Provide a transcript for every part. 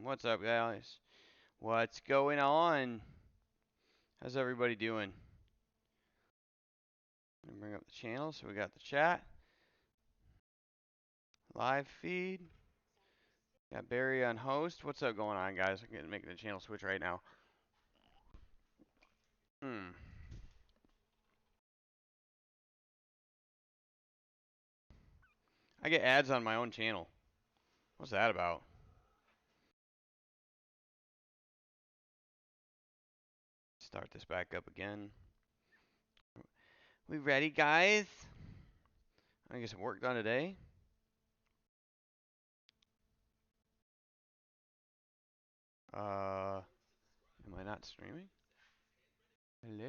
What's up, guys? What's going on? How's everybody doing? Let me bring up the channel so we got the chat, live feed. Got Barry on host. What's up going on, guys? I'm making the channel switch right now. Hmm. I get ads on my own channel. What's that about? Start this back up again. We ready, guys? I get some work done today. Am I not streaming? Hello.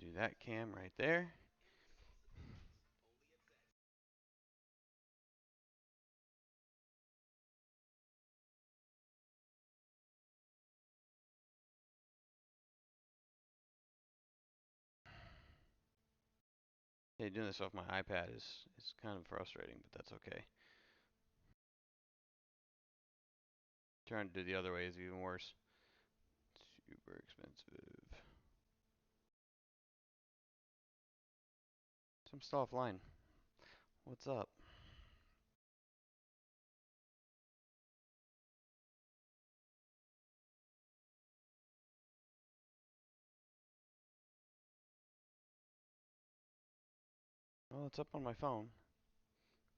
Do that cam right there. Yeah, doing this off my iPad is kind of frustrating, but that's okay. Trying to do the other way is even worse. Super expensive. So I'm still offline. What's up? Well, it's up on my phone.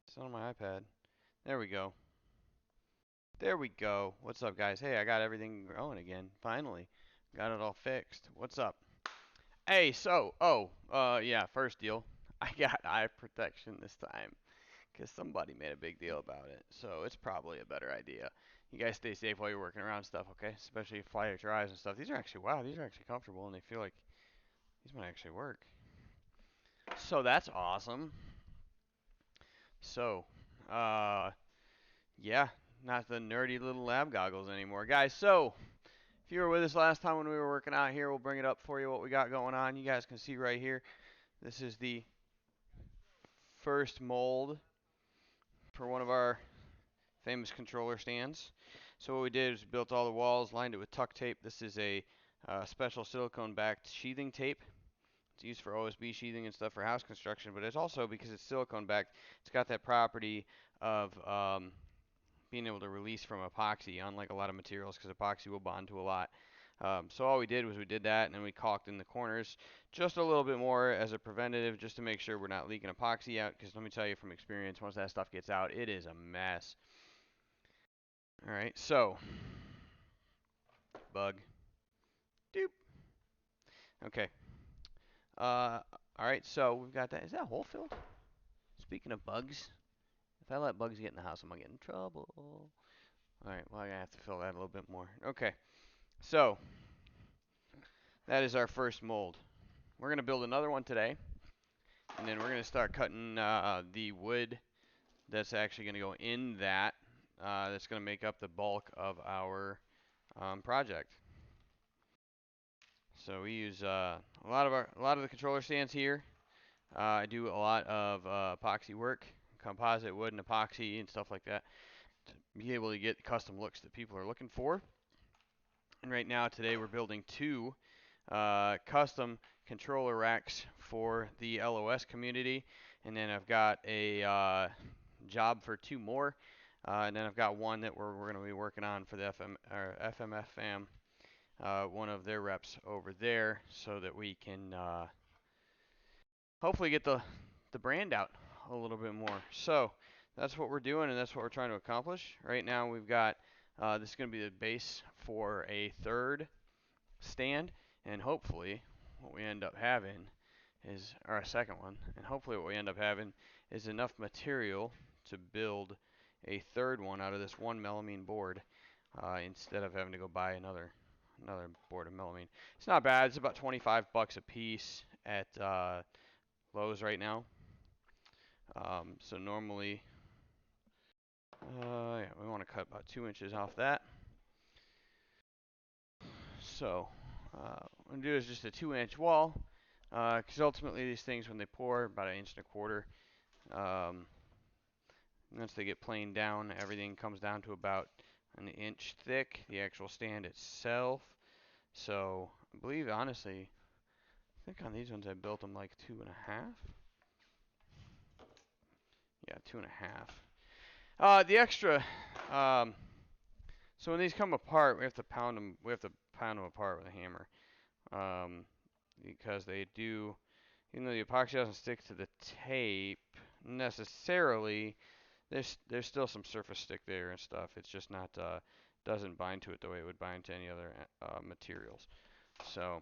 It's on my iPad. There we go. There we go. What's up, guys? Hey, I got everything going again. Finally. Got it all fixed. What's up? Hey, yeah, first deal. I got eye protection this time because somebody made a big deal about it. So it's probably a better idea. You guys stay safe while you're working around stuff, okay? Especially if you fly out your eyes and stuff. These are actually, wow, these are actually comfortable and they feel like these might actually work. So that's awesome. So, uh, yeah, not the nerdy little lab goggles anymore. Guys, so if you were with us last time when we were working out here, we'll bring it up for you what we got going on. You guys can see right here. This is the first mold for one of our famous controller stands. So what we did is we built all the walls, lined it with tuck tape. This is a special silicone-backed sheathing tape. It's used for OSB sheathing and stuff for house construction, but it's also, because it's silicone-backed, it's got that property of being able to release from epoxy, unlike a lot of materials, because epoxy will bond to a lot. So all we did was we did that, and then we caulked in the corners just a little bit more as a preventative, just to make sure we're not leaking epoxy out, because let me tell you from experience, once that stuff gets out, it is a mess. All right, so bug. Doop. Okay. Uh, all right, so we've got that. Is that hole filled? Speaking of bugs, if I let bugs get in the house, I'm gonna get in trouble. All right, well, I'm gonna have to fill that a little bit more. Okay, so that is our first mold. We're gonna build another one today, and then we're gonna start cutting the wood that's actually gonna go in that. That's gonna make up the bulk of our project. So we use a lot of the controller stands here. I do a lot of epoxy work, composite wood and epoxy and stuff like that, to be able to get custom looks that people are looking for. And right now, today, we're building two custom controller racks for the LOS community, and then I've got a job for two more, and then I've got one that we're going to be working on for the FMFM, one of their reps over there, so that we can hopefully get the brand out a little bit more. So that's what we're doing, and that's what we're trying to accomplish. Right now, we've got this is going to be the base for a third stand, and hopefully what we end up having is, or a second one, and hopefully what we end up having is enough material to build a third one out of this one melamine board, instead of having to go buy another board of melamine. It's not bad. It's about 25 bucks a piece at Lowe's right now. So normally, yeah, we want to cut about 2 inches off that. So what I'm gonna do is just a 2-inch wall. Because ultimately these things, when they pour, about 1.25 inches. Um, Once they get planed down, everything comes down to about 1 inch thick, the actual stand itself. So I believe, honestly, I think on these ones I built them like 2.5. Yeah, 2.5. The extra, um, so when these come apart, we have to pound them. We have to pound them apart with a hammer, um, because they do. Even though the epoxy doesn't stick to the tape necessarily, there's still some surface stick there and stuff. It's just not doesn't bind to it the way it would bind to any other materials. So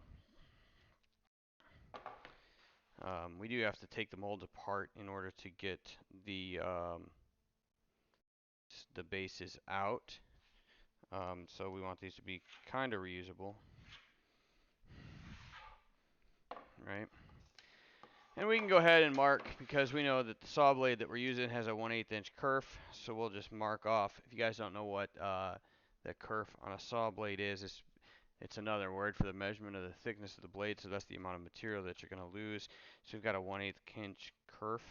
we do have to take the molds apart in order to get the bases out. So we want these to be kind of reusable, right? And we can go ahead and mark, because we know that the saw blade that we're using has a 1/8 inch kerf, so we'll just mark off. If you guys don't know what the kerf on a saw blade is, it's another word for the measurement of the thickness of the blade, so that's the amount of material that you're going to lose. So we've got a 1/8 inch kerf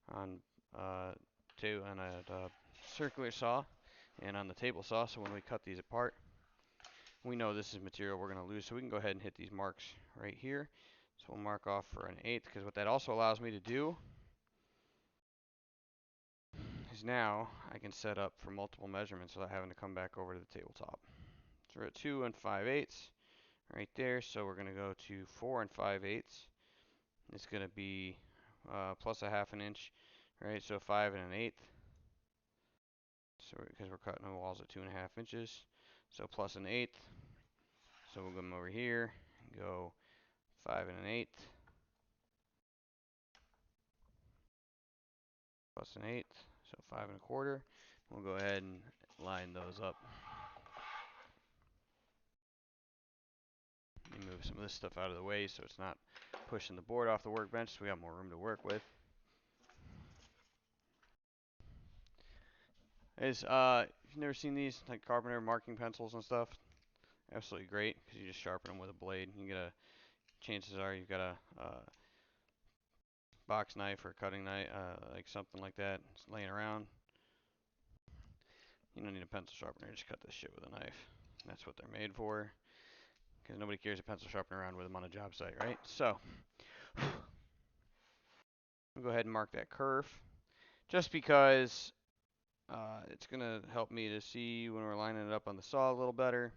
on on a circular saw and on the table saw, so when we cut these apart, we know this is material we're going to lose, so we can go ahead and hit these marks right here. So we'll mark off for 1/8, because what that also allows me to do is now I can set up for multiple measurements without having to come back over to the tabletop. So we're at 2 5/8 right there, so we're going to go to 4 5/8. It's going to be plus a 1/2 inch, right? So 5 1/8. So because we're cutting the walls at 2.5 inches, so plus 1/8. So we'll come over here and go 5 1/8 plus 1/8, so 5 1/4. We'll go ahead and line those up. Let me move some of this stuff out of the way so it's not pushing the board off the workbench, so we got more room to work with. If you've never seen these, like carpenter marking pencils and stuff, absolutely great, because you just sharpen them with a blade. You get a, chances are you've got a box knife or a cutting knife, like something like that, it's laying around. You don't need a pencil sharpener, just cut this shit with a knife. That's what they're made for, because nobody carries a pencil sharpener around with them on a job site, right? So we'll go ahead and mark that kerf, just because it's going to help me to see when we're lining it up on the saw a little better.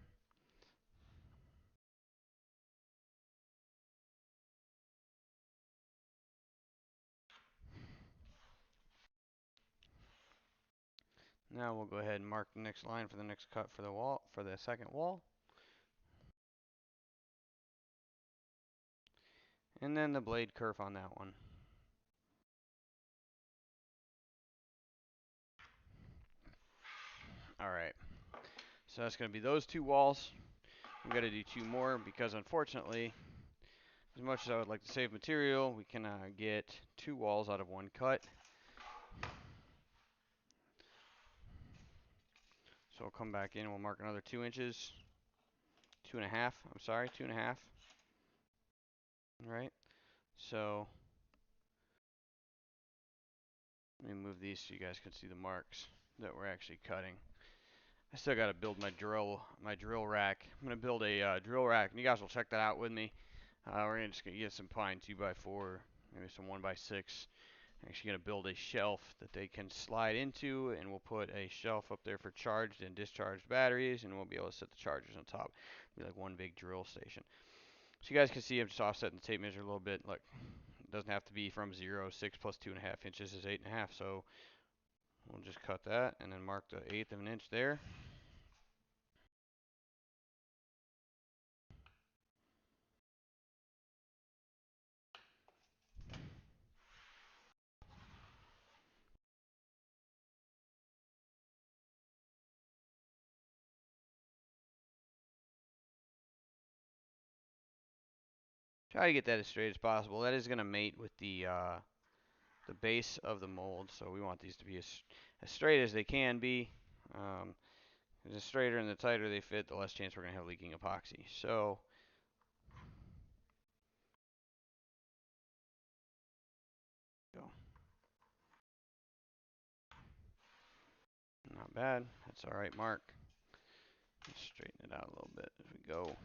Now we'll go ahead and mark the next line for the next cut for the wall, for the second wall. And then the blade kerf on that one. Alright, so that's going to be those two walls. We've got to do two more, because unfortunately, as much as I would like to save material, we cannot get two walls out of one cut. So we'll come back in and we'll mark another 2 inches. 2.5, I'm sorry, 2.5. Right? So let me move these so you guys can see the marks that we're actually cutting. I still got to build my drill rack. I'm gonna build a drill rack, and you guys will check that out with me. We're just gonna get some pine 2x4, maybe some 1x6. I'm actually gonna build a shelf that they can slide into, and we'll put a shelf up there for charged and discharged batteries, and we'll be able to set the chargers on top. It'll be like one big drill station. So you guys can see I'm just offsetting the tape measure a little bit. Look, it doesn't have to be from 0. 6 plus 2.5 inches is 8.5. So we'll just cut that and then mark the 1/8 of an inch there. Try to get that as straight as possible. That is going to mate with the base of the mold, so we want these to be as straight as they can be. The straighter and the tighter they fit, the less chance we're going to have leaking epoxy. So Not bad. That's all right, Mark. Let's straighten it out a little bit as we go.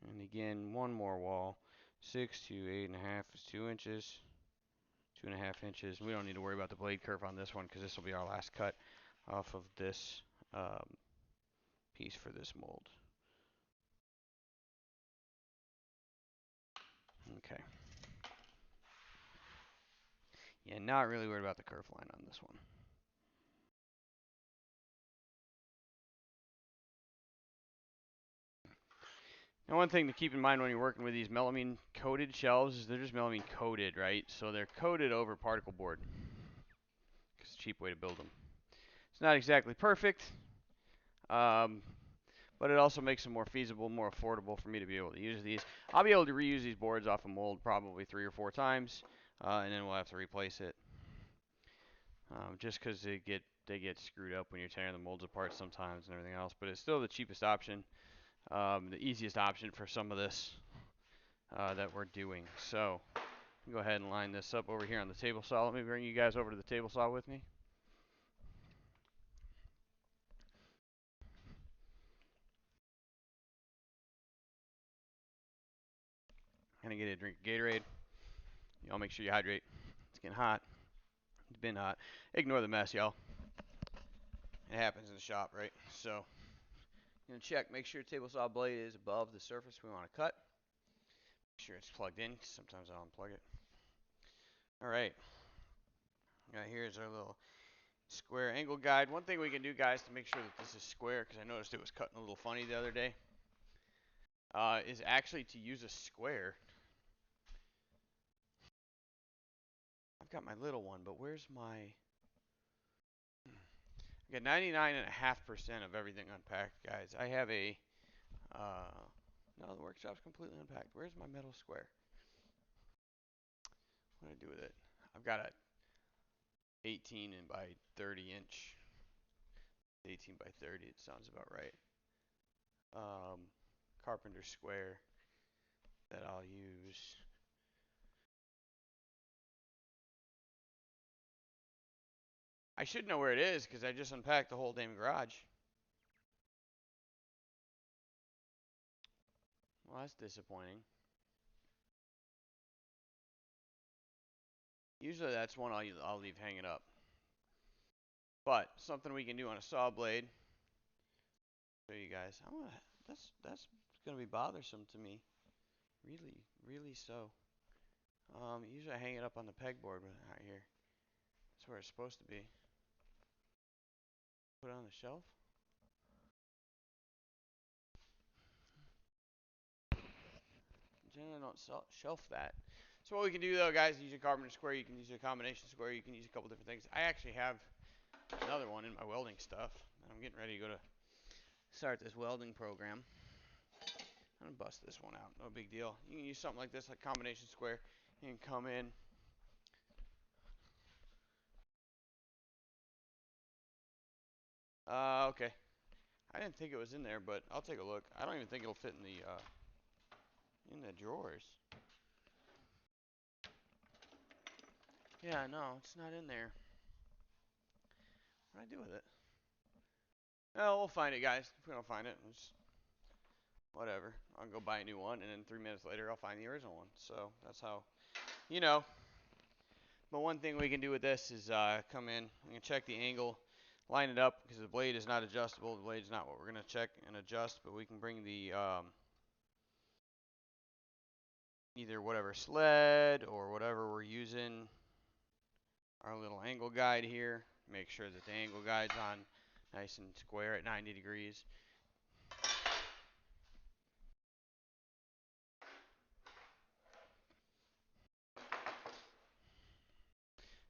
And again, one more wall. 6 to 8.5 is 2 inches. 2.5 inches. We don't need to worry about the blade curve on this one because this will be our last cut off of this piece for this mold. Okay. Yeah, not really worried about the curve line on this one. Now, one thing to keep in mind when you're working with these melamine coated shelves is they're just melamine coated, right? So they're coated over particle board. It's a cheap way to build them. It's not exactly perfect, but it also makes them more feasible, more affordable for me to be able to use these. I'll be able to reuse these boards off a mold probably 3 or 4 times, and then we'll have to replace it. Just because they get screwed up when you're tearing the molds apart sometimes and everything else. But it's still the cheapest option, the easiest option for some of this that we're doing. So go ahead and line this up over here on the table saw. Let me bring you guys over to the table saw with me. Gonna get a drink of Gatorade. Y'all make sure you hydrate. It's getting hot. It's been hot. Ignore the mess, y'all. It happens in the shop, right? So, gonna check, make sure table saw blade is above the surface we want to cut. Make sure it's plugged in, because sometimes I'll unplug it. All right. Here's our little square angle guide. One thing we can do, guys, to make sure that this is square, because I noticed it was cutting a little funny the other day, is actually to use a square. I've got my little one, but where's my... I got 99.5% of everything unpacked, guys. I have a... no, the workshop's completely unpacked. Where's my metal square? What do I do with it? I've got a 18 and by 30 inch. 18 by 30, it sounds about right. Carpenter square that I'll use. I should know where it is because I just unpacked the whole damn garage. Well, that's disappointing. Usually that's one I'll leave hanging up. But something we can do on a saw blade. Show you guys. That's gonna be bothersome to me. Really, really so. Usually I hang it up on the pegboard, but not here. That's where it's supposed to be. Put it on the shelf. Generally don't shelf that. So what we can do though, guys, use a carpenter square. You can use a combination square. You can use a couple different things. I actually have another one in my welding stuff. And I'm getting ready to go to start this welding program. I'm gonna bust this one out. No big deal. You can use something like this, like combination square. You can come in. Okay. I didn't think it was in there, but I'll take a look. I don't even think it'll fit in the drawers. Yeah, no, it's not in there. What do I do with it? Oh, we'll find it, guys. If we don't find it, just whatever. I'll go buy a new one, and then 3 minutes later, I'll find the original one. So that's how, you know. But one thing we can do with this is come in, we can check the angle, line it up, because the blade is not adjustable. The blade is not what we're going to check and adjust, but we can bring the either whatever sled or whatever we're using, our little angle guide here. Make sure that the angle guide's on nice and square at 90 degrees.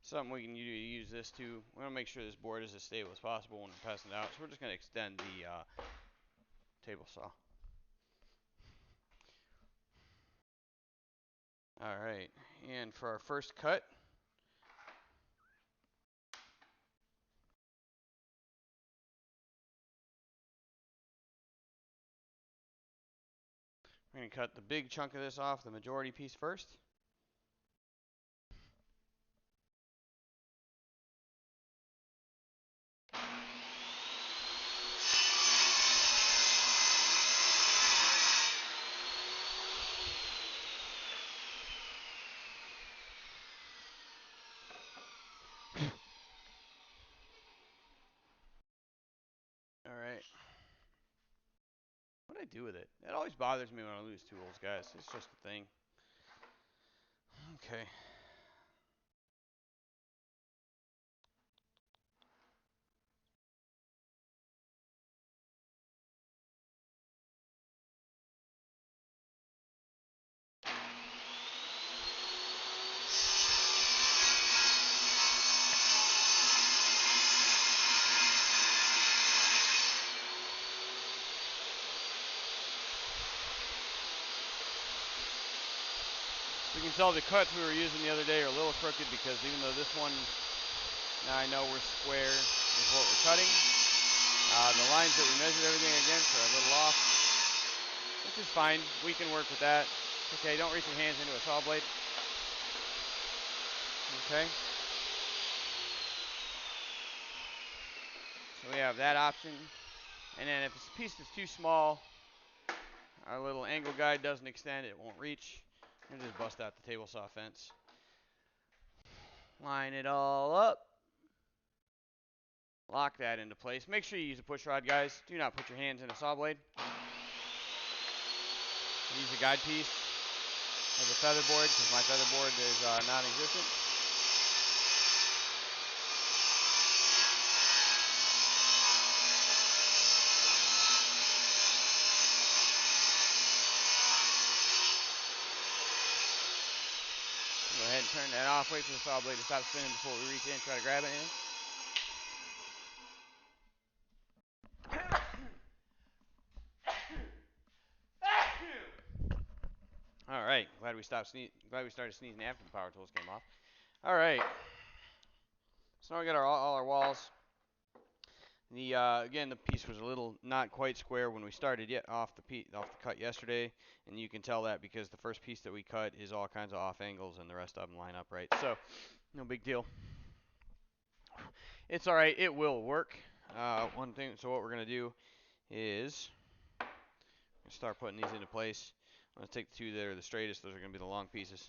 Something we can use this to. We want to make sure this board is as stable as possible when we're passing it out. So we're just going to extend the table saw. All right, and for our first cut, we're going to cut the big chunk of this off, the majority piece first. What do I do with it? It always bothers me when I lose tools, guys. It's just a thing. Okay. We can tell the cuts we were using the other day are a little crooked because even though this one, now I know we're square is what we're cutting, the lines that we measured everything against are a little off, which is fine. We can work with that. Okay, don't reach your hands into a saw blade. Okay. So we have that option. And then if this piece is too small, our little angle guide doesn't extend, it won't reach. And just bust out the table saw fence. Line it all up. Lock that into place. Make sure you use a push rod, guys. Do not put your hands in a saw blade. Use a guide piece as a feather board because my feather board is non-existent. Go ahead and turn that off. Wait for the saw blade to stop spinning before we reach in and try to grab anything. All right, glad we started sneezing after the power tools came off. All right, so now we got all our walls. Again, the piece was a little not quite square when we started yet off the cut yesterday, and you can tell that because the first piece that we cut is all kinds of off angles, and the rest of them line up right. So, no big deal. It's all right. It will work. One thing. So what we're gonna do is start putting these into place. I'm going to take the two that are the straightest. Those are going to be the long pieces.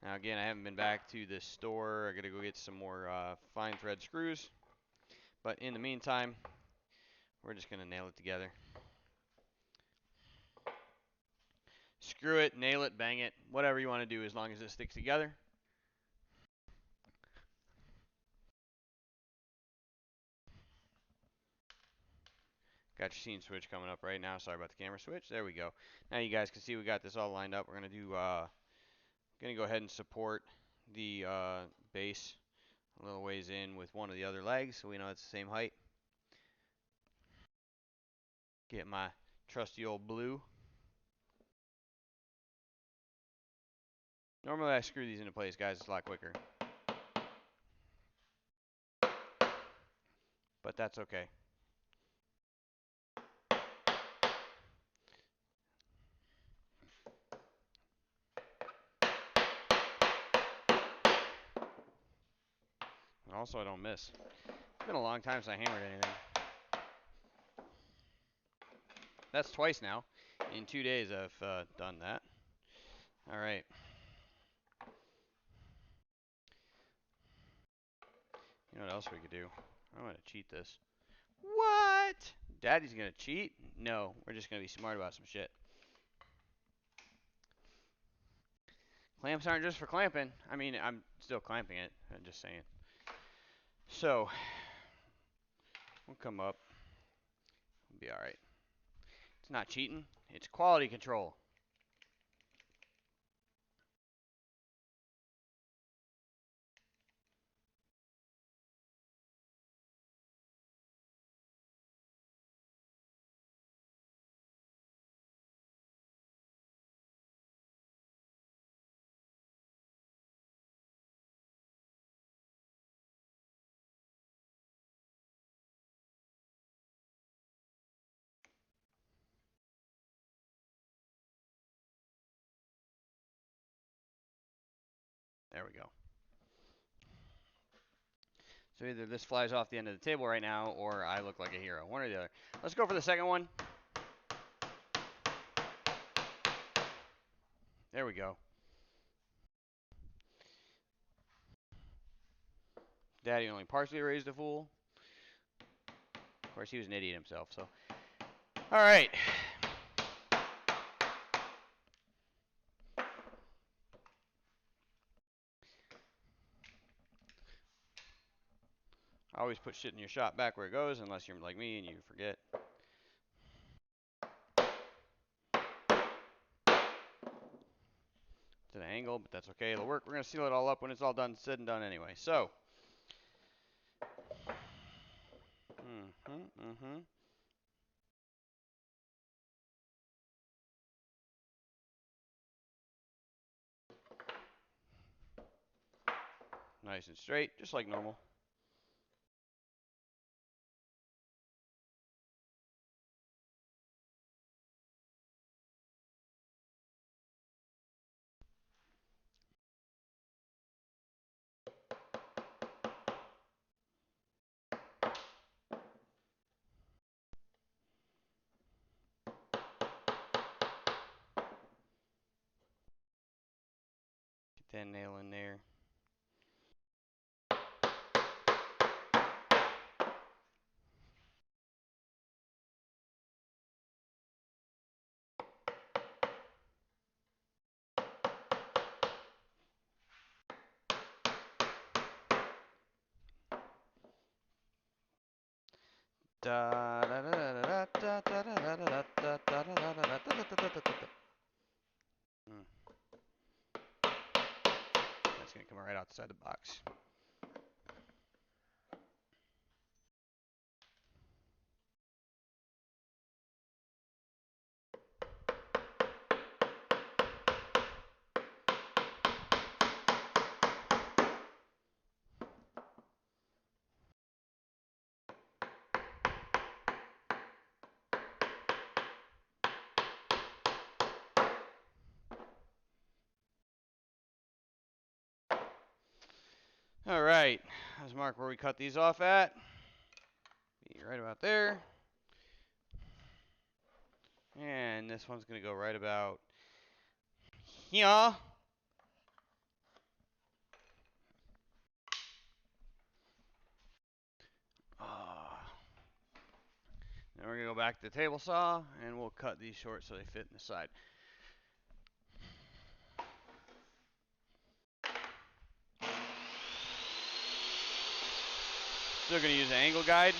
Now again, I haven't been back to the store. I got to go get some more fine thread screws. But in the meantime, we're just going to nail it together. Screw it, nail it, bang it, whatever you want to do as long as it sticks together. Got your scene switch coming up right now. Sorry about the camera switch. There we go. Now you guys can see we got this all lined up. We're going to do, going to go ahead and support the base a little ways in with one of the other legs so we know it's the same height. Get my trusty old blue. Normally I screw these into place, guys. It's a lot quicker. But that's okay. And also I don't miss. It's been a long time since I hammered anything. That's twice now. In 2 days I've done that. All right. You know what else we could do? I'm going to cheat this. What? Daddy's going to cheat? No, we're just going to be smart about some shit. Clamps aren't just for clamping. I mean, I'm still clamping it. I'm just saying. So, we'll come up. We'll be all right. It's not cheating. It's quality control. There we go. So either this flies off the end of the table right now, or I look like a hero. One or the other. Let's go for the second one. There we go. Daddy only partially raised a fool. Of course, he was an idiot himself, so. All right. I always put shit in your shot back where it goes, unless you're like me and you forget. It's an angle, but that's okay. It'll work. We're going to seal it all up when it's all done, said and done anyway. So. Nice and straight, just like normal. Get that nail in there. That's gonna come right outside the box. All right, let's mark where we cut these off at. Be right about there. And this one's gonna go right about here. Then we're gonna go back to the table saw and we'll cut these short so they fit in the side. Still gonna use an angle guide.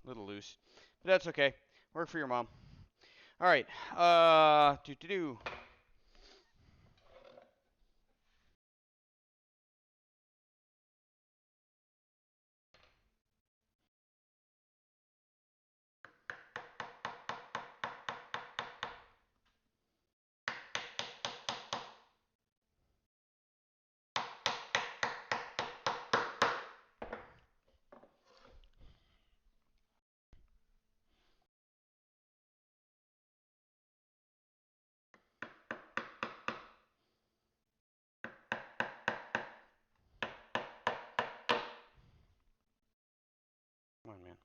A little loose, but that's okay. Work for your mom. All right. Do. Come on, man.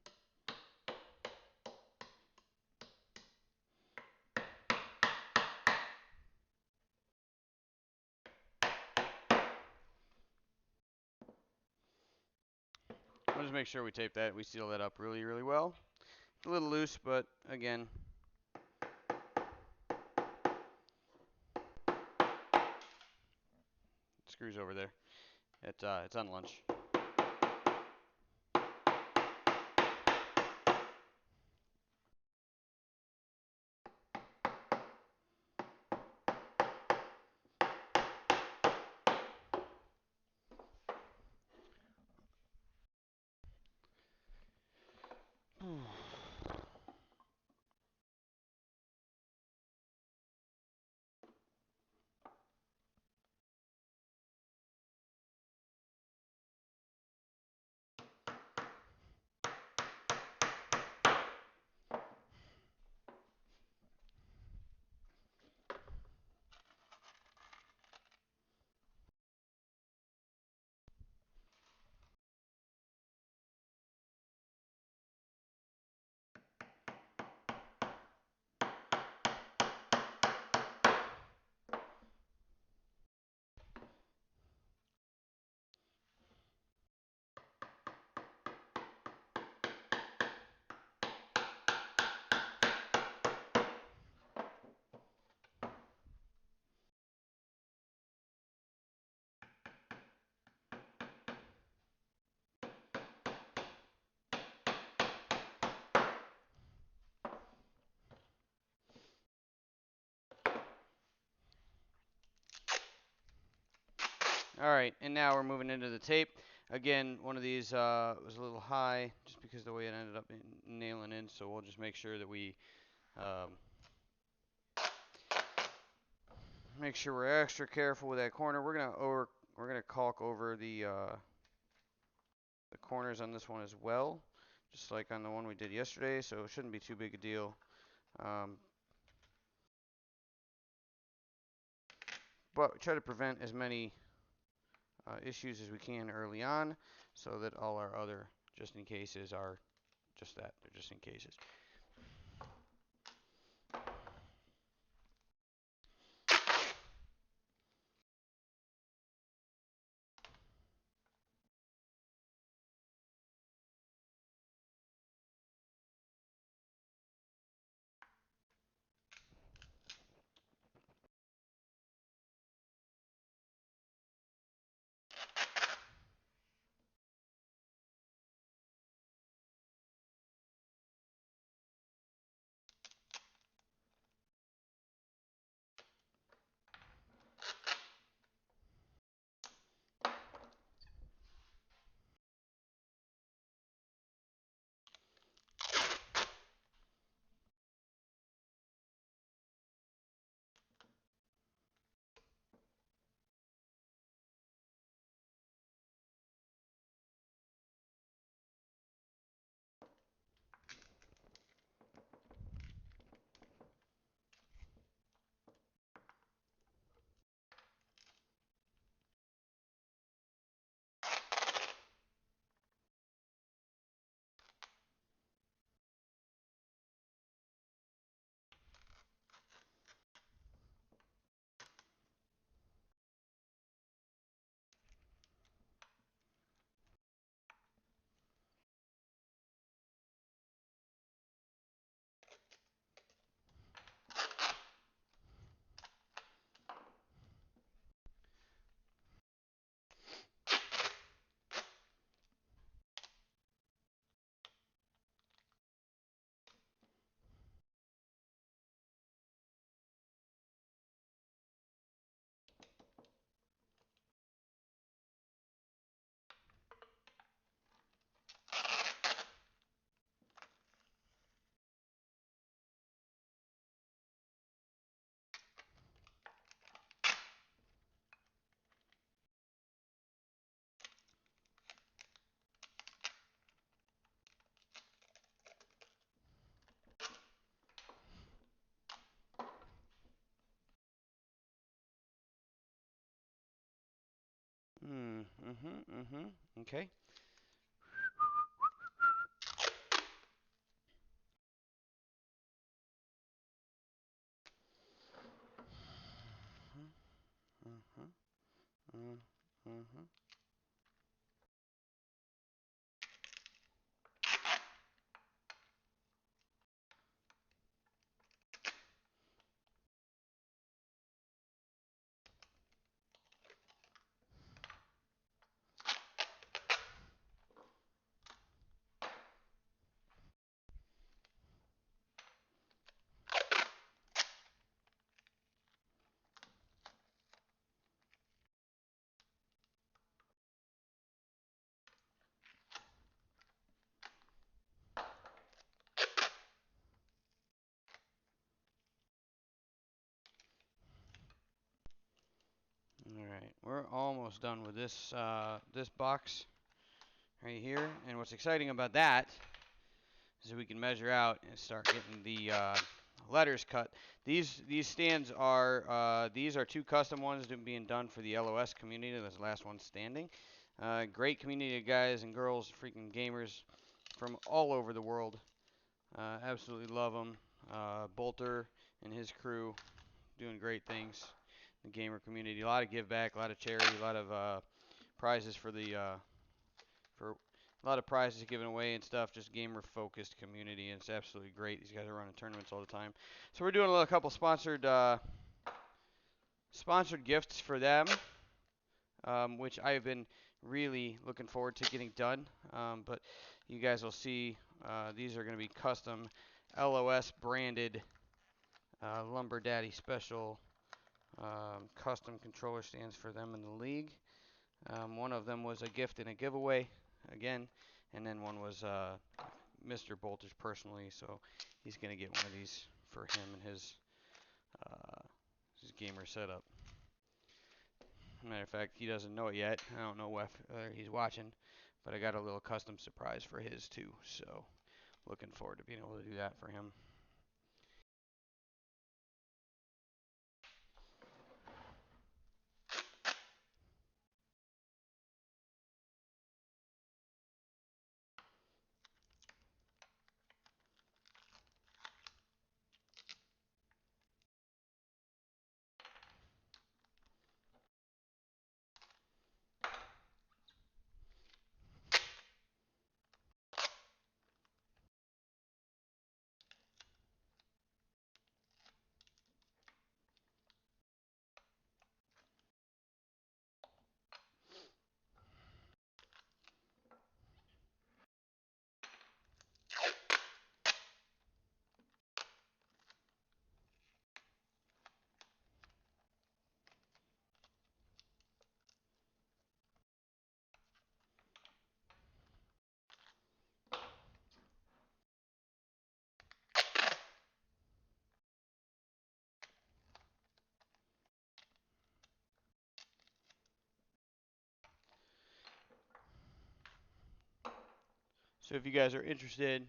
We'll just make sure we tape that. We seal that up really, really well. It's a little loose, but again. Screws over there. It's on lunch. All right, and now we're moving into the tape. Again, one of these was a little high just because of the way it ended up nailing in, so we'll just make sure that we make sure we're extra careful with that corner. We're gonna caulk over the corners on this one as well, just like on the one we did yesterday, so it shouldn't be too big a deal. But try to prevent as many issues as we can early on, so that all our other just in cases are just that, they're just in cases. Okay. All right, we're almost done with this this box right here, and what's exciting about that is we can measure out and start getting the letters cut. These stands are these are two custom ones being done for the LOS community. That's the last one standing. Great community of guys and girls, freaking gamers from all over the world. Absolutely love them. Bolter and his crew doing great things. The gamer community, a lot of give back, a lot of charity, a lot of prizes for the for a lot of prizes given away and stuff. Just gamer focused community, and it's absolutely great. These guys are running tournaments all the time. So we're doing a couple sponsored sponsored gifts for them, which I've been really looking forward to getting done. But you guys will see these are going to be custom LOS branded Lumber Daddy special custom controller stands for them in the league. One of them was a gift and a giveaway, again, and then one was Mr. Bolters personally, so he's gonna get one of these for him and uh, his gamer setup. Matter of fact, he doesn't know it yet. I don't know whether he's watching, but I got a little custom surprise for his too. So looking forward to being able to do that for him. So if you guys are interested,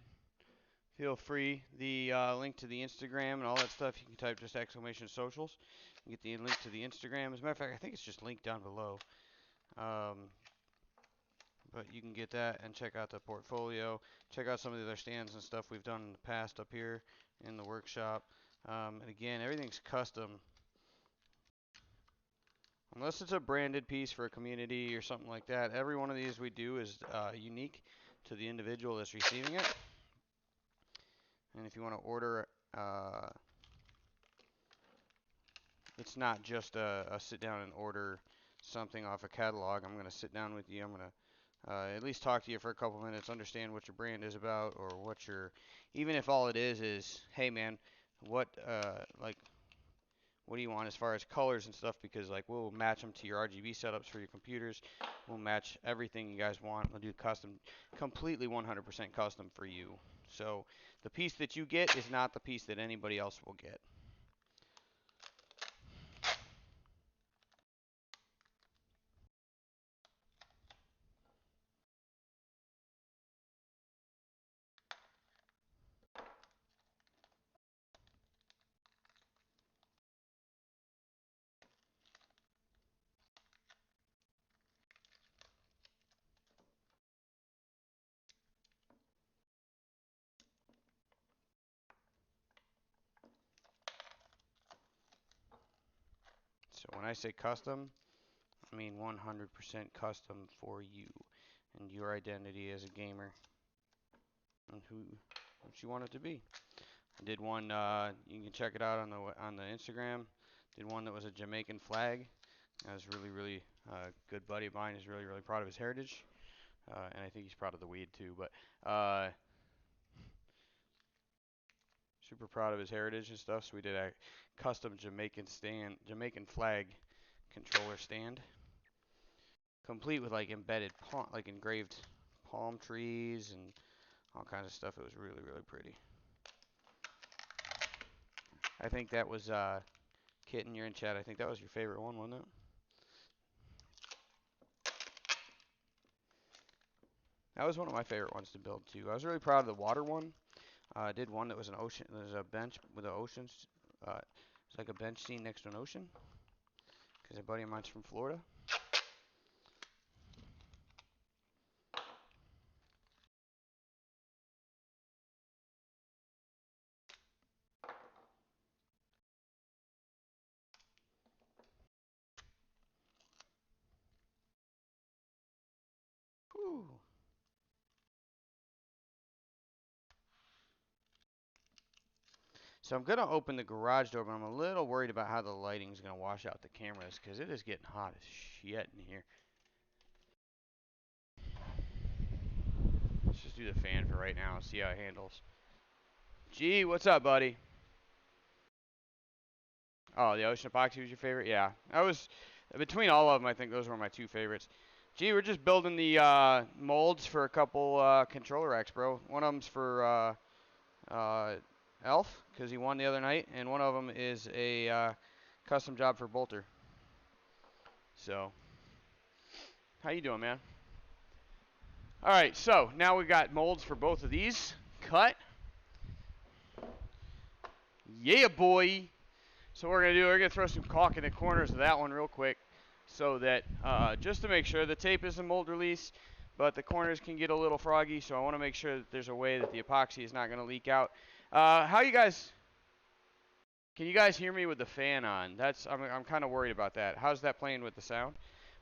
feel free. The link to the Instagram and all that stuff, you can type just exclamation socials. You get the link to the Instagram. As a matter of fact, I think it's just linked down below. But you can get that and check out the portfolio. Check out some of the other stands and stuff we've done in the past up here in the workshop. And again, everything's custom. Unless it's a branded piece for a community or something like that, every one of these we do is unique to the individual that's receiving it. And if you want to order, it's not just a sit down and order something off a catalog. I'm going to sit down with you. I'm going to at least talk to you for a couple minutes, understand what your brand is about, or what your, even if all it is, hey man, what like what do you want as far as colors and stuff? Because like we'll match them to your RGB setups for your computers. We'll match everything you guys want. We'll do custom, completely 100% custom for you. So the piece that you get is not the piece that anybody else will get. So when I say custom, I mean 100% custom for you and your identity as a gamer and what you want it to be. I did one. You can check it out on the Instagram. Did one that was a Jamaican flag. That was really good buddy of mine. Is really proud of his heritage, and I think he's proud of the weed too. But super proud of his heritage and stuff. So we did a custom Jamaican flag controller stand, complete with like embedded like engraved palm trees and all kinds of stuff. It was really pretty. I think that was Kitten, you're in chat. I think that was your favorite one, wasn't it? That was one of my favorite ones to build too. I was really proud of the water one. I did one that was an ocean. There's a bench with an ocean. It's like a bench scene next to an ocean. Because a buddy of mine's from Florida. Whew. So I'm gonna open the garage door, but I'm a little worried about how the lighting is gonna wash out the cameras because it is getting hot as shit in here. Let's just do the fan for right now and see how it handles. Gee, what's up, buddy? Oh, the ocean epoxy was your favorite? Yeah. I was between all of them. I think those were my two favorites. Gee, we're just building the molds for a couple controller racks, bro. One of them's for Elf because he won the other night, and one of them is a custom job for Bolter. So, how you doing, man? All right, so now we got molds for both of these. Cut. Yeah, boy. So what we're gonna throw some caulk in the corners of that one real quick, so that just to make sure the tape is a mold release, but the corners can get a little froggy. So I want to make sure that there's a way that the epoxy is not gonna leak out. How you guys? Can you guys hear me with the fan on? I'm kind of worried about that. How's that playing with the sound?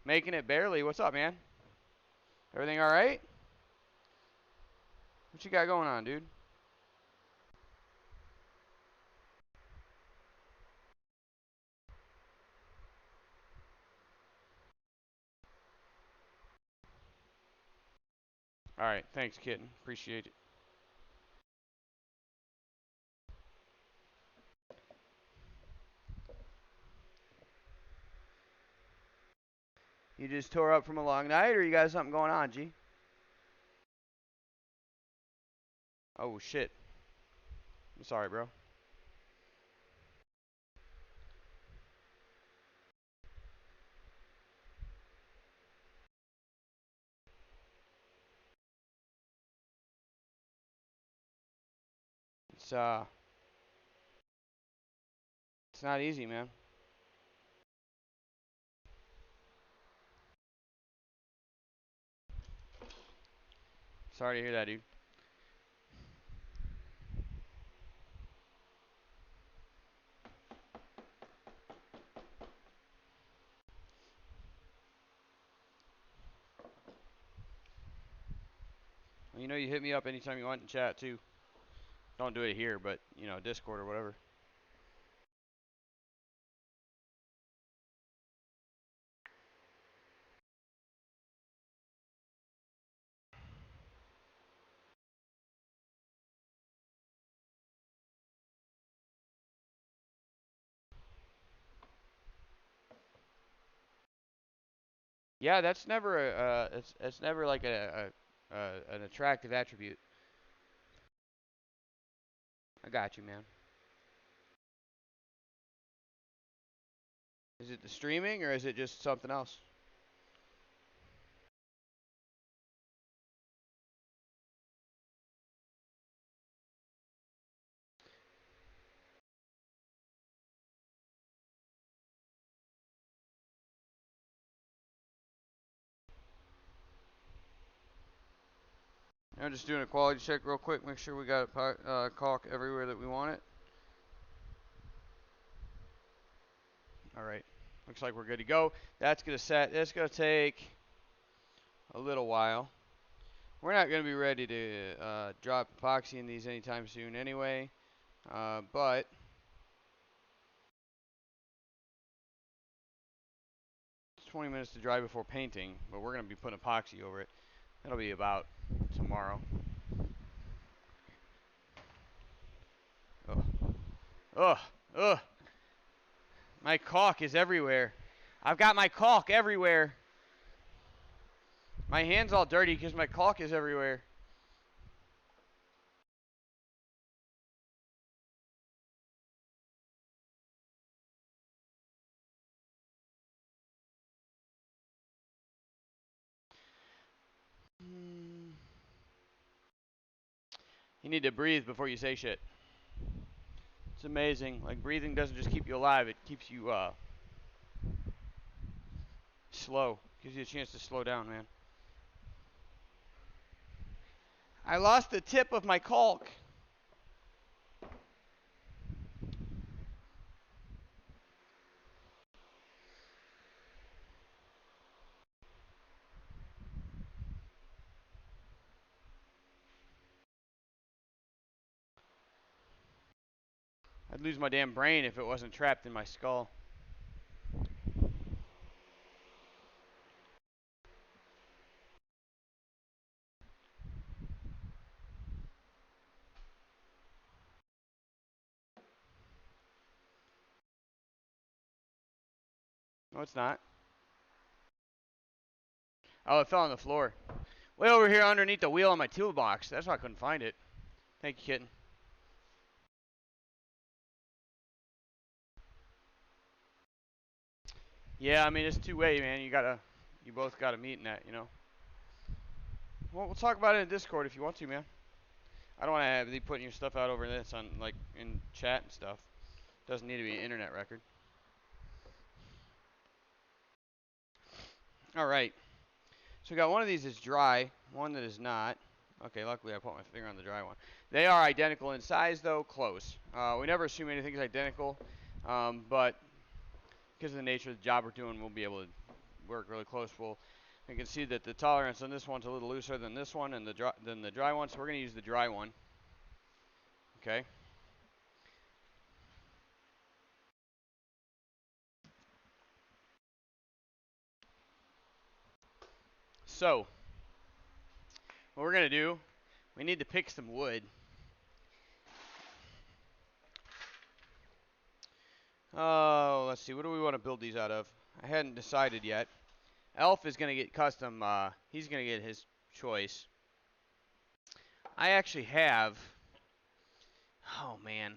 Making it barely. What's up, man? Everything all right? What you got going on, dude? All right, thanks, kitten. Appreciate it. You just tore up from a long night, or you got something going on, G? Oh shit. I'm sorry, bro. It's uh, it's not easy, man. Sorry to hear that, dude. Well, you know, you hit me up anytime you want in chat too. Don't do it here, but you know, Discord or whatever. Yeah, that's never it's never like an attractive attribute. I got you, man. Is it the streaming or is it just something else? I'm just doing a quality check real quick, make sure we got caulk everywhere that we want it. All right, looks like we're good to go. That's gonna set. It's gonna take a little while. We're not gonna be ready to drop epoxy in these anytime soon, anyway. But it's 20 minutes to dry before painting. But we're gonna be putting epoxy over it. That'll be about tomorrow. Ugh, ugh, ugh. My caulk is everywhere. I've got my caulk everywhere. My hand's all dirty because my caulk is everywhere. Mm. You need to breathe before you say shit. It's amazing. Like breathing doesn't just keep you alive; it keeps you slow. Gives you a chance to slow down, man. I lost the tip of my caulk. I'd lose my damn brain if it wasn't trapped in my skull. No, it's not. Oh, it fell on the floor. Way over here underneath the wheel on my toolbox. That's why I couldn't find it. Thank you, kitten. Yeah, I mean, it's two-way, man. You both gotta meet in that, you know. Well, we'll talk about it in Discord if you want to, man. I don't want to have you putting your stuff out over this on, like, in chat and stuff. Doesn't need to be an internet record. All right. So we got one of these that's dry, one that is not. Okay, luckily I put my finger on the dry one. They are identical in size, though, close. We never assume anything's identical, but because of the nature of the job we're doing, we'll be able to work really close. You can see that the tolerance on this one's a little looser than this one and than the dry one, so we're going to use the dry one. Okay. So what we're going to do, we need to pick some wood. Oh, let's see. What do we want to build these out of? I hadn't decided yet. Elf is going to get custom. He's going to get his choice. I actually have. Oh, man.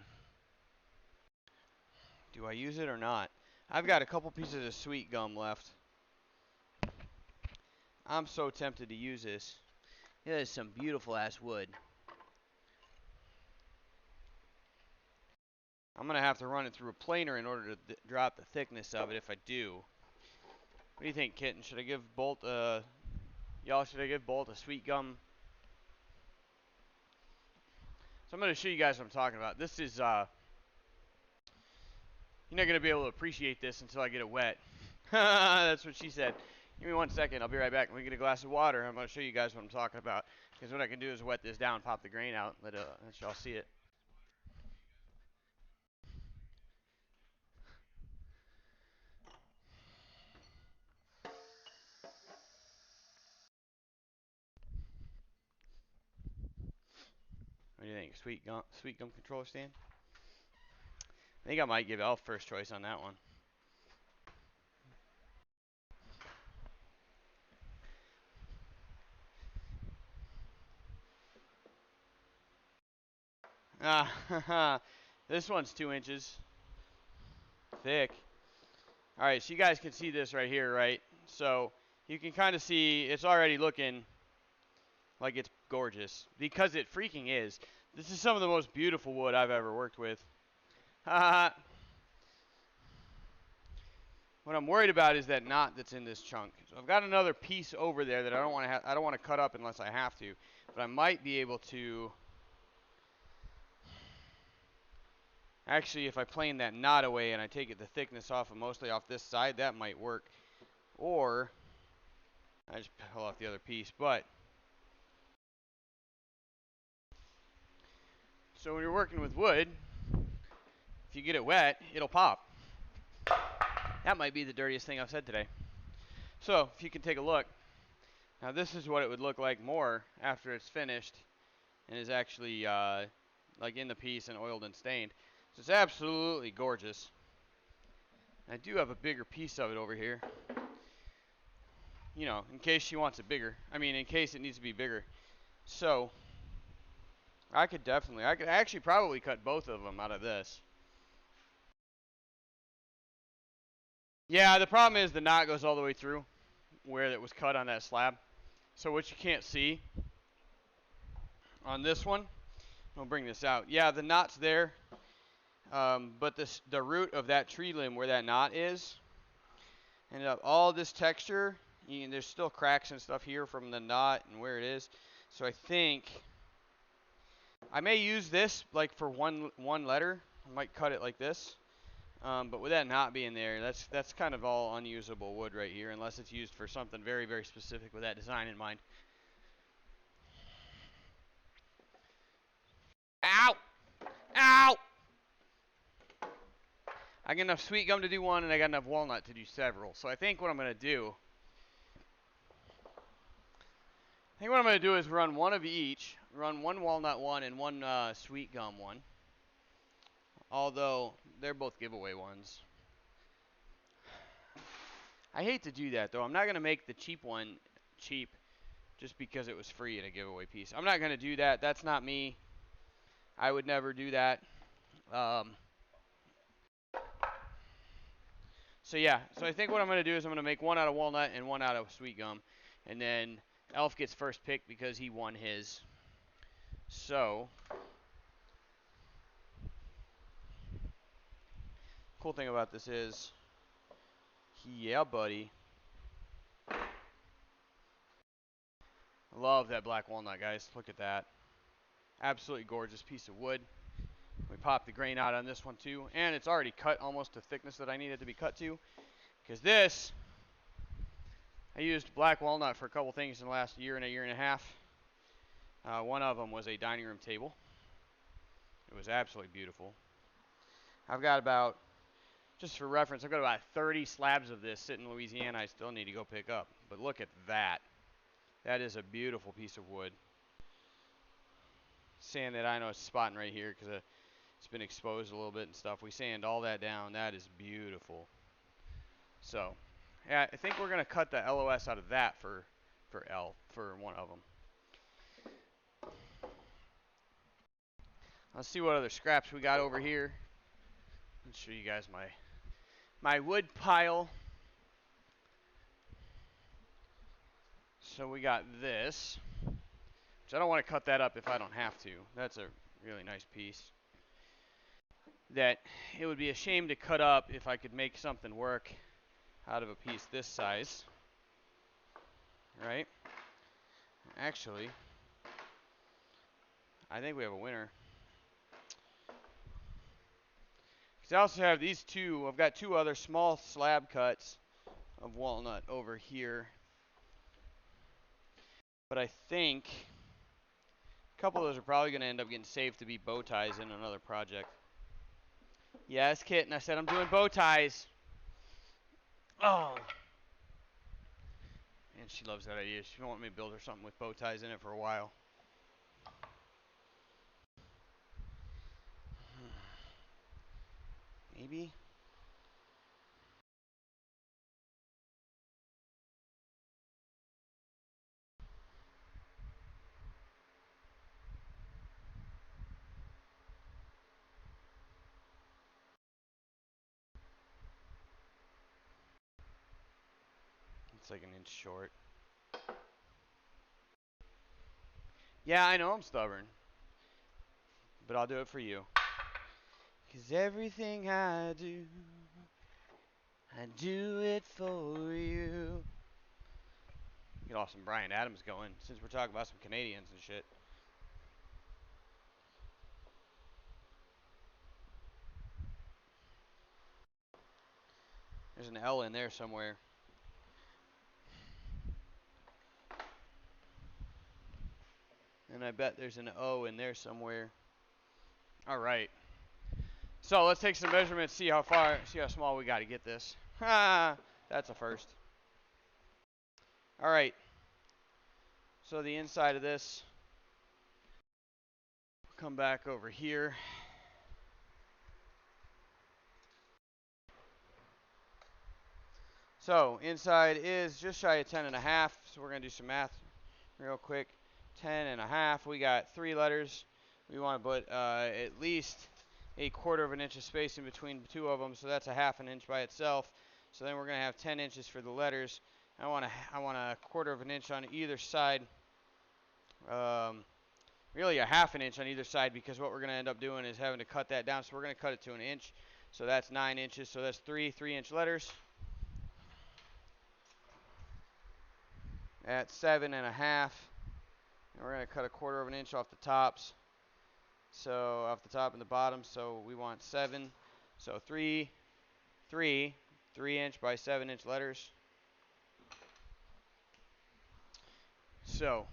Do I use it or not? I've got a couple pieces of sweet gum left. I'm so tempted to use this. It is some beautiful ass wood. I'm going to have to run it through a planer in order to drop the thickness of it if I do. What do you think, Kitten? Should I give Bolt should I give Bolt a sweet gum? So I'm going to show you guys what I'm talking about. This is, you're not going to be able to appreciate this until I get it wet. That's what she said. Give me 1 second. I'll be right back. Let me get a glass of water. I'm going to show you guys what I'm talking about. Because what I can do is wet this down, pop the grain out, let y'all see it. What do you think? Sweet gum controller stand? I think I might give Elf first choice on that one. This one's 2 inches thick. All right, so you guys can see this right here, right? So you can kind of see it's already looking like it's gorgeous because it freaking is. This is some of the most beautiful wood I've ever worked with. What I'm worried about is that knot that's in this chunk. So I've got another piece over there that I don't want to cut up unless I have to, but I might be able to. Actually, if I plane that knot away and I take the thickness off of mostly off this side, that might work. Or I just pull off the other piece. But so when you're working with wood, if you get it wet, it'll pop. That might be the dirtiest thing I've said today. So if you can take a look. Now this is what it would look like more after it's finished and is actually like in the piece and oiled and stained. So it's absolutely gorgeous. I do have a bigger piece of it over here. You know, in case she wants it bigger. I mean, in case it needs to be bigger. So I could actually probably cut both of them out of this. Yeah, the problem is the knot goes all the way through where it was cut on that slab. So what you can't see on this one, I'll bring this out. Yeah, the knot's there, but the root of that tree limb where that knot is, and all this texture, there's still cracks and stuff here from the knot and where it is. So I think I may use this like for one letter. I might cut it like this. But with that knot being there, that's kind of all unusable wood right here, unless it's used for something very, very specific with that design in mind. Ow! Ow! I got enough sweet gum to do one, and I got enough walnut to do several. So I think what I'm going to do, is run one of each. Run one walnut one and one sweet gum one. Although they're both giveaway ones. I hate to do that though. I'm not gonna make the cheap one cheap just because it was free in a giveaway piece. I'm not gonna do that. That's not me. I would never do that. Um, so yeah, so I think what I'm gonna do is I'm gonna make one out of walnut and one out of sweet gum, and then Elf gets first pick because he won his. So cool thing about this is, yeah, buddy. I love that black walnut, guys. Look at that. Absolutely gorgeous piece of wood. We popped the grain out on this one too, and it's already cut almost to thickness that I need it to be cut to. Because this, I used black walnut for a couple things in the last year and a half. One of them was a dining room table. It was absolutely beautiful. I've got about, just for reference, I've got about 30 slabs of this sitting in Louisiana I still need to go pick up. But look at that. That is a beautiful piece of wood. Sand that I know is spotting right here because it's been exposed a little bit and stuff. We sand all that down. That is beautiful. So, yeah, I think we're going to cut the LOS out of that for one of them. Let's see what other scraps we got over here. Let's show you guys my wood pile. So we got this, which I don't want to cut that up if I don't have to. That's a really nice piece. That it would be a shame to cut up if I could make something work out of a piece this size. Right? Actually, I think we have a winner. Because I also have these two. I've got two other small slab cuts of walnut over here. But I think a couple of those are probably going to end up getting saved to be bow ties in another project. Yes, Kitten. I said I'm doing bow ties. Oh. And she loves that idea. She wanted me to build her something with bow ties in it for a while. Maybe. It's like an inch short. Yeah, I know I'm stubborn. But I'll do it for you. 'Cause everything I do it for you. Get off some Bryan Adams going, since we're talking about some Canadians and shit. There's an L in there somewhere. And I bet there's an O in there somewhere. All right. So let's take some measurements, see how small we got to get this. Ha! That's a first. All right. So the inside of this, come back over here. So inside is just shy of 10 and a half. So we're going to do some math real quick. 10 and a half. We got 3 letters. We want to put at least a quarter of an inch of space in between two of them. So that's a half an inch by itself. So then we're going to have 10 inches for the letters. I want a quarter of an inch on either side. Really a half an inch on either side, because what we're going to end up doing is having to cut that down. So we're going to cut it to an inch. So that's 9 inches. So that's 3-inch letters. At 7 and a half. And we're going to cut a quarter of an inch off the tops. So off the top and the bottom. So we want 7. So 3-inch by 7-inch letters. So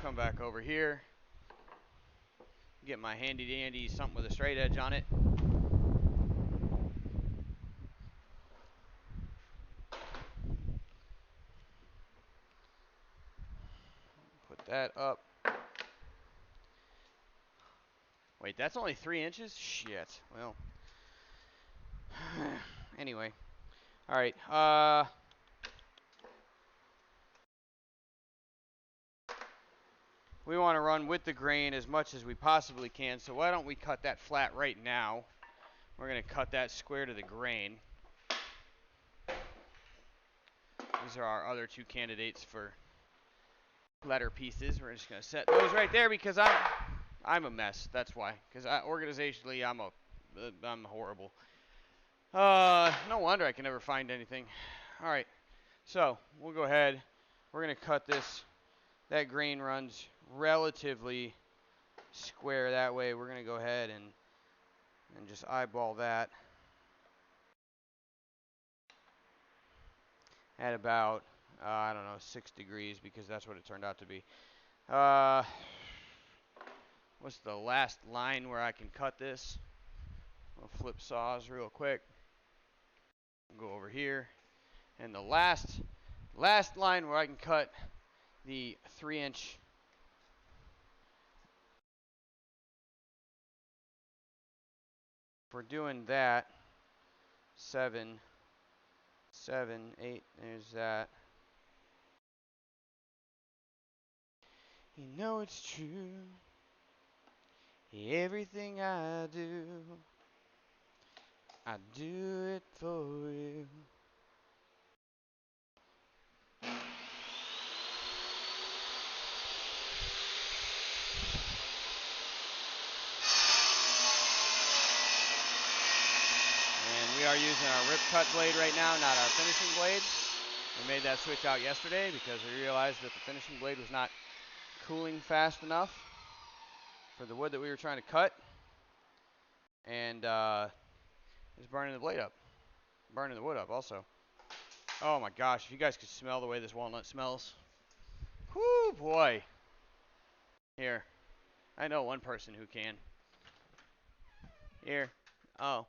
come back over here. Get my handy dandy something with a straight edge on it. Put that up. Wait, that's only 3 inches? Shit. Well. Anyway. All right. We want to run with the grain as much as we possibly can, so why don't we cut that flat right now? We're going to cut that square to the grain. These are our other two candidates for letter pieces. We're just going to set those right there because I'm a mess. That's why. Because organizationally, I'm horrible. No wonder I can never find anything. All right. So we'll go ahead. We're going to cut this. That grain runs relatively square that way. We're going to go ahead and just eyeball that at about, I don't know, 6 degrees because that's what it turned out to be. What's the last line where I can cut this? I'll flip saws real quick. Go over here. And the last line where I can cut the 3-inch if we're doing that, 7, 8, there's that. You know it's true. Everything I do it for you. And we are using our rip cut blade right now, not our finishing blade. We made that switch out yesterday because we realized that the finishing blade was not cooling fast enough for the wood that we were trying to cut. And it's burning the blade up. Burning the wood up also. Oh my gosh, if you guys could smell the way this walnut smells. Whoo, boy. Here. I know one person who can. Here. Oh.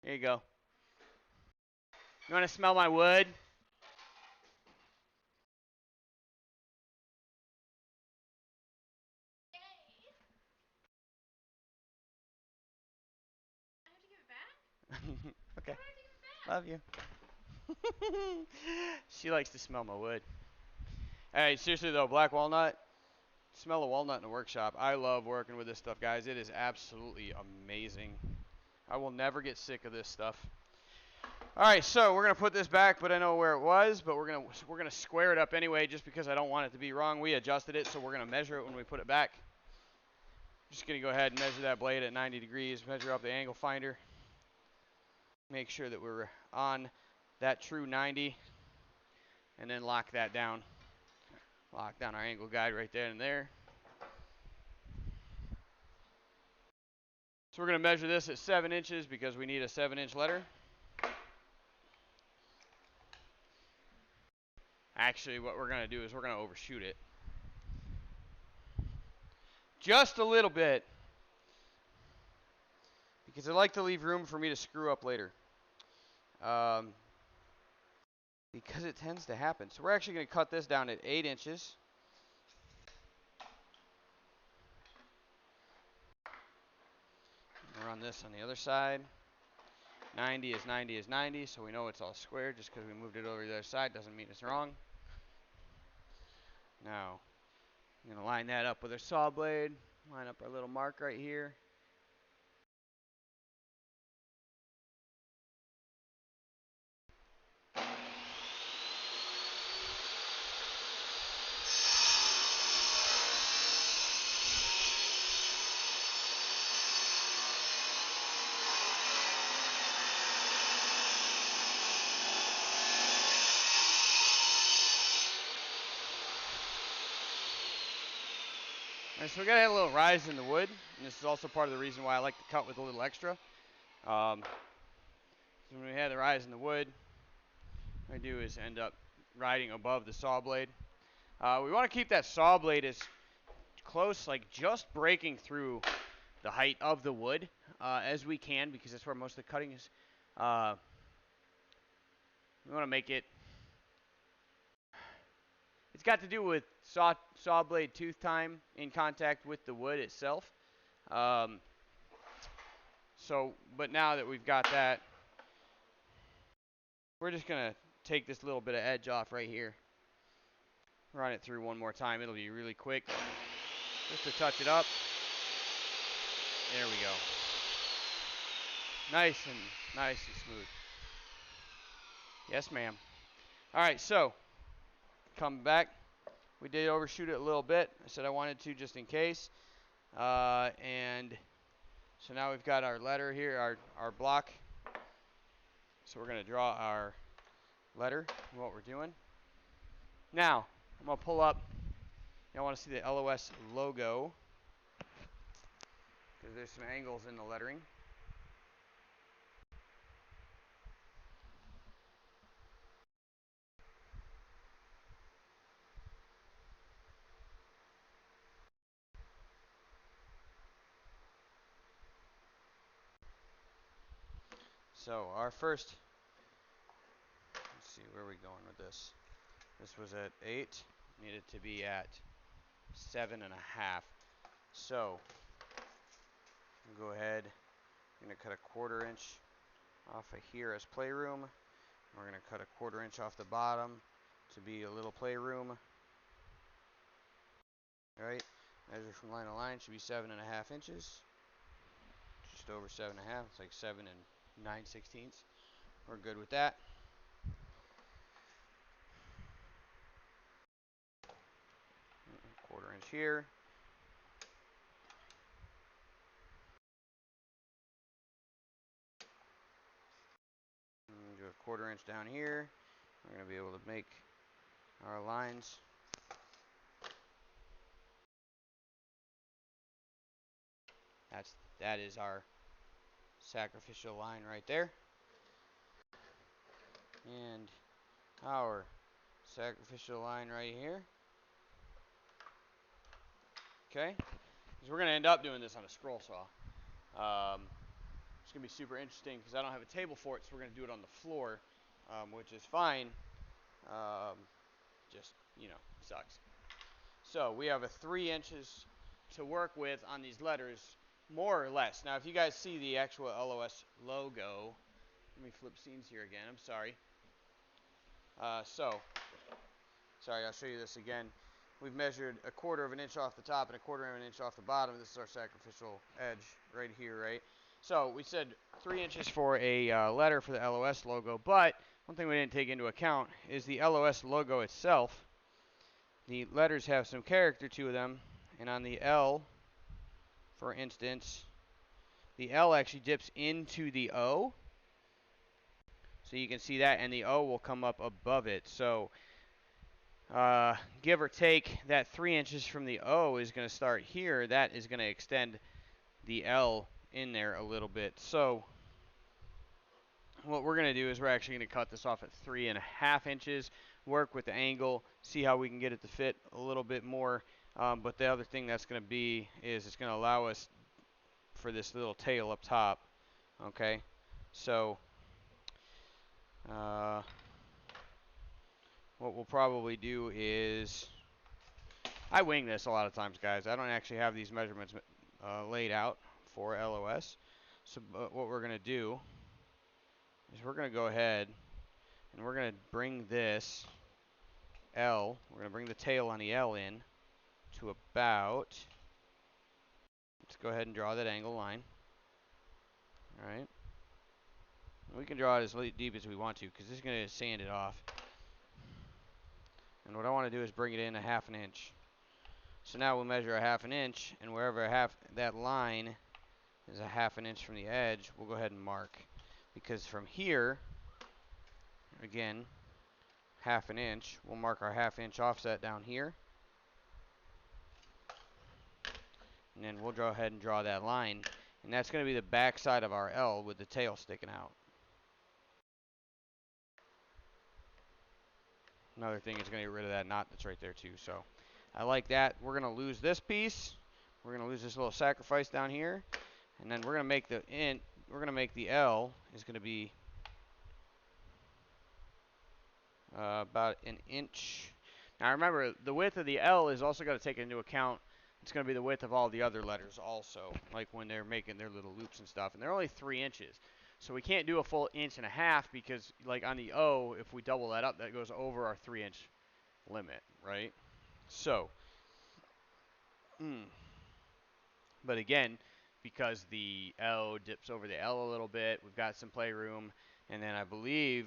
Here you go. You want to smell my wood? Okay. Love you. She likes to smell my wood. Hey, seriously though, black walnut. Smell a walnut in a workshop. I love working with this stuff, guys. It is absolutely amazing. I will never get sick of this stuff. All right, so we're gonna put this back, but I know where it was. But we're gonna square it up anyway, just because I don't want it to be wrong. We adjusted it, so we're gonna measure it when we put it back. Just gonna go ahead and measure that blade at 90 degrees. Measure up the angle finder. Make sure that we're on that true 90, and then lock that down. Lock down our angle guide right there and there. So we're going to measure this at 7 inches because we need a 7-inch letter. Actually, what we're going to do is we're going to overshoot it. Just a little bit. Because I like to leave room for me to screw up later. Because it tends to happen. So we're actually going to cut this down at 8 inches. Run this on the other side. 90 is 90 is 90, so we know it's all square. Just because we moved it over to the other side doesn't mean it's wrong. Now, I'm going to line that up with our saw blade. Line up our little mark right here. All right, so we got to have a little rise in the wood, and this is also part of the reason why I like to cut with a little extra. So when we have the rise in the wood, what I do is end up riding above the saw blade. We want to keep that saw blade as close, like just breaking through the height of the wood as we can, because that's where most of the cutting is. We want to make it. It's got to do with saw blade tooth time in contact with the wood itself. But now that we've got that, we're just going to take this little bit of edge off right here. Run it through one more time. It'll be really quick. Just to touch it up. There we go. Nice and smooth. Yes, ma'am. All right, so come back. We did overshoot it a little bit. I said I wanted to just in case. And so now we've got our letter here, our block. So we're going to draw our letter, what we're doing. Now, I'm going to pull up. I want to see the LOS logo because there's some angles in the lettering. So our first, let's see, where are we going with this? This was at 8, needed to be at 7.5. So we'll go ahead, I'm going to cut a 1/4 inch off of here as playroom. We're going to cut a 1/4 inch off the bottom to be a little playroom. All right, measure from line to line should be 7.5 inches. Just over 7.5, it's like 7 9/16. We're good with that. A 1/4 inch here. And do a 1/4 inch down here. We're going to be able to make our lines. That is our sacrificial line right there. And our sacrificial line right here. Okay? Because we're going to end up doing this on a scroll saw. It's going to be super interesting because I don't have a table for it, so we're going to do it on the floor, which is fine. Just, sucks. So we have a 3 inches to work with on these letters, more or less. Now, if you guys see the actual LOS logo, let me flip scenes here again. I'm sorry. Sorry, I'll show you this again. We've measured a 1/4 inch off the top and a 1/4 inch off the bottom. This is our sacrificial edge right here, right? So we said 3 inches for a letter for the LOS logo, but one thing we didn't take into account is the LOS logo itself. The letters have some character to them, and on the L, for instance, the L actually dips into the O. So you can see that, and the O will come up above it. So give or take, that 3 inches from the O is going to start here. That is going to extend the L in there a little bit. So what we're going to do is we're actually going to cut this off at 3.5 inches, work with the angle, see how we can get it to fit a little bit more. But the other thing that's going to be is it's going to allow us for this little tail up top. Okay, so what we'll probably do is, I wing this a lot of times, guys. I don't actually have these measurements laid out for LOS. So what we're going to do is we're going to go ahead and we're going to bring this L, we're going to bring the tail on the L in to about, let's go ahead and draw that angle line. All right. We can draw it as deep as we want to because this is going to sand it off. And what I want to do is bring it in 1/2 inch. So now we'll measure 1/2 inch, and wherever that line is 1/2 inch from the edge, we'll go ahead and mark. Because from here, again, 1/2 inch, we'll mark our 1/2 inch offset down here. And then we'll go ahead and draw that line. And that's going to be the back side of our L with the tail sticking out. Another thing is going to get rid of that knot that's right there too. So I like that. We're going to lose this piece. We're going to lose this little sacrifice down here. And then we're going to make the L is going to be about 1 inch. Now remember, the width of the L is also going to take into account, it's going to be the width of all the other letters also, like when they're making their little loops and stuff. And they're only 3 inches. So we can't do a full 1.5 inches because, like on the O, if we double that up, that goes over our 3-inch limit, right? So, but again, because the L dips over the L a little bit, we've got some playroom, and then I believe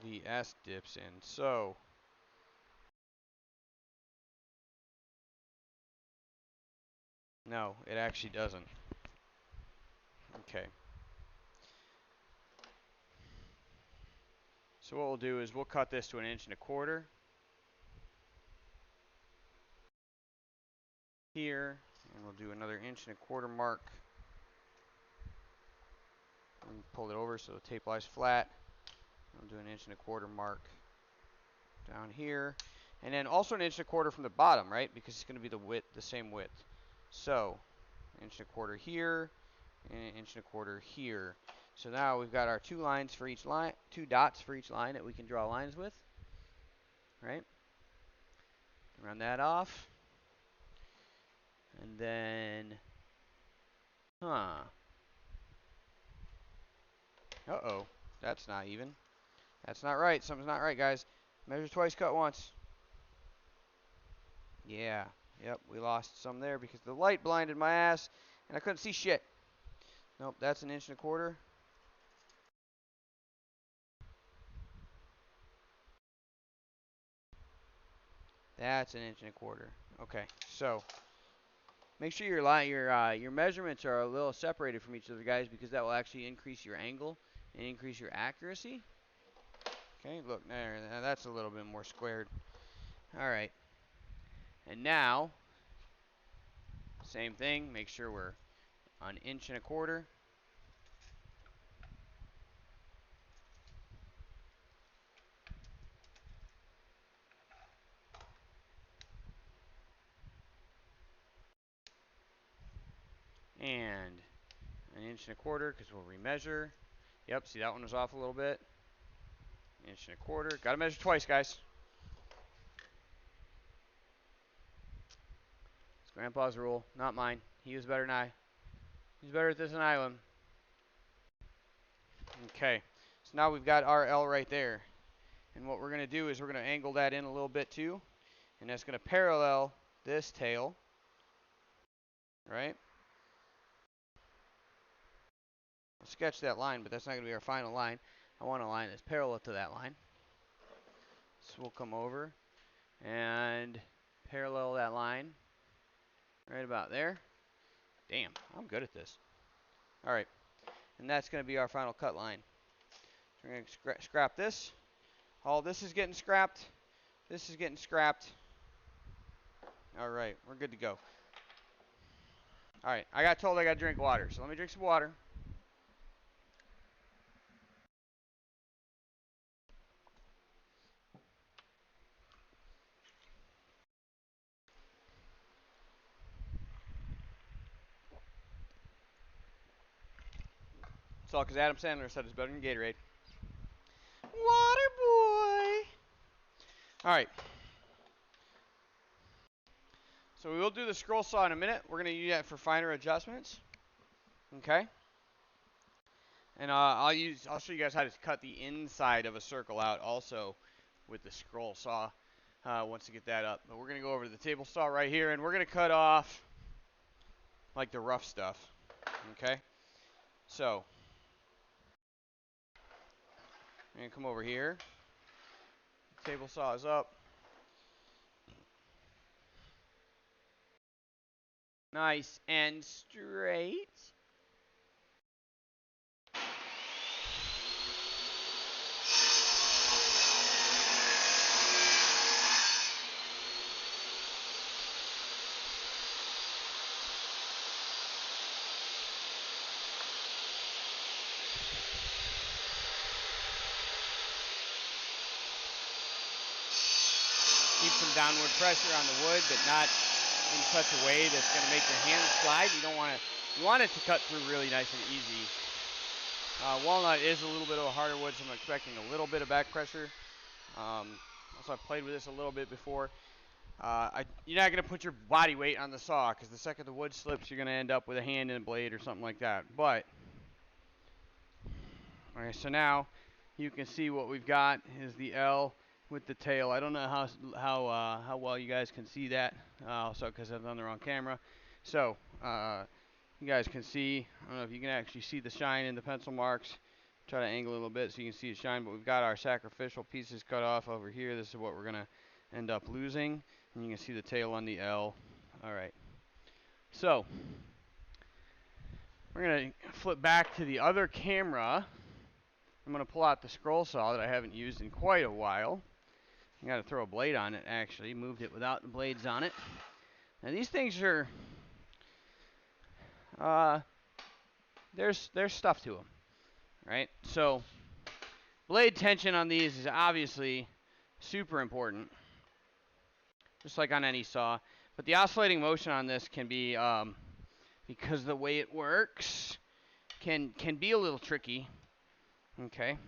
the S dips in. So, no, it actually doesn't. Okay. So what we'll do is we'll cut this to 1.25 inches here, and we'll do another 1.25 inch mark. And pull it over so the tape lies flat. We'll do an 1.25 inch mark down here, and then also 1.25 inches from the bottom, right? Because it's going to be the width, the same width. So 1.25 inches here, and 1.25 inches here. So now we've got our two lines for each line, two dots for each line that we can draw lines with, right? Run that off, and then, uh-oh, that's not even. That's not right. Something's not right, guys. Measure twice, cut once. Yeah, yep, we lost some there because the light blinded my ass, and I couldn't see shit. Nope, that's 1.25 inches. That's 1.25 inches. Okay, so make sure your measurements are a little separated from each other, guys, because that will actually increase your angle and increase your accuracy. Okay, look there, that's a little bit more squared. All right, and now same thing. Make sure we're on 1.25 inches. And 1.25 inches because we'll remeasure. Yep, see that one was off a little bit. 1.25 inches. Got to measure twice, guys. It's Grandpa's rule, not mine. He was better than I. He's better at this than I am. Okay, so now we've got our L right there. And what we're going to do is we're going to angle that in a little bit too. And that's going to parallel this tail, right? I'll sketch that line, but that's not going to be our final line. I want a line that's parallel to that line. So we'll come over and parallel that line right about there. Damn, I'm good at this. All right, and that's going to be our final cut line. So we're going to scrap this. All this is getting scrapped. This is getting scrapped. All right, we're good to go. All right, I got told I got to drink water, so let me drink some water. It's all because Adam Sandler said it's better than Gatorade. Water boy. All right. So we will do the scroll saw in a minute. We're going to use that for finer adjustments. Okay. And I'll show you guys how to cut the inside of a circle out also with the scroll saw once you get that up. But we're going to go over to the table saw right here, and we're going to cut off like the rough stuff. Okay. So I'm going to come over here. Table saw is up. Nice and straight. Keep some downward pressure on the wood, but not in such a way that's going to make your hand slide. You don't want to. You want it to cut through really nice and easy. Walnut is a little bit of a harder wood, so I'm expecting a little bit of back pressure. Also, I've played with this a little bit before. You're not going to put your body weight on the saw because the second the wood slips, you're going to end up with a hand and a blade or something like that. But Alright, so now you can see what we've got is the L with the tail. I don't know how well you guys can see that, also because I'm on the wrong camera. So you guys can see. I don't know if you can actually see the shine in the pencil marks. Try to angle a little bit so you can see it shine. But we've got our sacrificial pieces cut off over here. This is what we're gonna end up losing, and you can see the tail on the L. All right. So we're gonna flip back to the other camera. I'm going to pull out the scroll saw that I haven't used in quite a while. I got to throw a blade on it, actually. Moved it without the blades on it. Now these things are, there's stuff to them, right? So blade tension on these is obviously super important, just like on any saw. But the oscillating motion on this can be, because the way it works, can be a little tricky. Okay.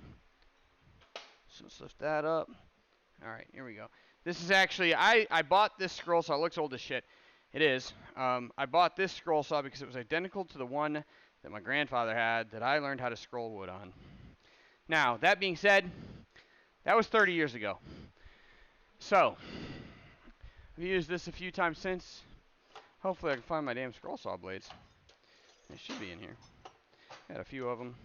So let's lift that up. All right, here we go. This is actually, I bought this scroll saw. It looks old as shit. It is. I bought this scroll saw because it was identical to the one that my grandfather had that I learned how to scroll wood on. Now, that being said, that was 30 years ago. So, I've used this a few times since. Hopefully I can find my damn scroll saw blades. They should be in here. Got a few of them.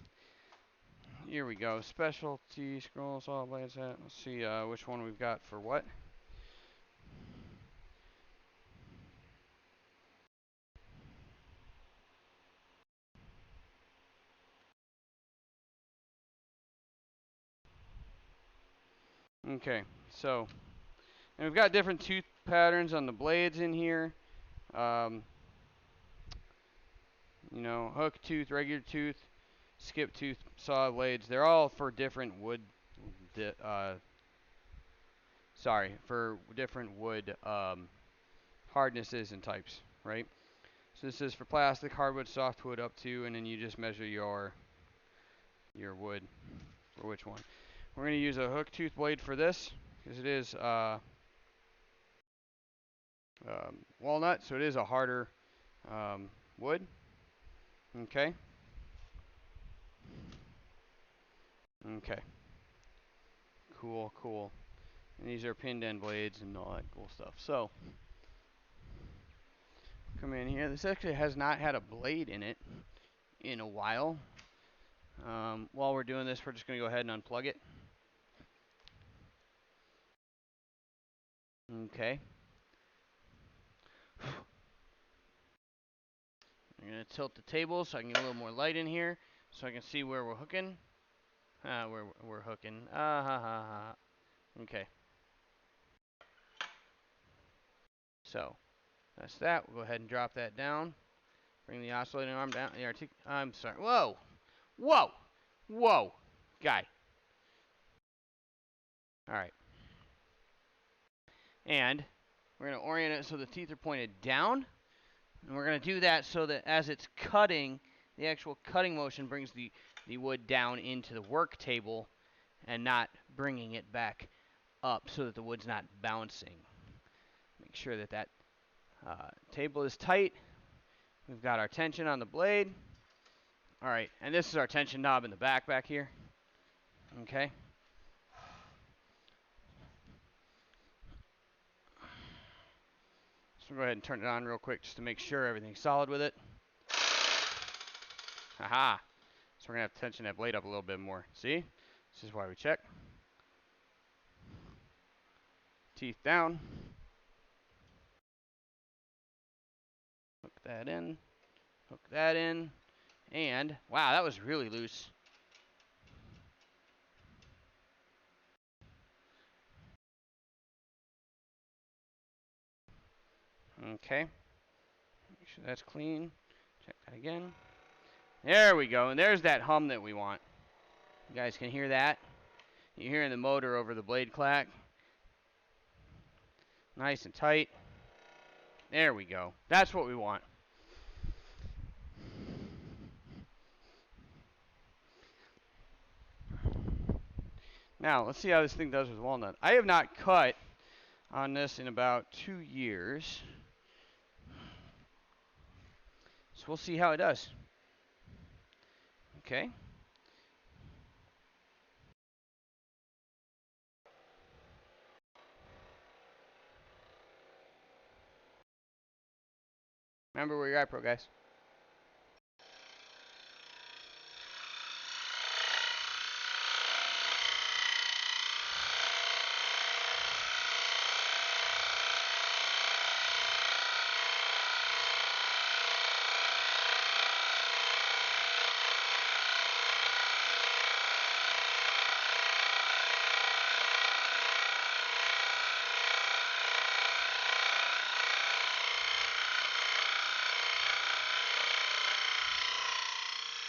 Here we go. Specialty scroll saw blades. Let's see which one we've got for what. Okay, so, and we've got different tooth patterns on the blades in here. You know, hook tooth, regular tooth, skip tooth saw blades. They're all for different wood, for different wood hardnesses and types, right? So this is for plastic, hardwood, softwood up to, and then you just measure your wood for which one. We're going to use a hook tooth blade for this because it is walnut, so it is a harder wood. Okay. Okay. Cool, cool. And these are pinned end blades and all that cool stuff. So, come in here. This actually has not had a blade in it in a while. While we're doing this, we're just going to go ahead and unplug it. Okay. I'm going to tilt the table so I can get a little more light in here so I can see where we're hooking. Where we're hooking. Okay. So, that's that. We'll go ahead and drop that down. Bring the oscillating arm down. I'm sorry. Whoa! Whoa! Whoa! Guy. Alright. And we're going to orient it so the teeth are pointed down. And we're going to do that so that as it's cutting, the actual cutting motion brings the wood down into the work table and not bringing it back up so that the wood's not bouncing. Make sure that that table is tight. We've got our tension on the blade. All right, and this is our tension knob in the back here. Okay. So we'll go ahead and turn it on real quick just to make sure everything's solid with it. Aha. So we're going to have to tension that blade up a little bit more. See? This is why we check. Teeth down. Hook that in. Hook that in. And, wow, that was really loose. Okay. Make sure that's clean. Check that again. There we go. And there's that hum that we want. You guys can hear that? You're hearing the motor over the blade clack. Nice and tight. There we go. That's what we want. Now, let's see how this thing does with walnut. I have not cut on this in about 2 years. So we'll see how it does. Okay. Remember where you're at, pro guys.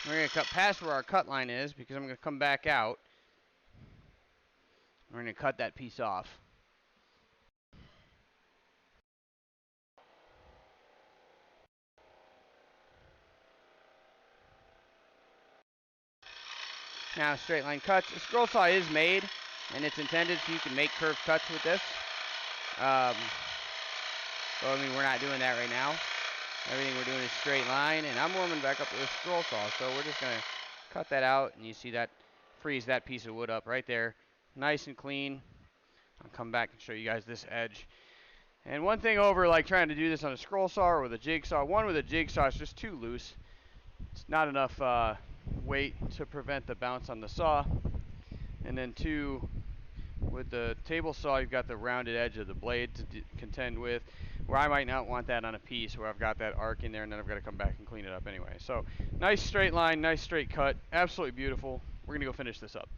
We're going to cut past where our cut line is because I'm going to come back out. We're going to cut that piece off. Now, straight line cuts. The scroll saw is made, and it's intended so you can make curved cuts with this. But I mean, we're not doing that right now. Everything we're doing is straight line, and I'm warming back up to the scroll saw, so we're just going to cut that out, and you see that frees that piece of wood up right there. Nice and clean. I'll come back and show you guys this edge. And one thing over like trying to do this on a scroll saw or with a jigsaw, one with a jigsaw is just too loose. It's not enough weight to prevent the bounce on the saw. And then two, with the table saw, you've got the rounded edge of the blade to contend with, where I might not want that on a piece where I've got that arc in there and then I've got to come back and clean it up anyway. So nice straight line, nice straight cut, absolutely beautiful. We're going to go finish this up.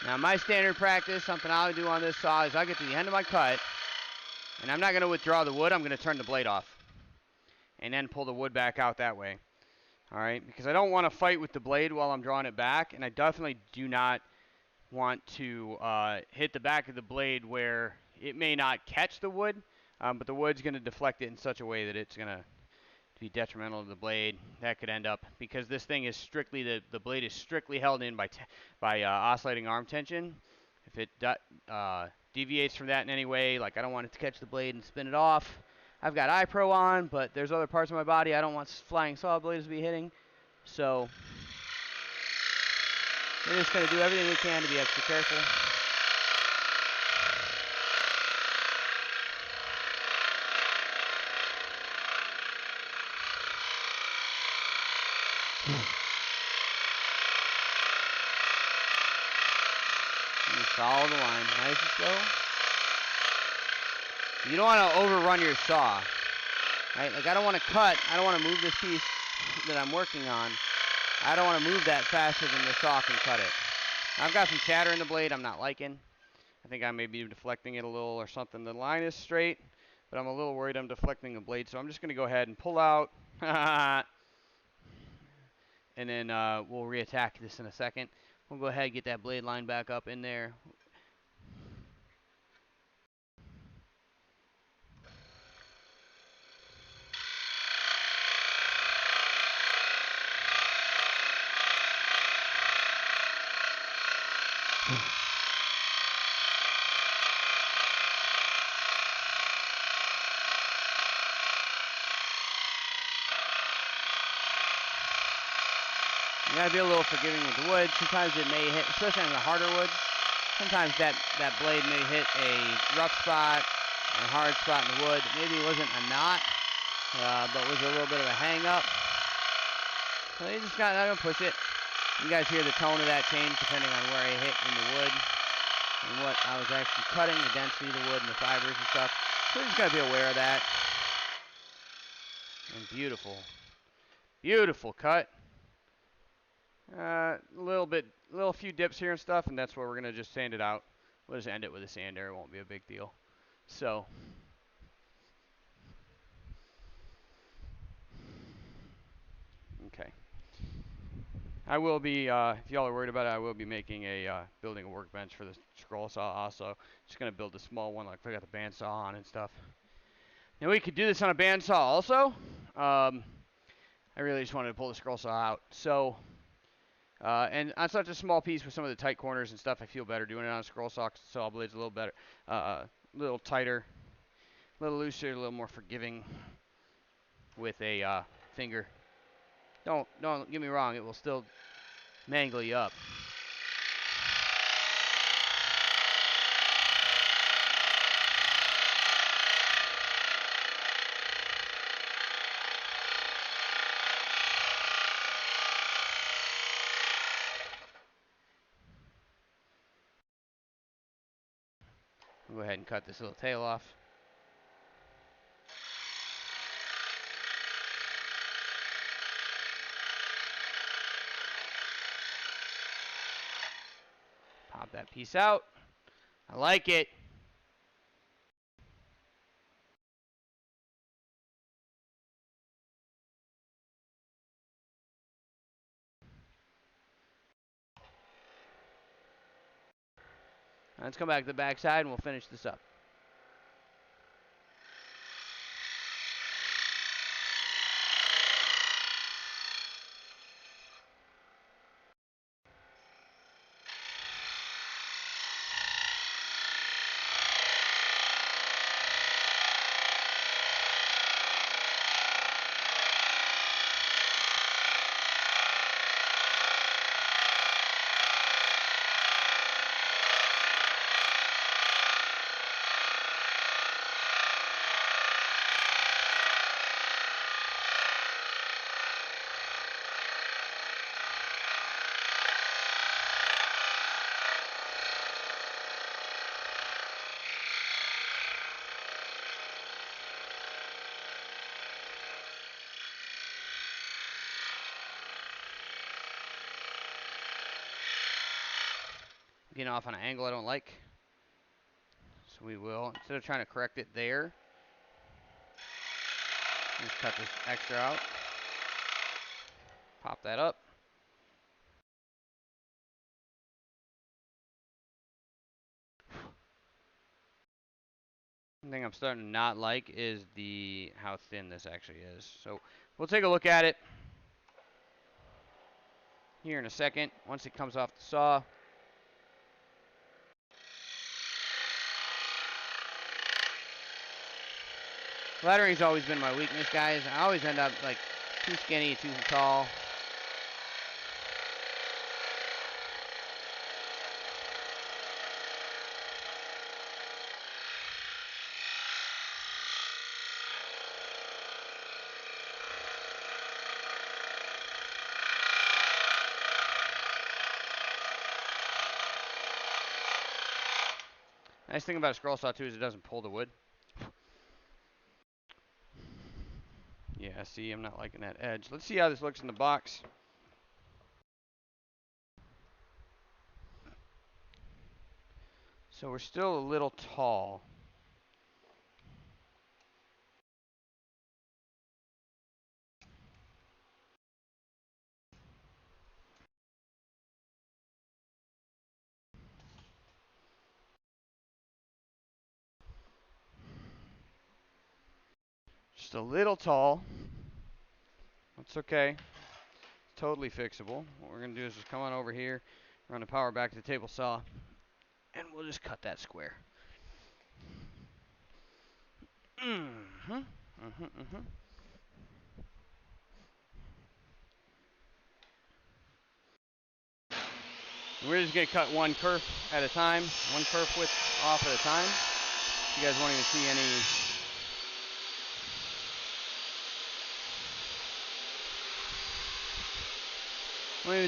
Now my standard practice, something I'll do on this saw is I'll get to the end of my cut, and I'm not going to withdraw the wood, I'm going to turn the blade off. And then pull the wood back out that way. Alright, because I don't want to fight with the blade while I'm drawing it back, and I definitely do not want to hit the back of the blade where it may not catch the wood, but the wood's going to deflect it in such a way that it's going to be detrimental to the blade. That could end up, because this thing is strictly, the blade is strictly held in by oscillating arm tension. If it deviates from that in any way, like I don't want it to catch the blade and spin it off. I've got iPro on, but there's other parts of my body I don't want flying saw blades to be hitting. So we're just going to do everything we can to be extra careful. You follow the line nice and slow. You don't want to overrun your saw. Right? Like I don't want to cut, I don't want to move this piece that I'm working on. I don't want to move that faster than the saw can cut it. I've got some chatter in the blade I'm not liking. I think I may be deflecting it a little or something. The line is straight, but I'm a little worried I'm deflecting the blade, so I'm just going to go ahead and pull out. And then we'll reattack this in a second. We'll go ahead and get that blade line back up in there. You gotta be a little forgiving with the wood. Sometimes it may hit, especially on the harder wood. Sometimes that blade may hit a rough spot or a hard spot in the wood. Maybe it wasn't a knot, but was a little bit of a hang up. So you just gotta push it. You guys hear the tone of that change depending on where I hit in the wood and what I was actually cutting, the density of the wood and the fibers and stuff. So you just gotta be aware of that. And beautiful, beautiful cut. Little few dips here and stuff, and that's where we're gonna just sand it out. We'll just end it with a sander. It won't be a big deal. So, okay. I will be, if y'all are worried about it, I will be making a, building a workbench for the scroll saw also. Just going to build a small one like I got the bandsaw on and stuff. Now we could do this on a bandsaw also. I really just wanted to pull the scroll saw out. So, and on such a small piece with some of the tight corners and stuff, I feel better doing it on a scroll saw 'cause the saw blade's a little better, a little tighter, a little looser, a little more forgiving with a finger. Don't get me wrong, it will still mangle you up. I'll go ahead and cut this little tail off. Pop that piece out. I like it. Let's come back to the back side and we'll finish this up. Getting off on an angle I don't like. So we will, instead of trying to correct it there, just cut this extra out. Pop that up. One thing I'm starting to not like is how thin this actually is. So we'll take a look at it here in a second once it comes off the saw. Lattering's always been my weakness, guys. I always end up like too skinny, too tall. Nice thing about a scroll saw too is it doesn't pull the wood. Yeah, see, I'm not liking that edge. Let's see how this looks in the box. So we're still a little tall. Just a little tall. That's okay. It's totally fixable. What we're going to do is just come on over here, run the power back to the table saw, and we'll just cut that square. We're just going to cut one kerf at a time, one kerf width off at a time. If you guys wanting to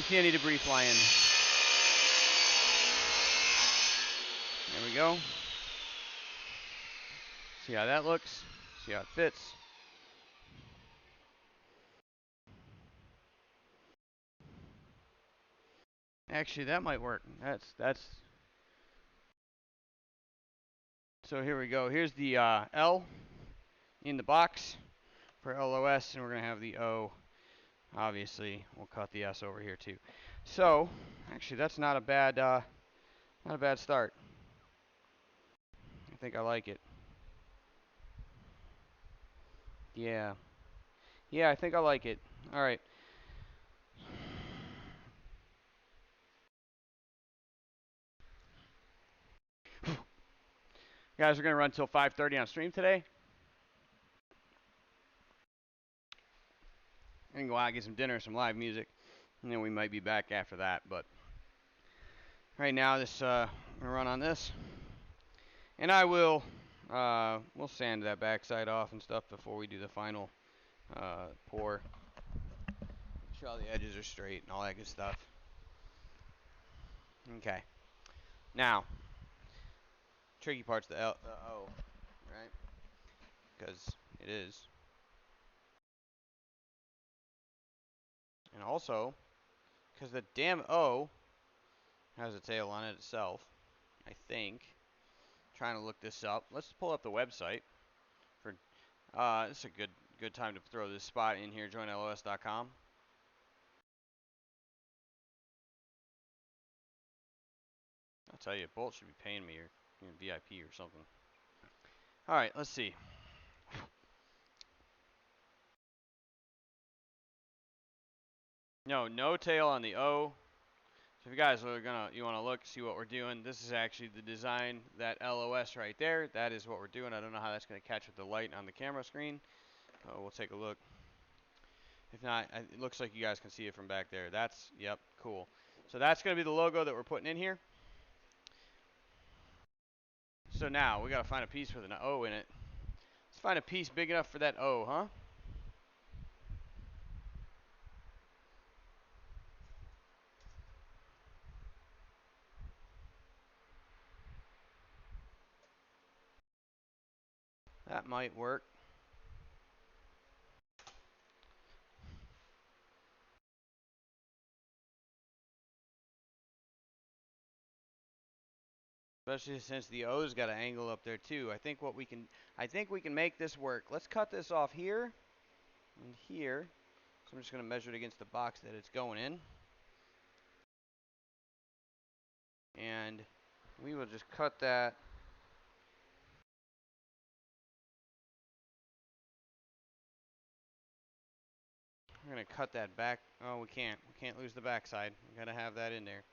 see any debris flying. There we go. See how that looks. See how it fits. Actually, that might work. That's. So here we go. Here's the L in the box for LOS, and we're gonna have the O Obviously, we'll cut the S over here too. So, actually, that's not a bad start. I think I like it. Yeah. Yeah, I think I like it. All right. Guys, we're going to run till 5:30 on stream today. And go out and get some dinner, some live music. And then we might be back after that. But right now, I'm going to run on this. And I will, we'll sand that backside off and stuff before we do the final pour. Make sure all the edges are straight and all that good stuff. Okay. Now, tricky part's the O, right? Because it is. And also, because the damn O has a tail on it itself, I think. Trying to look this up. Let's pull up the website. This is a good time to throw this spot in here, joinlos.com. I'll tell you, Bolt should be paying me or VIP or something. All right, let's see. No tail on the O. So if you guys are you want to look, see what we're doing. This is actually the design, that LOS right there. That is what we're doing. I don't know how that's going to catch with the light on the camera screen. We'll take a look. If not, it looks like you guys can see it from back there. Yep, cool. So that's going to be the logo that we're putting in here. So now we got to find a piece with an O in it. Let's find a piece big enough for that O, huh? That might work. Especially since the O's got an angle up there too. I think we can make this work. Let's cut this off here and here. So I'm just going to measure it against the box that it's going in. And we will just cut that. We're going to cut that back. Oh, we can't. We can't lose the backside. We got to have that in there.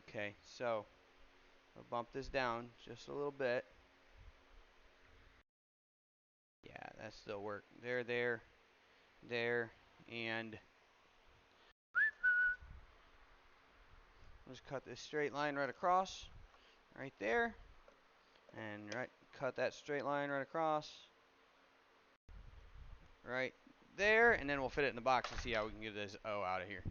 Okay, so I'll bump this down just a little bit. Yeah, that still work. There, and just cut this straight line right across, right there, and cut that straight line right across, right there, and then we'll fit it in the box and see how we can get this O out of here.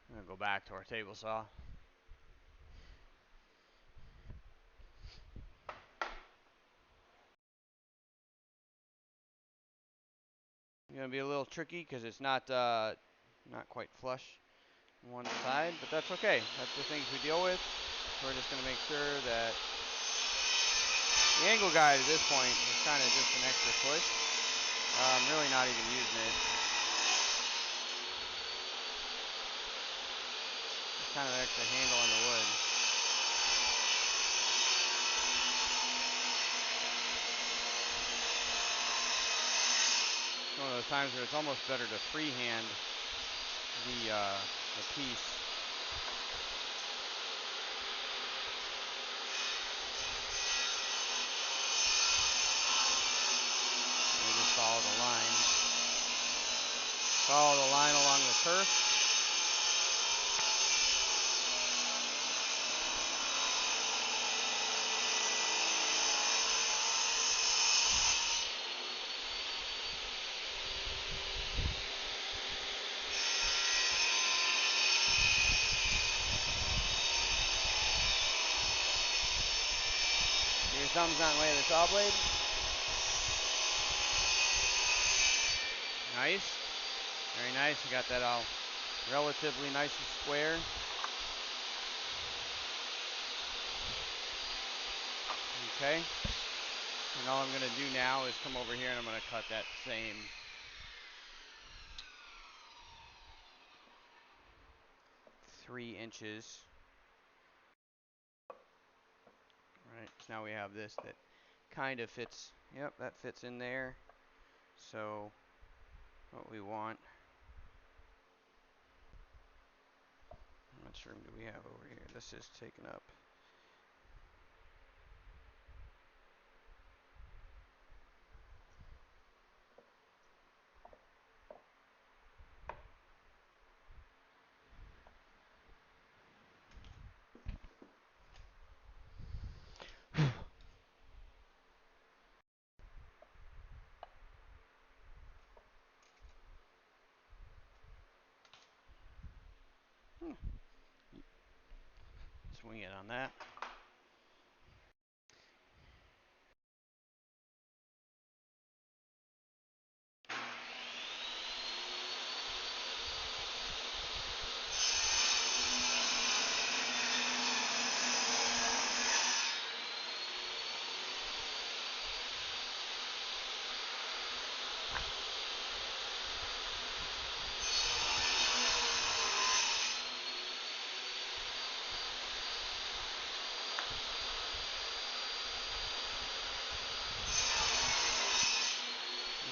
I'm gonna go back to our table saw. It's gonna be a little tricky because it's not quite flush on one side, but that's okay. That's the things we deal with. We're just gonna make sure that the angle guide at this point is kind of just an extra push. I'm really not even using it. It's kind of an extra handle on the wood. It's one of those times where it's almost better to freehand the piece. And just follow the line. Follow the line along the kerf. Your thumb's not in the way of the saw blade. Nice. Very nice. You got that all relatively nice and square. Okay. And all I'm going to do now is come over here and I'm going to cut that same 3 inches. Right, so now we have this that kind of fits. Yep, that fits in there. So what we want, how much room do we have over here? This is taken up. Swing it on that.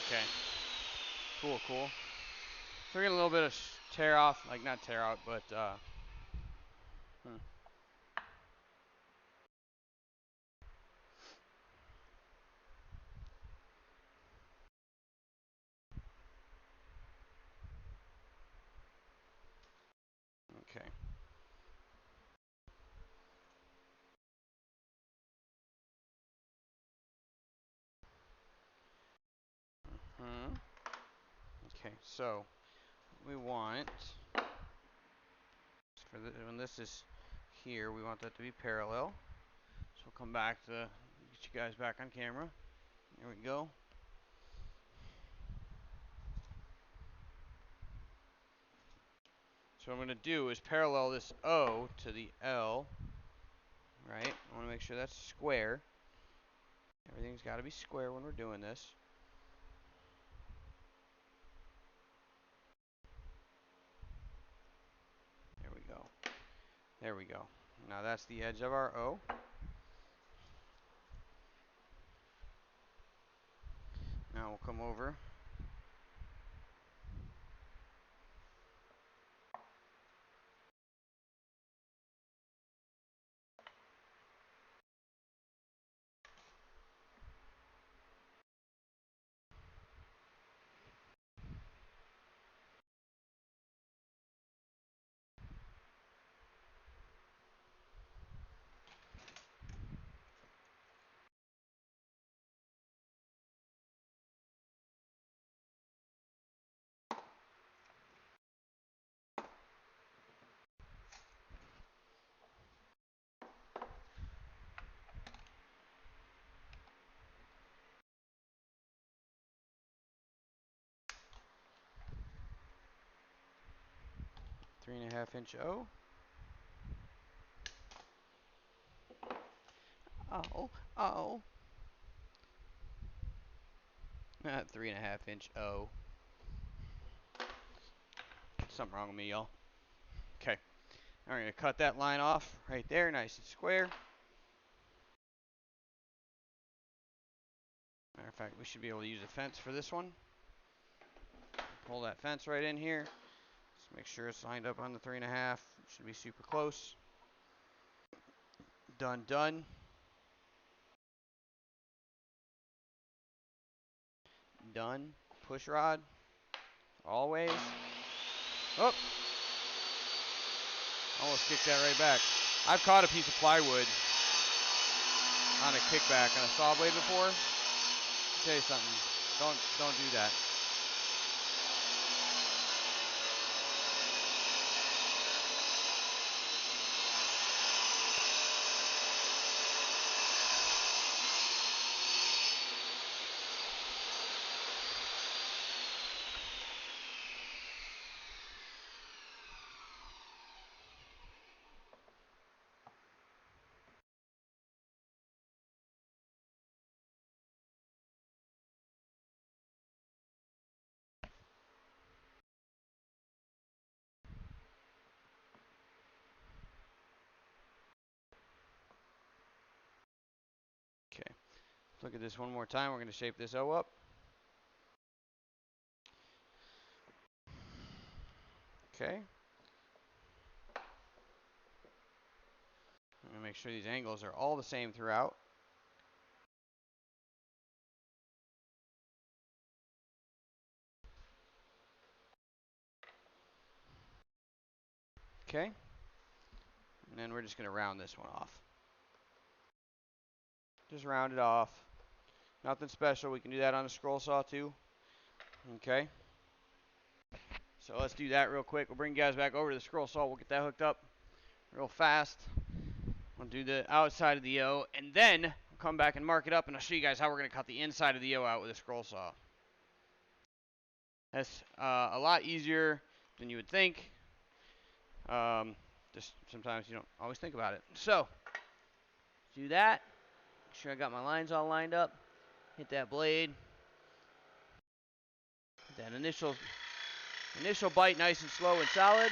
Okay. Cool, cool. So we're getting a little bit of tear off, like not tear out, but okay. Okay, so we want for when this is here, we want that to be parallel. So we'll come back to get you guys back on camera. There we go. So what I'm going to do is parallel this O to the L, right? I want to make sure that's square. Everything's got to be square when we're doing this. There we go. There we go. Now that's the edge of our O. Now we'll come over. Three and a half inch O. Oh, oh. 3.5 inch O. Something wrong with me, y'all. Okay. I'm going to cut that line off right there, nice and square. Matter of fact, we should be able to use a fence for this one. Pull that fence right in here. Just make sure it's lined up on the 3.5. Should be super close. Done, done. Done. Push rod. Always. Oh! Almost kicked that right back. I've caught a piece of plywood on a kickback on a saw blade before. I'll tell you something. Don't do that. Look at this one more time. We're going to shape this O up. Okay. I'm going to make sure these angles are all the same throughout. Okay. And then we're just going to round this one off. Just round it off. Nothing special. We can do that on a scroll saw too. Okay. So let's do that real quick. We'll bring you guys back over to the scroll saw. We'll get that hooked up real fast. We'll do the outside of the O, and then we'll come back and mark it up, and I'll show you guys how we're going to cut the inside of the O out with a scroll saw. That's a lot easier than you would think. Just sometimes you don't always think about it. So, do that. Make sure I got my lines all lined up. Hit that blade. Hit that initial bite nice and slow and solid.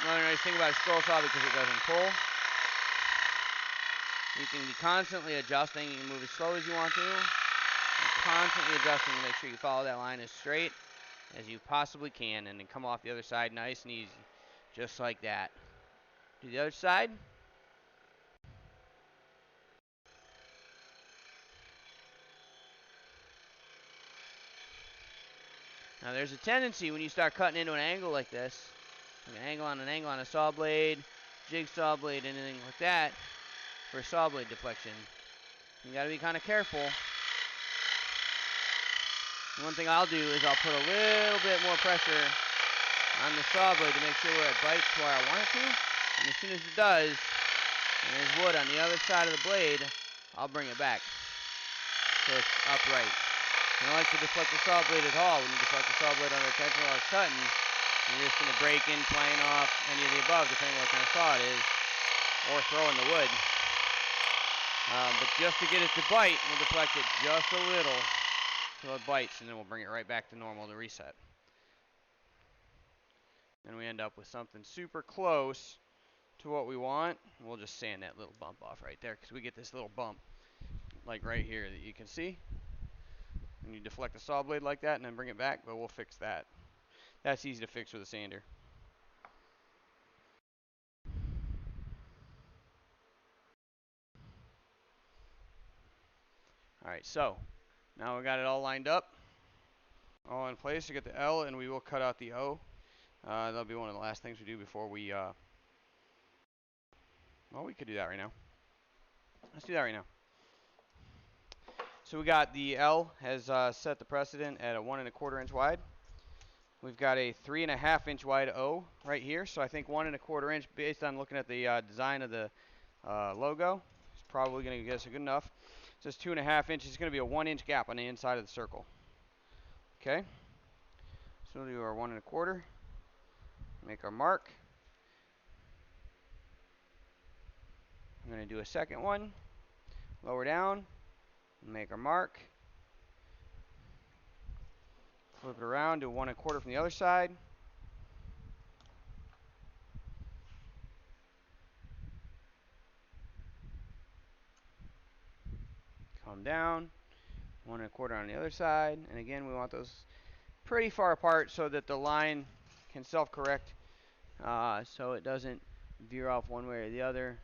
Another nice thing about a scroll saw, because it doesn't pull, you can be constantly adjusting. You can move as slow as you want to. You're constantly adjusting to make sure you follow that line as straight as you possibly can, and then come off the other side nice and easy, just like that. Do the other side. Now there's a tendency when you start cutting into an angle like this, like an angle on a saw blade, jigsaw blade, anything like that, for saw blade deflection. You gotta be kind of careful. One thing I'll do is I'll put a little bit more pressure on the saw blade to make sure where it bites where I want it to. And as soon as it does, and there's wood on the other side of the blade, I'll bring it back so it's upright. I don't like to deflect the saw blade at all. When you deflect the saw blade under tension while it's cutting, you're just going to break in, plane off, any of the above, depending on what kind of saw it is, or throwing the wood. But just to get it to bite, we'll deflect it just a little until it bites, and then we'll bring it right back to normal to reset. And we end up with something super close to what we want. We'll just sand that little bump off right there, because we get this little bump like right here that you can see. And you deflect the saw blade like that and then bring it back, but we'll fix that. That's easy to fix with a sander. Alright, so now we got it all lined up, all in place. You get the L, and we will cut out the O. That'll be one of the last things we do before we, well, we could do that right now. Let's do that right now. So we got the L has set the precedent at a 1 1/4 inch wide. We've got a 3 1/2 inch wide O right here. So I think 1 1/4 inch, based on looking at the design of the logo, is probably going to get us good enough. It says 2 1/2 inches. It's going to be a 1 inch gap on the inside of the circle. Okay. So we'll do our 1 1/4. Make our mark. I'm going to do a second one. Lower down. Make our mark. Flip it around, do 1 1/4 from the other side. Come down, 1 1/4 on the other side. And again, we want those pretty far apart so that the line can self-correct, so it doesn't veer off one way or the other.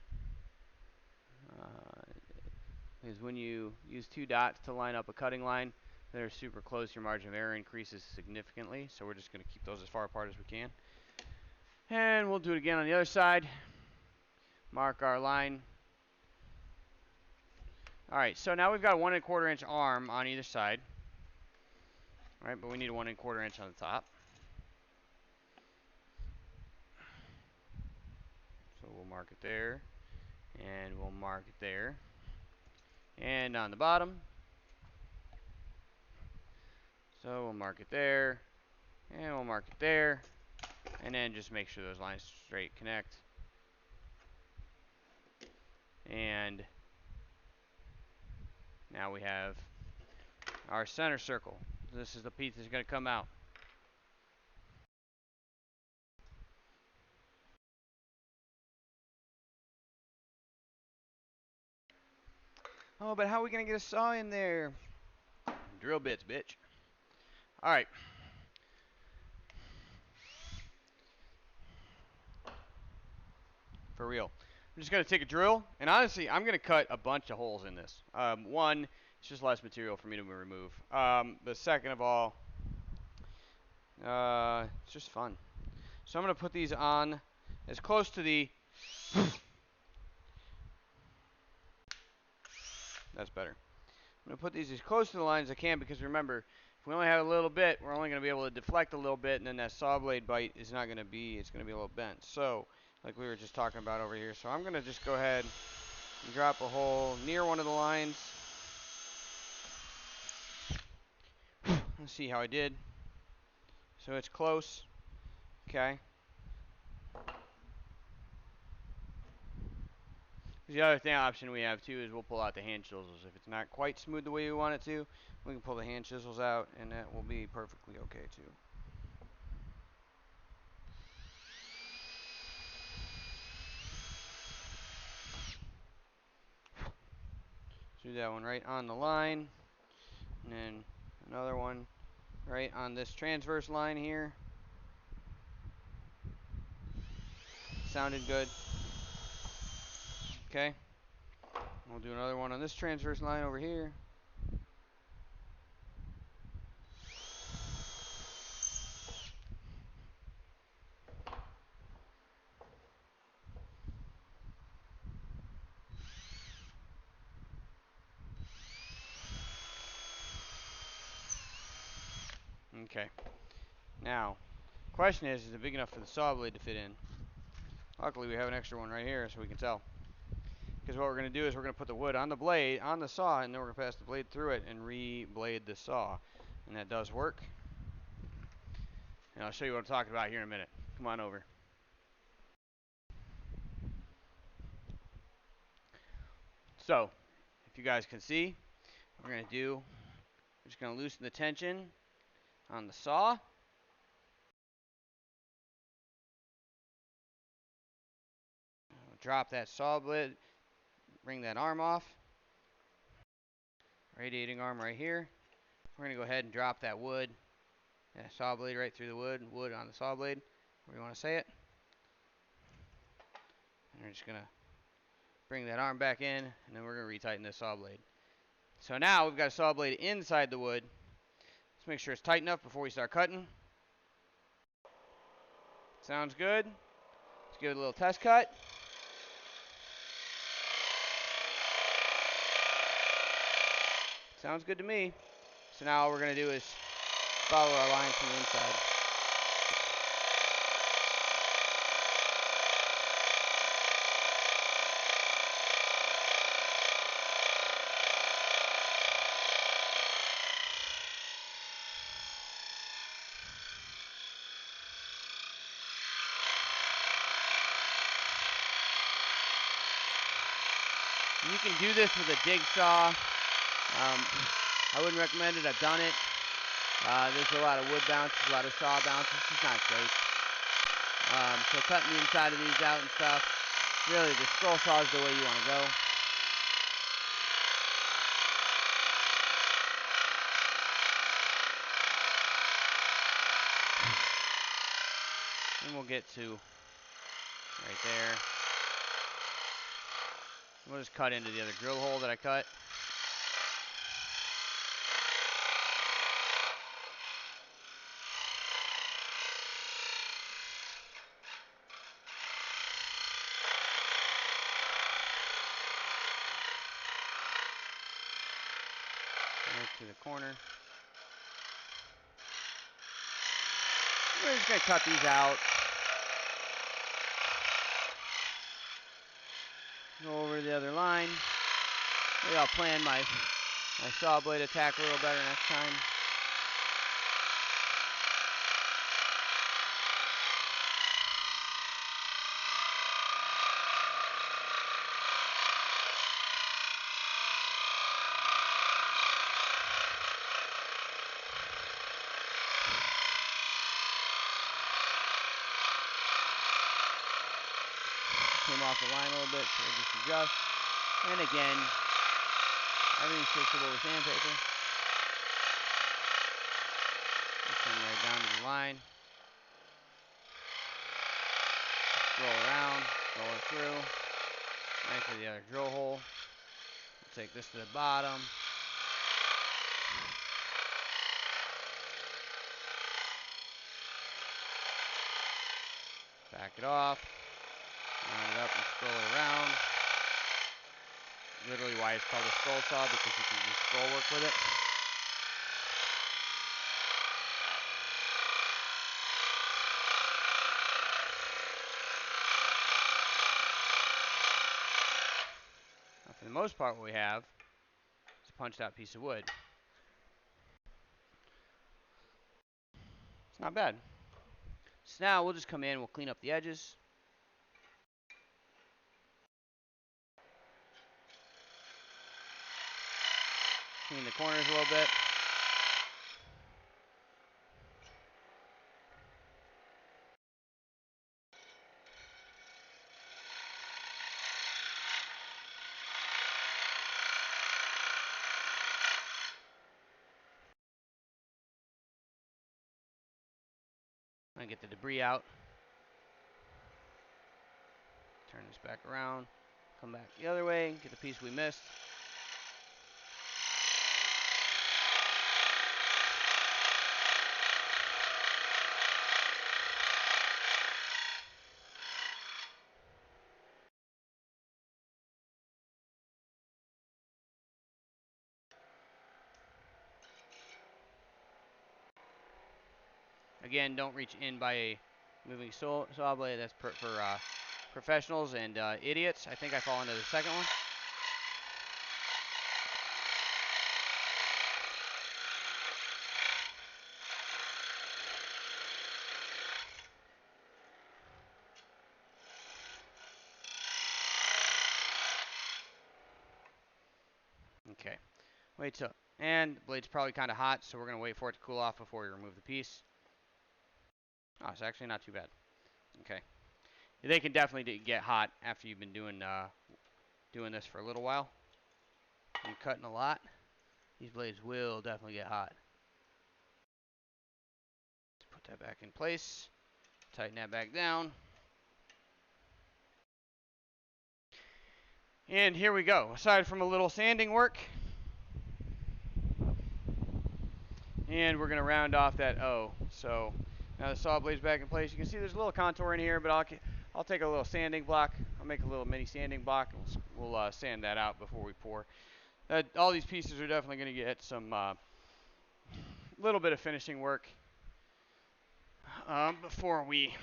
Because when you use 2 dots to line up a cutting line that are super close, your margin of error increases significantly. So we're just going to keep those as far apart as we can. And we'll do it again on the other side. Mark our line. Alright, so now we've got a 1 1/4 inch arm on either side. Alright, but we need a 1 1/4 inch on the top. So we'll mark it there. And we'll mark it there. And on the bottom. So we'll mark it there. And we'll mark it there. And then just make sure those lines straight connect. And now we have our center circle. This is the piece that's going to come out. Oh, but how are we going to get a saw in there? Drill bits, bitch. All right. For real. I'm just going to take a drill, and honestly, I'm going to cut a bunch of holes in this. One, it's just less material for me to remove. But second of all, it's just fun. So I'm going to put these on as close to the... That's better. I'm going to put these as close to the line as I can because remember, if we only have a little bit, we're only going to be able to deflect a little bit, and then that saw blade bite is not going to be, it's going to be a little bent. So, like we were just talking about over here. So I'm going to just go ahead and drop a hole near one of the lines. Let's see how I did. So it's close. Okay. The other option we have too is we'll pull out the hand chisels. If it's not quite smooth the way we want it to, we can pull the hand chisels out, and that will be perfectly okay too. Do that one right on the line, and then another one right on this transverse line here. Sounded good. Okay. We'll do another one on this transverse line over here. Okay. Now, question is it big enough for the saw blade to fit in? Luckily, we have an extra one right here so we can tell. Because what we're going to do is we're going to put the wood on the blade, on the saw, and then we're going to pass the blade through it and re-blade the saw. And that does work. And I'll show you what I'm talking about here in a minute. Come on over. So, if you guys can see, what we're going to do, we're just going to loosen the tension on the saw. Drop that saw blade, bring that arm off. Radiating arm right here. We're going to go ahead and drop that wood, that saw blade right through the wood on the saw blade, where you want to say it. And we're just going to bring that arm back in, and then we're going to retighten this saw blade. So now we've got a saw blade inside the wood. Let's make sure it's tight enough before we start cutting. Sounds good. Let's give it a little test cut. Sounds good to me. So now all we're going to do is follow our lines from the inside. You can do this with a dig saw. I wouldn't recommend it. I've done it. There's a lot of wood bounces, a lot of saw bounces. It's just not great. So cutting the inside of these out and stuff, really the scroll saw is the way you want to go. And we'll get to right there. We'll just cut into the other drill hole that I cut. Right to the corner. We're just going to cut these out. Go over to the other line. Maybe I'll plan my saw blade attack a little better next time. Came off the line a little bit, so we'll just adjust. And again, Everything's fixable with sandpaper. Come right down to the line. Roll around, roll it through. Right to the other drill hole. Take this to the bottom. Back it off. Round it up and scroll it around. Literally why it's called a scroll saw, because you can do scroll work with it. Now, for the most part, what we have is a punched out piece of wood. It's not bad. So now we'll just come in, we'll clean up the edges. Clean the corners a little bit. And get the debris out. Turn this back around. Come back the other way, get the piece we missed. Again, don't reach in by a moving saw blade. That's for professionals and idiots. I think I fall into the second one. Okay, wait till, and the blade's probably kind of hot, so we're going to wait for it to cool off before we remove the piece. Oh, it's actually not too bad. Okay. They can definitely get hot after you've been doing this for a little while. You're cutting a lot. These blades will definitely get hot. Let's put that back in place. Tighten that back down. And here we go. Aside from a little sanding work, and we're going to round off that O. So now the saw blade's back in place. You can see there's a little contour in here, but I'll take a little sanding block. I'll make a little mini sanding block, and we'll sand that out before we pour. All these pieces are definitely going to get some little bit of finishing work before we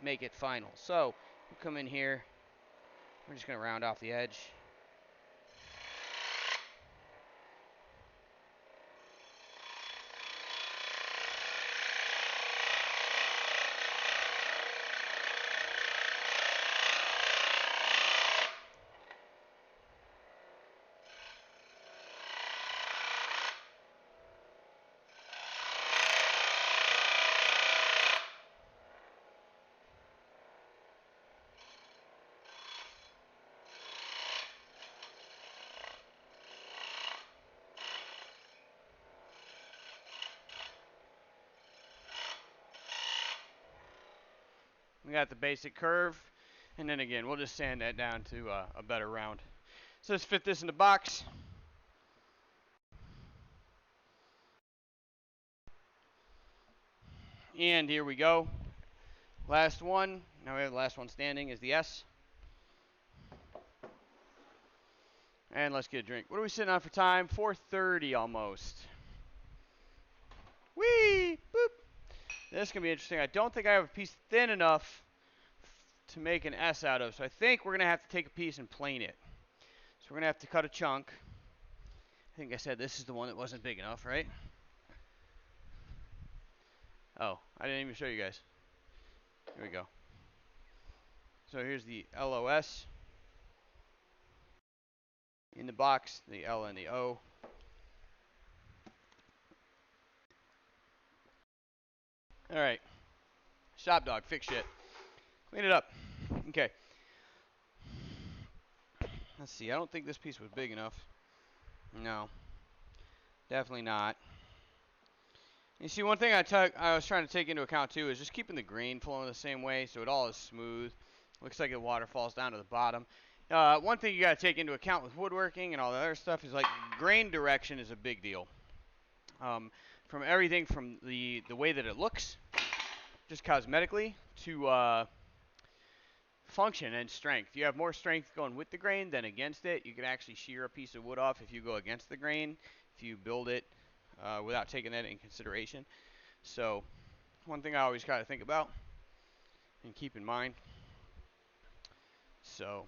make it final. So we'll come in here. We're just going to round off the edge. We got the basic curve, and then again, we'll just sand that down to a better round. So let's fit this in the box. And here we go. Last one. Now we have the last one standing is the S. And let's get a drink. What are we sitting on for time? 4:30 almost. Whee! Boop! This is going to be interesting. I don't think I have a piece thin enough to make an S out of, so I think we're going to have to take a piece and plane it. So we're going to have to cut a chunk. I think I said this is the one that wasn't big enough, right? Oh, I didn't even show you guys. Here we go. So here's the LOS. In the box, the L and the O. All right. Shop dog, fix shit. Clean it up. Okay. Let's see. I don't think this piece was big enough. No, definitely not. You see, one thing I was trying to take into account too is just keeping the grain flowing the same way so it all is smooth. Looks like the water falls down to the bottom. One thing you got to take into account with woodworking and all the other stuff is like grain direction is a big deal. From everything from the way that it looks, just cosmetically, to function and strength. You have more strength going with the grain than against it. You can actually shear a piece of wood off if you go against the grain, if you build it without taking that in consideration. So one thing I always got to think about and keep in mind. So,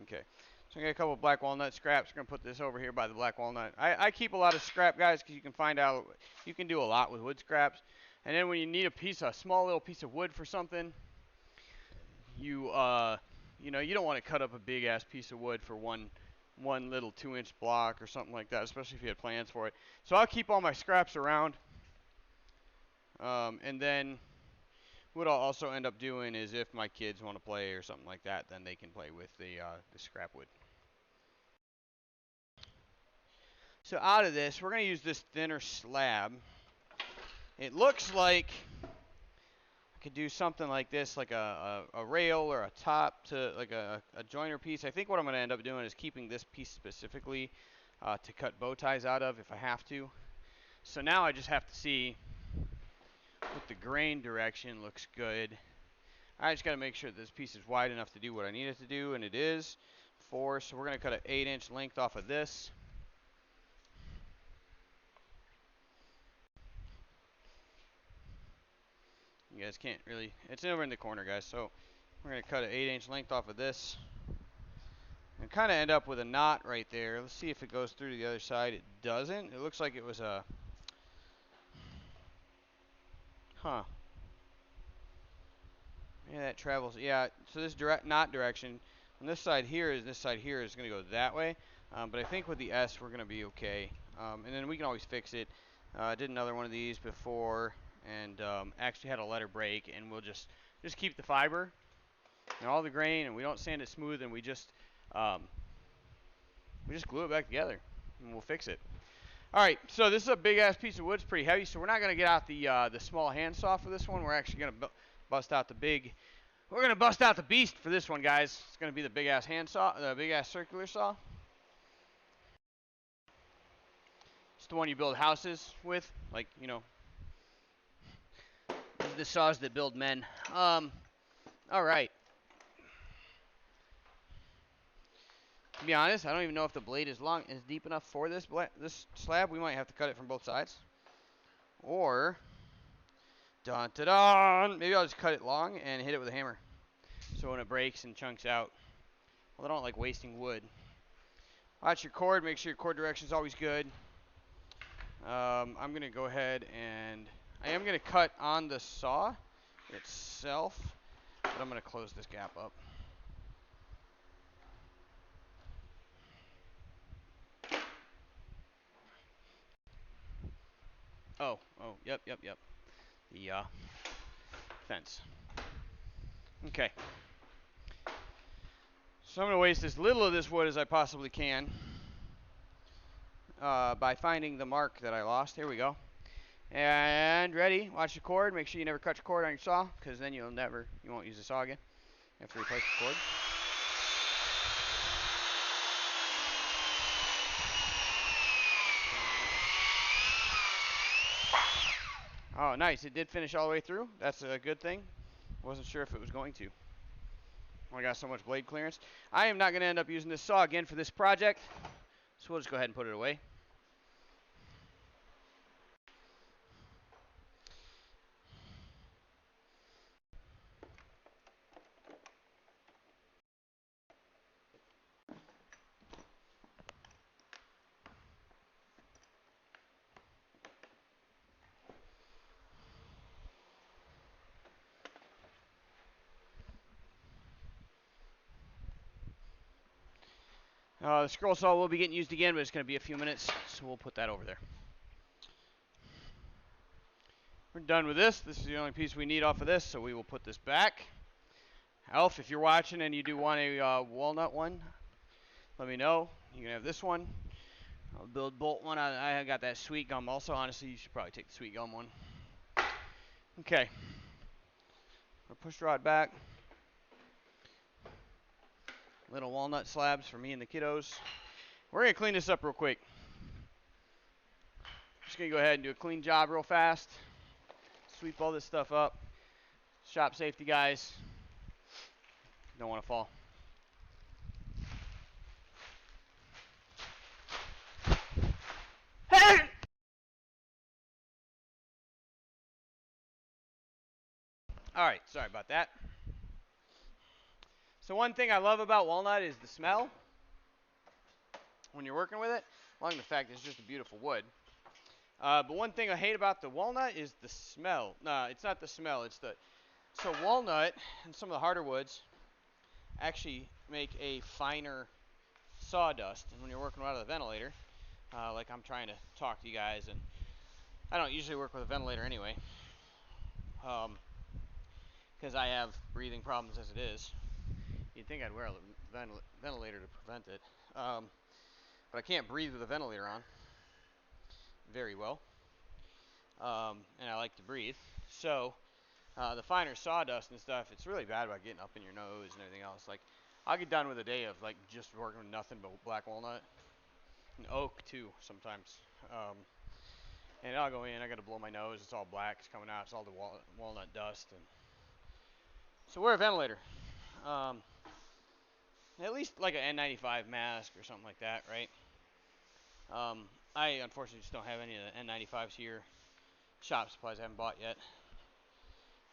okay. So I got a couple of black walnut scraps. We're going to put this over here by the black walnut. I keep a lot of scrap, guys, because you can find out, you can do a lot with wood scraps. And then when you need a small little piece of wood for something, you know, you don't want to cut up a big ass piece of wood for one little 2-inch block or something like that, especially if you had plans for it. So I'll keep all my scraps around. And then what I'll also end up doing is if my kids want to play or something like that, then they can play with the scrap wood. So out of this, we're going to use this thinner slab. It looks like I could do something like this, like a rail or a top to like a joiner piece. I think what I'm going to end up doing is keeping this piece specifically to cut bow ties out of if I have to. So now I just have to see if the grain direction looks good. I just got to make sure that this piece is wide enough to do what I need it to do, and it is 4. So we're going to cut an 8-inch length off of this. You guys can't really, it's over in the corner, guys. So we're going to cut an 8-inch length off of this and kind of end up with a knot right there. Let's see if it goes through to the other side. It doesn't. It looks like it was a, yeah, that travels. Yeah, so this knot direction on this side here is going to go that way. But I think with the S we're going to be okay. And then we can always fix it. I did another one of these before and actually had a letter break, and we'll just keep the fiber and all the grain, and we don't sand it smooth, and we just glue it back together, and we'll fix it. All right, so this is a big ass piece of wood. It's pretty heavy, so we're not going to get out the small handsaw for this one. We're actually going to bust out the big. We're going to bust out the beast for this one, guys. It's going to be the big ass handsaw, the big ass circular saw. It's the one you build houses with, like, you know, the saws that build men. All right. To be honest, I don't even know if the blade is deep enough for this slab. We might have to cut it from both sides. Or, dun dun dun, maybe I'll just cut it long and hit it with a hammer. So when it breaks and chunks out. Well, I don't like wasting wood. Watch your cord. Make sure your cord direction is always good. I'm going to go ahead and I am going to cut on the saw itself, but I'm going to close this gap up. Oh, yep. The fence. Okay. So I'm going to waste as little of this wood as I possibly can by finding the mark that I lost. Here we go. And ready. Watch the cord. Make sure you never cut your cord on your saw, because then you won't use the saw again. You have to replace the cord. Oh, nice. It did finish all the way through. That's a good thing. Wasn't sure if it was going to. I got so much blade clearance. I am not going to end up using this saw again for this project, so we'll just go ahead and put it away. The scroll saw will be getting used again, but it's going to be a few minutes, so we'll put that over there. We're done with this. This is the only piece we need off of this, so we will put this back. Alf, if you're watching and you do want a walnut one, let me know. You can have this one. I'll build bolt one. I got that sweet gum. Also, honestly, you should probably take the sweet gum one. Okay. Our push rod back. Little walnut slabs for me and the kiddos. We're going to clean this up real quick. Just going to go ahead and do a clean job real fast. Sweep all this stuff up. Shop safety, guys. Don't want to fall. All right, sorry about that. So one thing I love about walnut is the smell when you're working with it, along the fact that it's just a beautiful wood. But one thing I hate about the walnut is the smell. No, it's not the smell. It's the so walnut and some of the harder woods actually make a finer sawdust. And when you're working out of the ventilator, like I'm trying to talk to you guys, and I don't usually work with a ventilator anyway, because I have breathing problems as it is. You'd think I'd wear a ventilator to prevent it, but I can't breathe with a ventilator on very well, and I like to breathe. So the finer sawdust and stuff, it's really bad about getting up in your nose and everything else. Like, I'll get done with a day of like just working with nothing but black walnut and oak too sometimes. And I'll go in, I gotta blow my nose. It's all black, it's coming out. It's all the walnut dust, and so wear a ventilator. At least like an N95 mask or something like that, right? I unfortunately just don't have any of the N95s here. Shop supplies I haven't bought yet.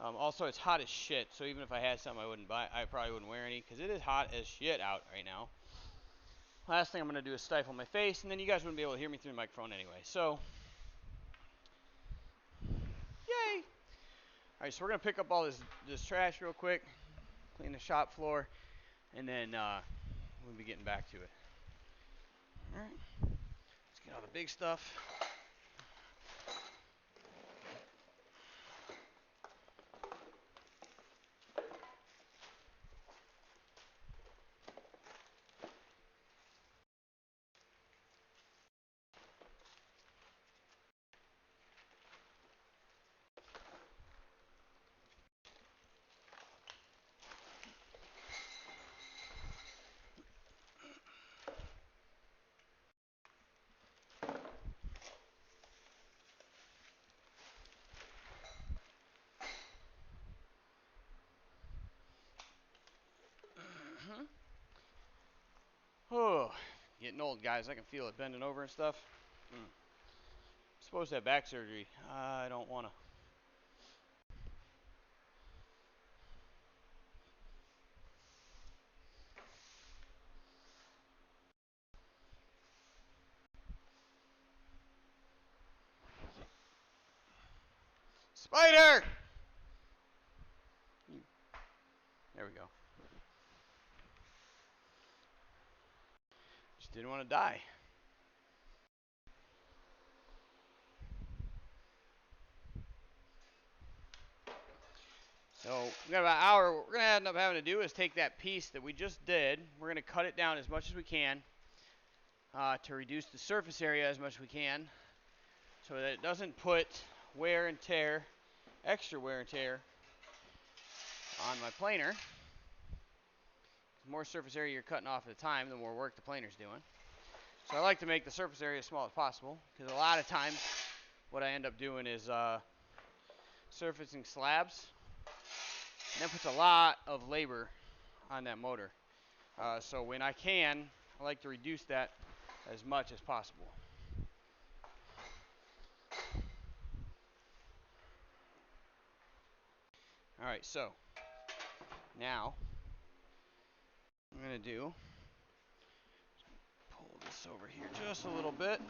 Also, it's hot as shit, so even if I had some, I probably wouldn't wear any, because it is hot as shit out right now. Last thing I'm going to do is stifle my face, and then you guys wouldn't be able to hear me through the microphone anyway. So, yay! Alright, so we're going to pick up all this trash real quick, clean the shop floor, and then we'll be getting back to it. Alright, let's get all the big stuff. Oh, getting old, guys. I can feel it bending over and stuff. Supposed to have back surgery. I don't want to. Spider! There we go. Just didn't want to die. So we got about an hour. What we're going to end up having to do is take that piece that we just did. We're going to cut it down as much as we can to reduce the surface area as much as we can, so that it doesn't put wear and tear, extra wear and tear on my planer. The more surface area you're cutting off at a time, the more work the planer's doing. So I like to make the surface area as small as possible, because a lot of times what I end up doing is surfacing slabs. And that puts a lot of labor on that motor. So when I can, I like to reduce that as much as possible. All right, so now I'm going to do, pull this over here just a little bit.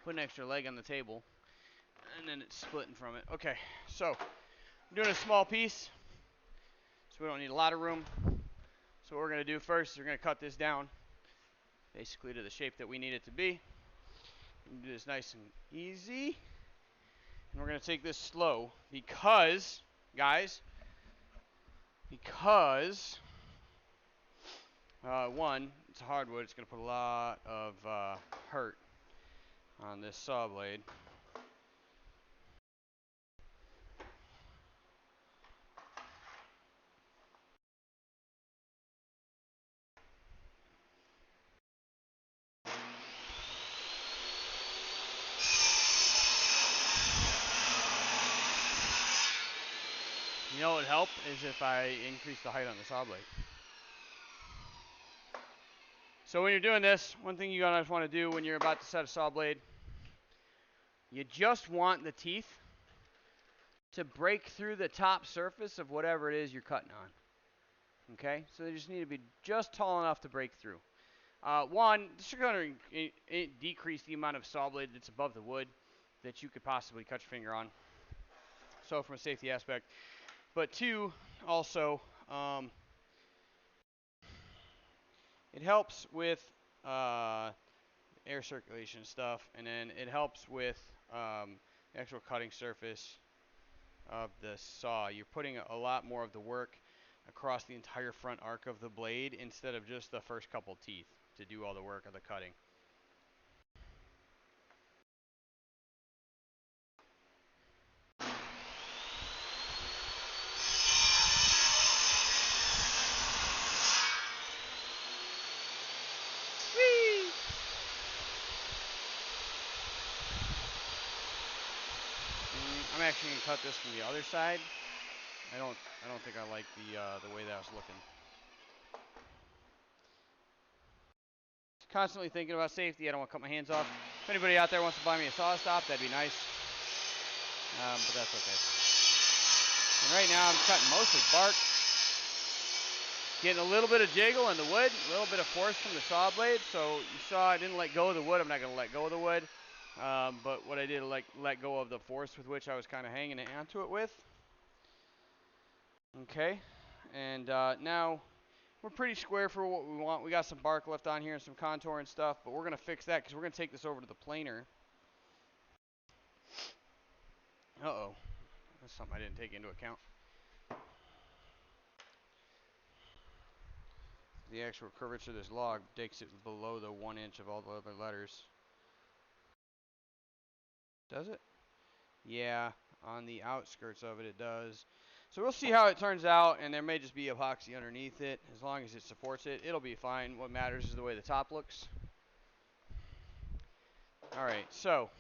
Put an extra leg on the table, and then it's splitting from it. Okay, so I'm doing a small piece, so we don't need a lot of room. So what we're going to do first is we're going to cut this down basically to the shape that we need it to be. Do this nice and easy. And we're going to take this slow because, guys, one, it's a hardwood. It's going to put a lot of hurt on this saw blade. You know what would help is if I increase the height on the saw blade. So when you're doing this, one thing you guys want to do when you're about to set a saw blade, you just want the teeth to break through the top surface of whatever it is you're cutting on. Okay? So they just need to be just tall enough to break through. One, this is going to decrease the amount of saw blade that's above the wood that you could possibly cut your finger on. So from a safety aspect. But two, also, it helps with air circulation stuff, and then it helps with the actual cutting surface of the saw. You're putting a lot more of the work across the entire front arc of the blade instead of just the first couple teeth to do all the work of the cutting. Whee! I'm actually gonna cut this from the other side. I don't think I like the way that was looking. Constantly thinking about safety. I don't want to cut my hands off. If anybody out there wants to buy me a saw stop, that'd be nice. But that's okay. And right now I'm cutting mostly bark. Getting a little bit of jiggle in the wood, a little bit of force from the saw blade. So you saw I didn't let go of the wood. I'm not going to let go of the wood. But what I did, let go of the force with which I was kind of hanging onto it with. Okay. And now we're pretty square for what we want. We got some bark left on here and some contour and stuff, but we're going to fix that because we're going to take this over to the planer. Uh-oh. That's something I didn't take into account. The actual curvature of this log takes it below the 1 inch of all the other letters. Does it? Yeah, on the outskirts of it, it does. So we'll see how it turns out, and there may just be epoxy underneath it. As long as it supports it, it'll be fine. What matters is the way the top looks. All right, so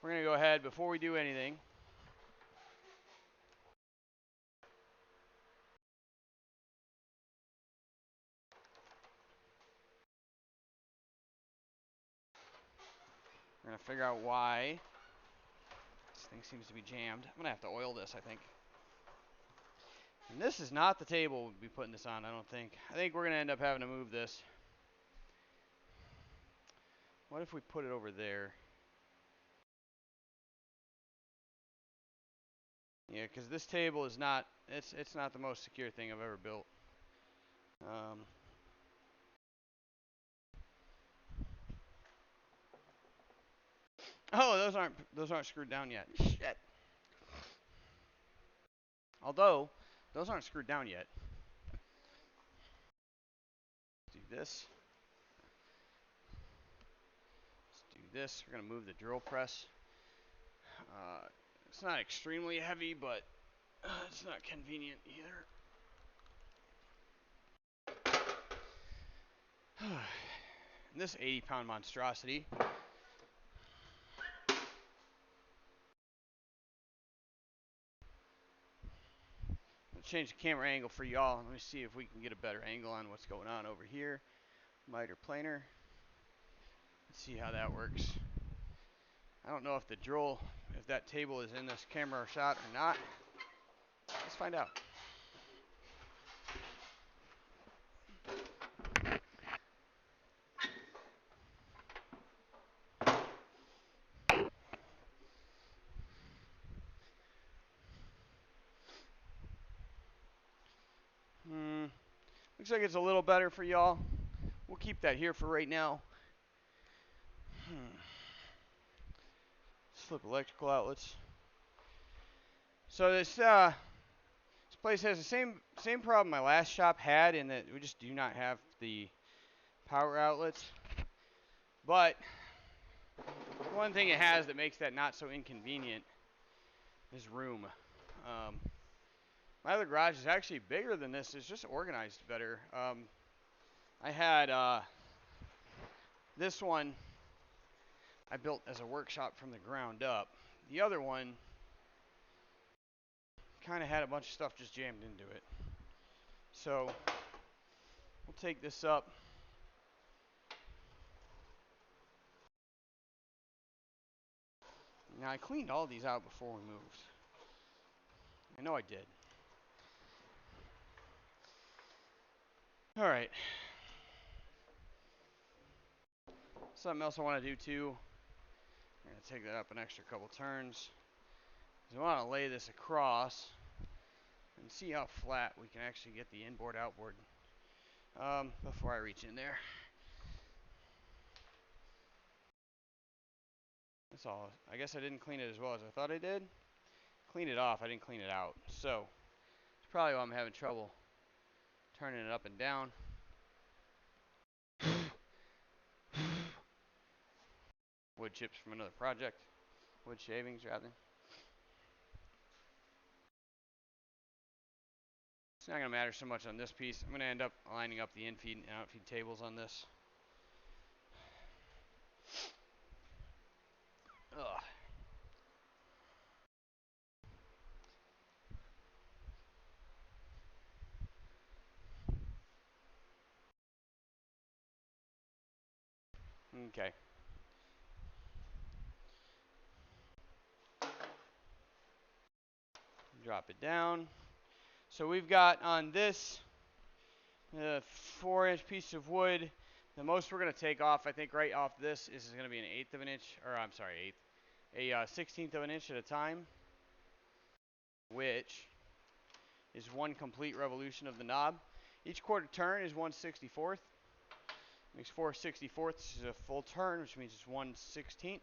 we're going to go ahead before we do anything. We're going to figure out why this thing seems to be jammed. I'm going to have to oil this, I think. And this is not the table we'll be putting this on, I don't think. I think we're going to end up having to move this. What if we put it over there? Yeah, because this table is not, it's not the most secure thing I've ever built. Oh, those aren't screwed down yet. Shit. Although, those aren't screwed down yet. Let's do this. Let's do this. We're going to move the drill press. It's not extremely heavy, but it's not convenient either. This 80-pound monstrosity. Let's change the camera angle for y'all. Let me see if we can get a better angle on what's going on over here. Miter planer. Let's see how that works. I don't know if the drill, if that table is in this camera shot or not. Let's find out. Looks like it's a little better for y'all. We'll keep that here for right now. Flip electrical outlets. So this place has the same problem my last shop had, in that we just do not have the power outlets. But one thing it has that makes that not so inconvenient is room. My other garage is actually bigger than this. It's just organized better. I had this one I built as a workshop from the ground up. The other one kind of had a bunch of stuff just jammed into it. So we'll take this up. Now I cleaned all these out before we moved. I know I did. All right. Something else I want to do too. I'm going to take that up an extra couple turns. I want to lay this across and see how flat we can actually get the inboard outboard before I reach in there. That's all. I guess I didn't clean it as well as I thought I did. Clean it off, I didn't clean it out. So it's probably why I'm having trouble turning it up and down. Wood chips from another project. Wood shavings, rather. It's not going to matter so much on this piece. I'm going to end up lining up the infeed and outfeed tables on this. Ugh. Okay. Drop it down. So we've got on this 4-inch piece of wood. The most we're going to take off, I think, right off this is going to be an 1/8 of an inch, or I'm sorry, a 1/16 of an inch at a time, which is 1 complete revolution of the knob. Each quarter turn is 1/64. Makes 4/64ths is a full turn, which means it's 1/16.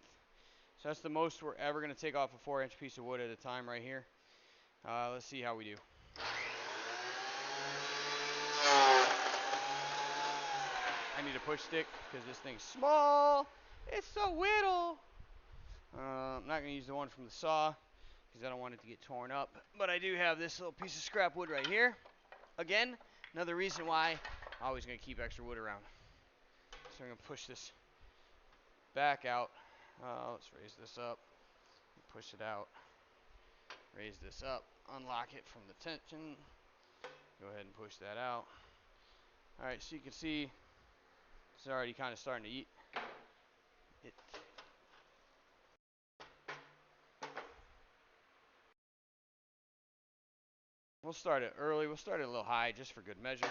So that's the most we're ever going to take off a 4-inch piece of wood at a time right here. Let's see how we do. I need a push stick because this thing's small. It's so little. I'm not going to use the one from the saw because I don't want it to get torn up. But I do have this little piece of scrap wood right here. Again, another reason why I'm always going to keep extra wood around. So I'm going to push this back out. Let's raise this up. Push it out. Raise this up. Unlock it from the tension. Go ahead and push that out. Alright, so you can see it's already kind of starting to eat. We'll start it early. We'll start it a little high just for good measure.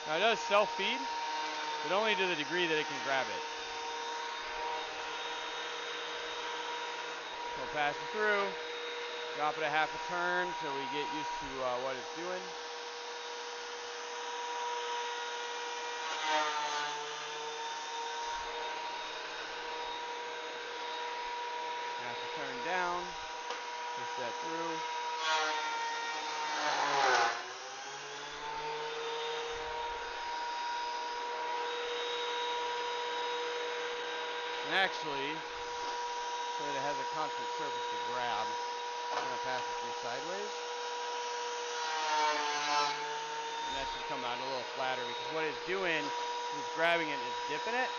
Now it does self-feed, but only to the degree that it can grab it. We'll pass it through, drop it a half a turn so we get used to what it's doing. Half a turn down, push that through. And actually, so that it has a constant surface to grab, I'm going to pass it through sideways. And that should come out a little flatter because what it's doing is it's grabbing it and it's dipping it.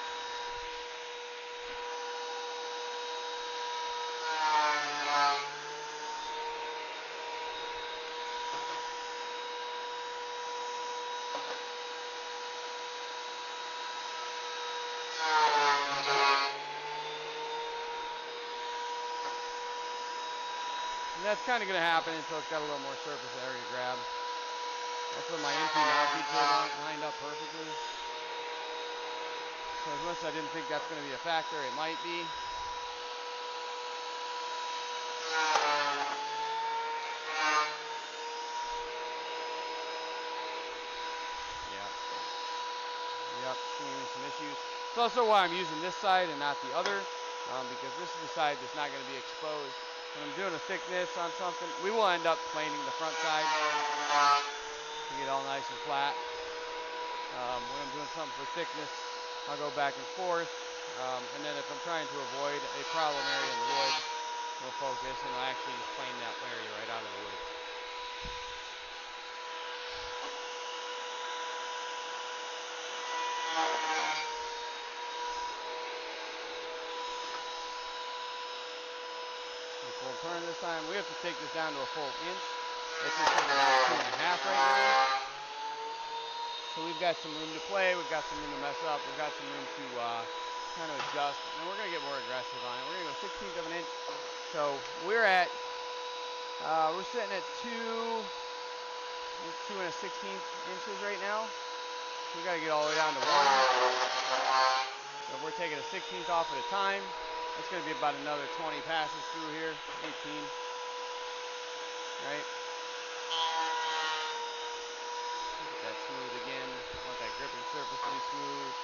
And that's kind of going to happen until it's got a little more surface area to grab. That's where my empty outfeed table lined up perfectly. So as much as I didn't think that's going to be a factor, it might be. Yeah. Yep, seeing some issues. It's also why I'm using this side and not the other, because this is the side that's not going to be exposed. When I'm doing a thickness on something, we will end up planing the front side to get all nice and flat. When I'm doing something for thickness, I'll go back and forth. And then if I'm trying to avoid a problem area in the wood, we'll focus and I'll actually just plane that area right out of the wood. Full turn this time. We have to take this down to a full inch. It's just about 2.5 right now. So we've got some room to play. We've got some room to mess up. We've got some room to kind of adjust. And we're going to get more aggressive on it. We're going to go 1/16 of an inch. So we're sitting at 2 and a 16 inches right now. So we got to get all the way down to 1. So if we're taking a 16th off at a time, it's going to be about another 20 passes through here, 18, right? Get that smooth again. I want that gripping surface to be smooth.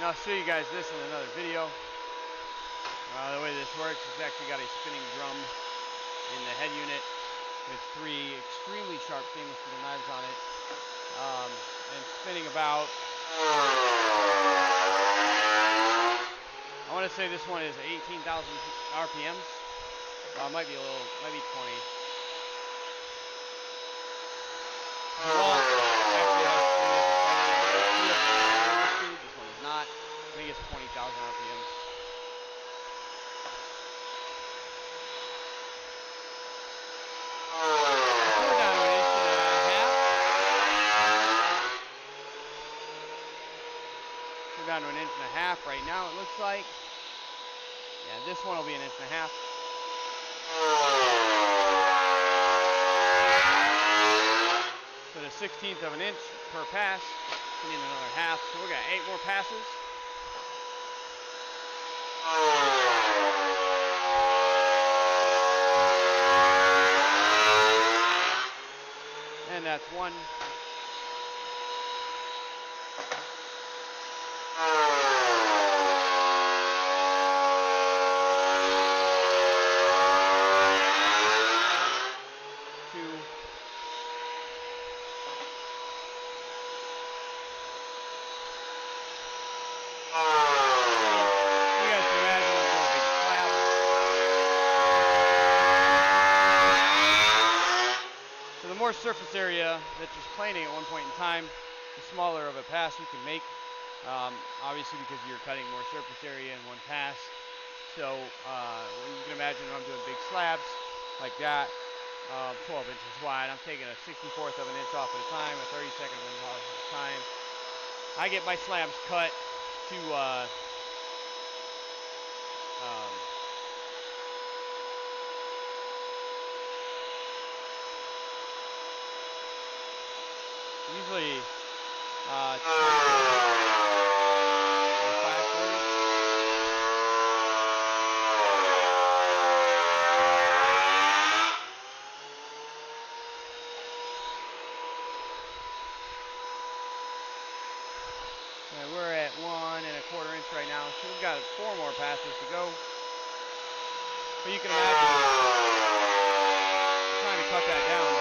I'll show you guys this in another video. The way this works, it's actually got a spinning drum in the head unit with 3 extremely sharp stainless steel knives on it, and spinning about, I want to say this one is 18,000 RPMs. Might be 20. I think it's 20,000 RPMs. We're down to an inch and a half. We're down to an inch and a half right now, it looks like. Yeah, this one will be an inch and a half. So the 1/16 of an inch per pass. We need another half, so we got 8 more passes. And that's 1. More surface area that you're planing at one point in time, the smaller of a pass you can make, obviously because you're cutting more surface area in one pass. So you can imagine when I'm doing big slabs like that, 12 inches wide, I'm taking a 64th of an inch off at a time, a 32nd of an inch off at a time. I get my slabs cut to usually 5/4. We're at 1¼ inch right now, so we've got 4 more passes to go. But you can imagine trying to cut that down.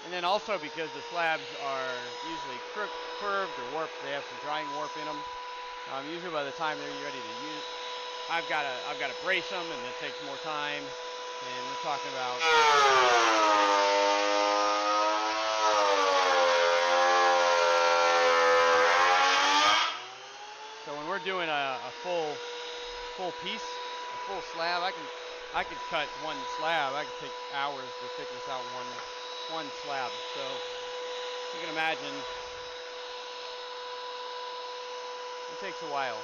And then then also because the slabs are usually curved or warped, they have some drying warp in them. Usually by the time they're ready to use, I've got to brace them, and it takes more time. And we're talking about. So when we're doing a full piece, a full slab, I could cut one slab. I could take hours to thickness out one slab. So you can imagine it takes a while.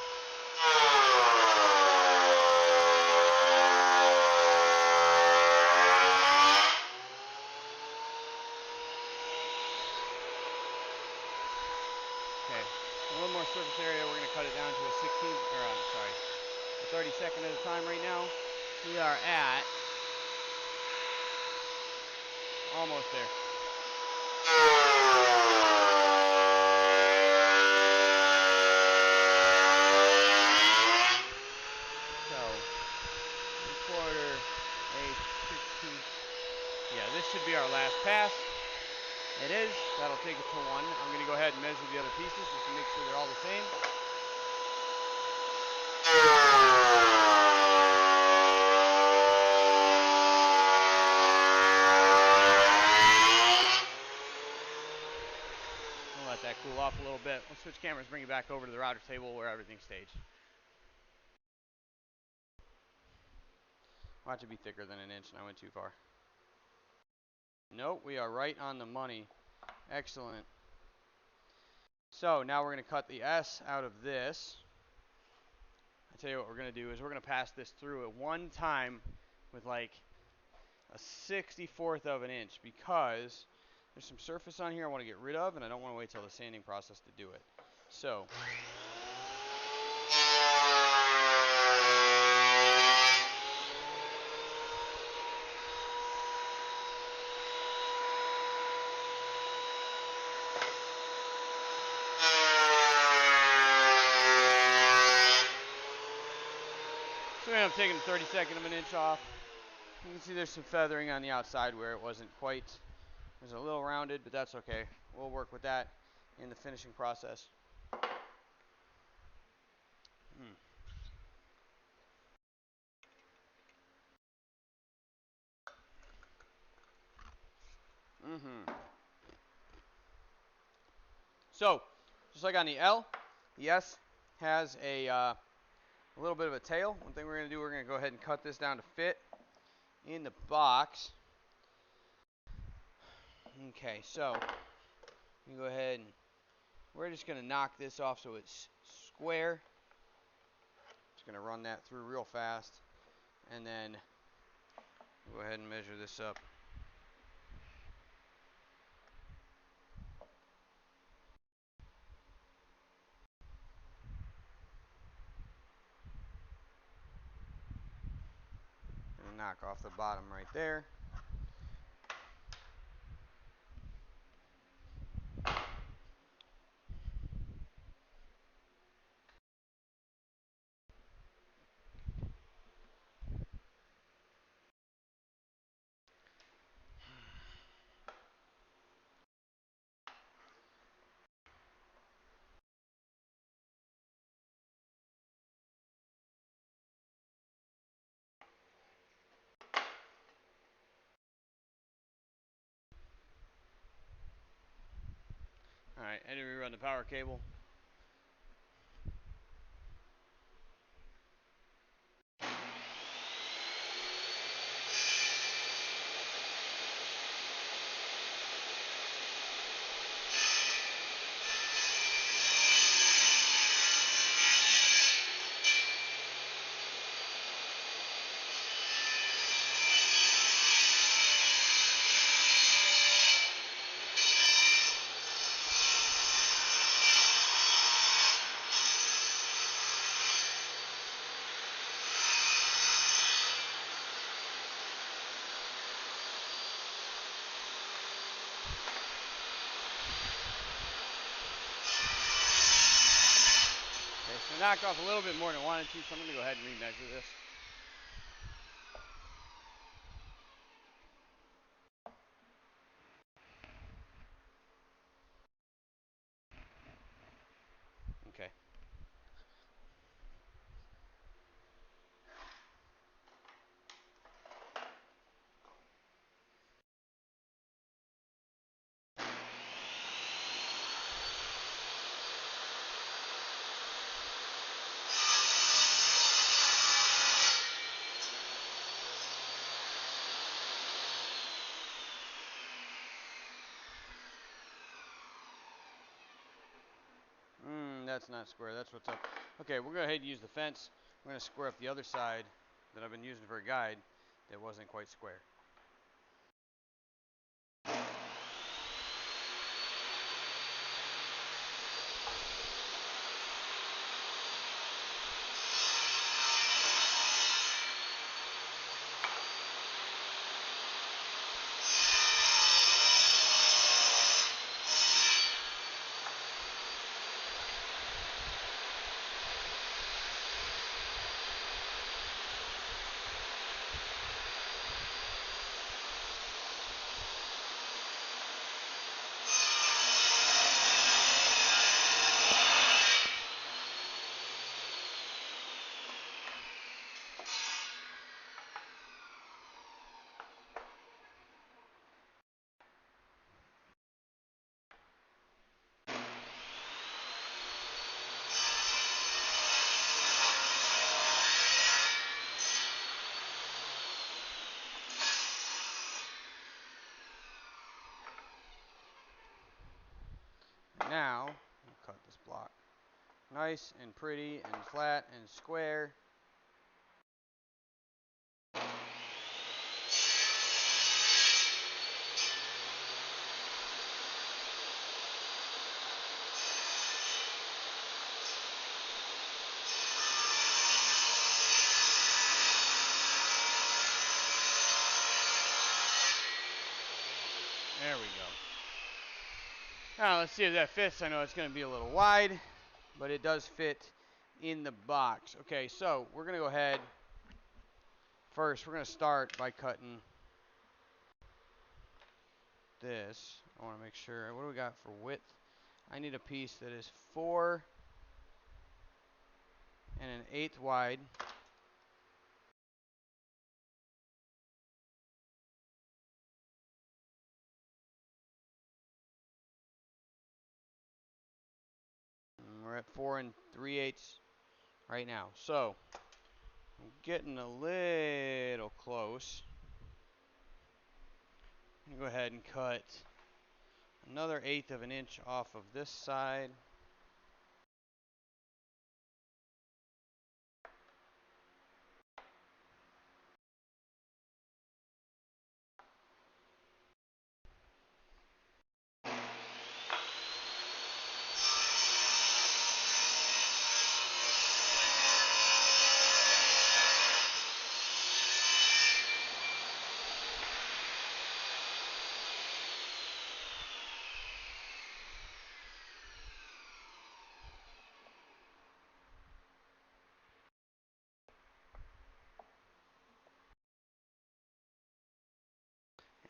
Okay, a little more surface area. We're going to cut it down to a 16, or I'm sorry, a 32nd at a time right now. We are at almost there. So, 1/4, 8, 16. Yeah, this should be our last pass. It is. That'll take us to 1. I'm going to go ahead and measure the other pieces just to make sure they're all the same. We'll let that cool off a little bit. We'll switch cameras, bring it back over to the router table where everything's staged. Watch it be thicker than an inch, and I went too far. Nope, we are right on the money. Excellent. So now we're going to cut the S out of this. I tell you what we're going to do is we're going to pass this through at one time with like a 64th of an inch, because there's some surface on here I want to get rid of, and I don't want to wait till the sanding process to do it. So I'm taking a 32nd of an inch off. You can see there's some feathering on the outside where it wasn't quite, it was a little rounded, but that's okay. We'll work with that in the finishing process. So, just like on the L, the S has a little bit of a tail. One thing we're going to do, we're going to go ahead and cut this down to fit in the box. Okay, so you go ahead and we're just going to knock this off so it's square. Just going to run that through real fast, and then go ahead and measure this up. And knock off the bottom right there. Alright, and we run the power cable. I knocked off a little bit more than I wanted to, so I'm going to go ahead and remeasure this. That's not square. That's what's up. Okay, we're going to go ahead and use the fence. We're going to square up the other side that I've been using for a guide that wasn't quite square. Now, we'll cut this block nice and pretty and flat and square. There we go. Now let's see if that fits. I know it's going to be a little wide, but it does fit in the box. Okay, so we're going to go ahead. First, we're going to start by cutting this. I want to make sure. What do we got for width? I need a piece that is 4 1/8 wide. And we're at 4 3/8 right now. So I'm getting a little close. I'm going to go ahead and cut another 1/8 of an inch off of this side.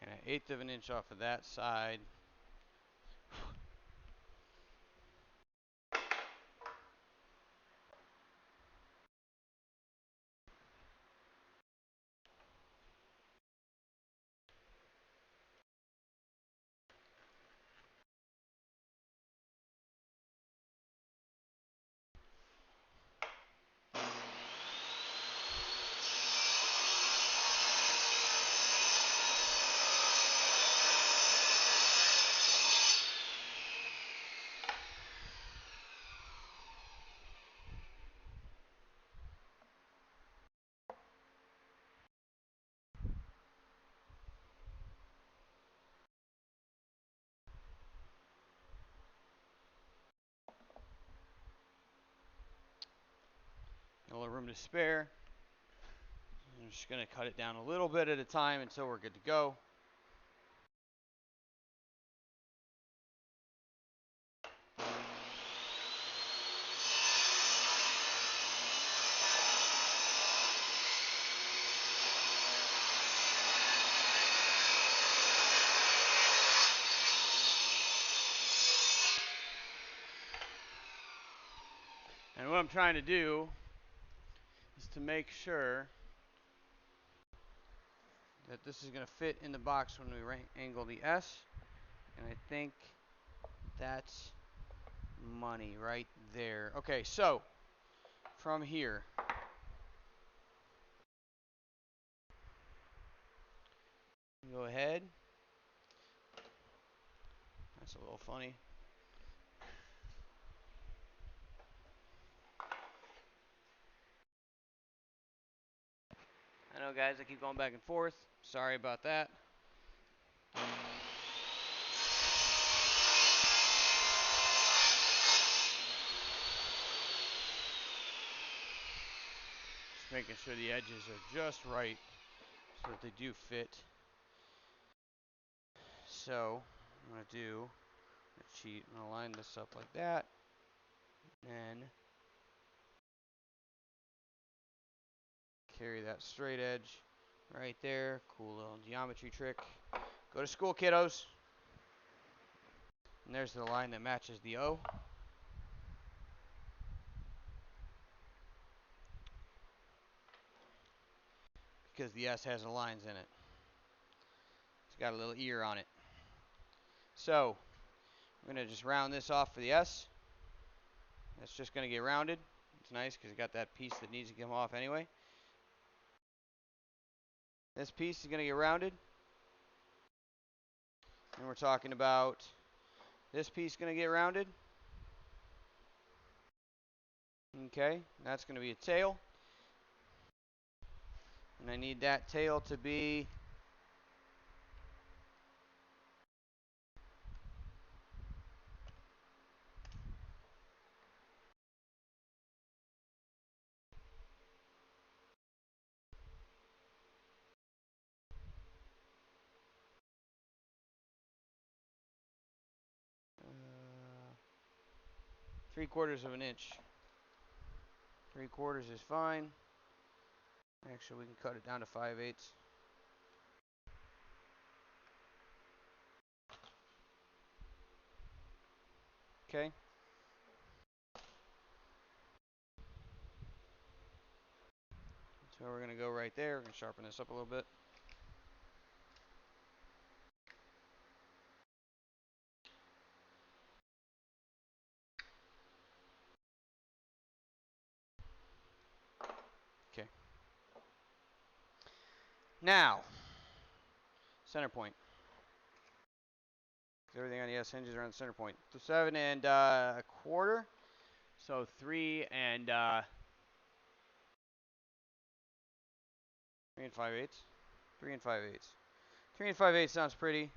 And an 1/8 of an inch off of that side. A little room to spare. I'm just going to cut it down a little bit at a time until we're good to go. And what I'm trying to do is to make sure that this is going to fit in the box when we angle the S. And I think that's money right there. Okay, so from here, go ahead. That's a little funny. know, guys, I keep going back and forth. Sorry about that. Just making sure the edges are just right so that they do fit. So, I'm going to do a cheat. I'm going to line this up like that. And carry that straight edge right there. Cool little geometry trick. Go to school, kiddos. And there's the line that matches the O. Because the S has the lines in it. It's got a little ear on it. So, I'm going to just round this off for the S. That's just going to get rounded. It's nice because it got that piece that needs to come off anyway. This piece is going to get rounded. And we're talking about this piece going to get rounded. Okay, that's going to be a tail. And I need that tail to be uh, 3/4 of an inch. 3/4 is fine. Actually, we can cut it down to 5/8. Okay. So we're going to go right there. We're going to sharpen this up a little bit. Okay. Now, center point. Everything on the S hinges around the center point. So 7 1/4. So 3 5/8. 3 5/8. 3 5/8 sounds pretty.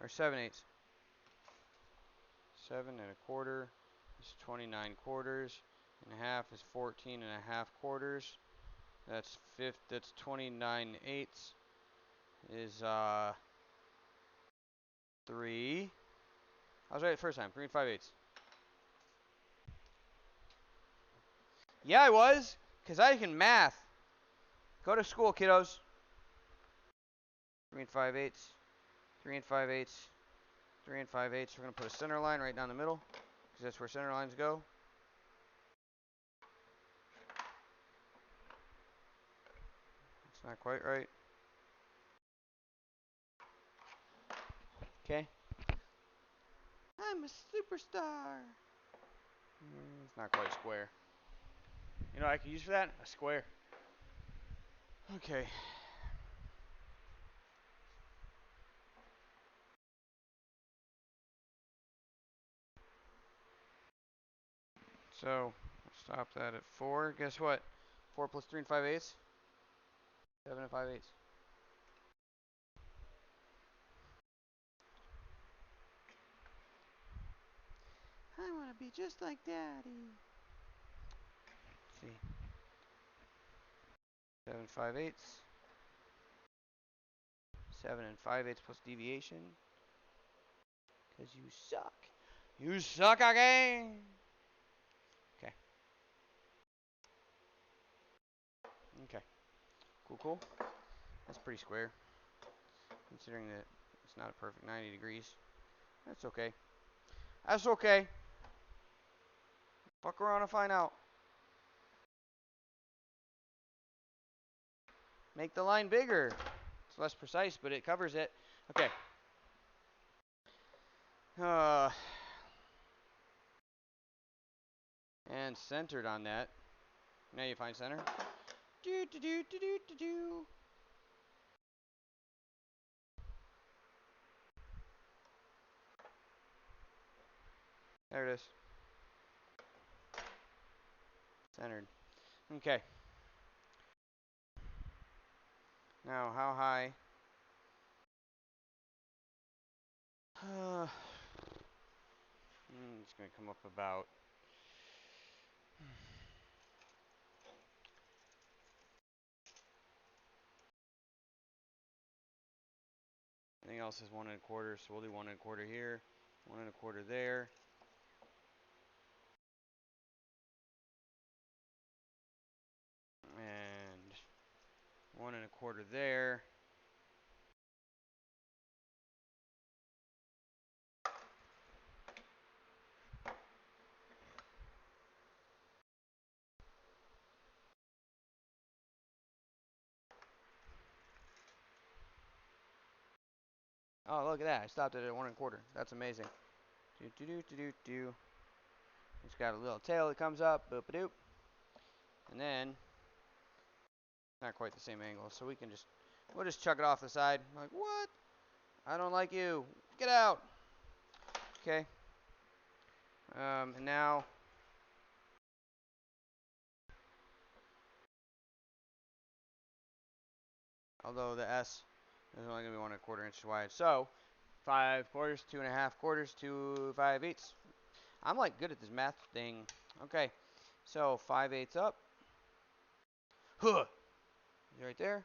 Or 7/8. 7 1/4 is 29/4. And a half is 14 1/2 quarters. That's 29/8 is 3. I was right the first time. 3 5/8. Yeah, I was, because I can math. Go to school, kiddos. 3 5/8. 3 5/8. 3 5/8. We're going to put a center line right down the middle, because that's where center lines go. It's not quite right. Okay. I'm a superstar. It's not quite square. You know what I could use for that? A square. Okay. So, stop that at 4. Guess what? 4 plus 3 5/8. 7 5/8. I want to be just like Daddy. Let's see. 7 5/8. 7 5/8 plus deviation. Because you suck. You suck again. Okay. Okay. Cool, cool. That's pretty square. Considering that it's not a perfect 90 degrees. That's okay. That's okay. Fuck around and find out. Make the line bigger. It's less precise, but it covers it. Okay. And centered on that. Now you find center. Do do do do do do do. There it is. Centered. Okay. Now, how high? It's going to come up about. Anything else is 1 1/4, so we'll do 1 1/4 here, 1 1/4 there. And 1 1/4 there. Oh, look at that. I stopped it at 1 1/4. That's amazing. Do, do, do, do, do, do. It's got a little tail that comes up. Boop, doop. And then, not quite the same angle. So we'll just chuck it off the side. I'm like, what? I don't like you. Get out. Okay. And now, although the S is only going to be 1 1/4 inches wide. So, 5 1/4, 2 1/2 1/4, 2 5/8. I'm like good at this math thing. Okay. So 5/8 up. Huh. Right there.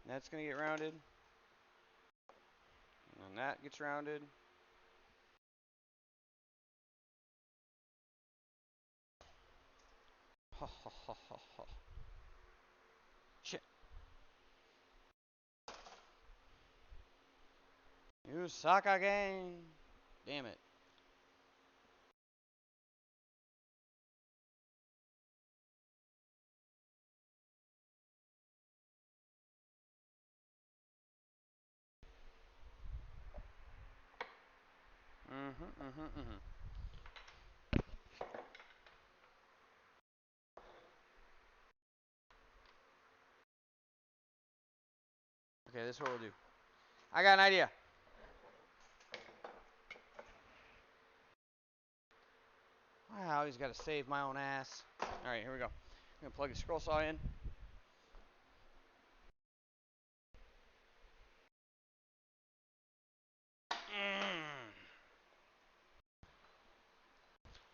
That's going to get rounded. And then that gets rounded. Ha ha ha ha ha. Shit. You suck again. Damn it. Mm-hmm. Okay, this is what we'll do. I got an idea. I always got to save my own ass. All right, here we go. I'm going to plug the scroll saw in.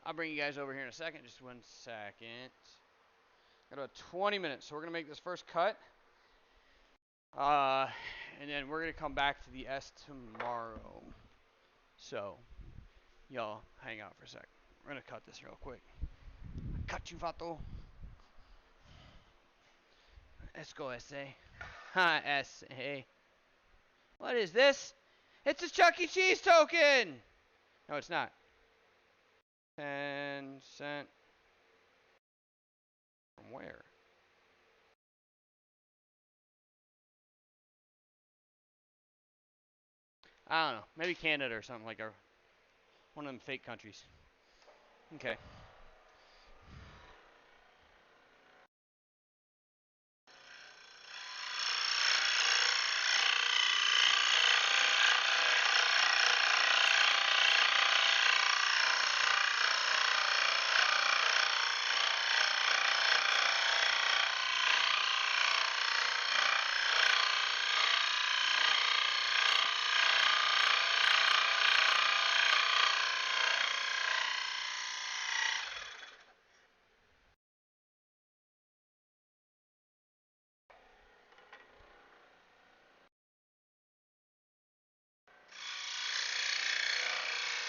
I'll bring you guys over here in a second. Just 1 second. Got about 20 minutes, so we're going to make this first cut. And then we're going to come back to the S tomorrow. So, y'all hang out for a sec. We're going to cut this real quick. Cut you, vato. Let's go, SA. Ha, SA. What is this? It's a Chuck E. Cheese token! No, it's not. 10 cent. From where? I don't know. Maybe Canada or something like one of them fake countries. Okay.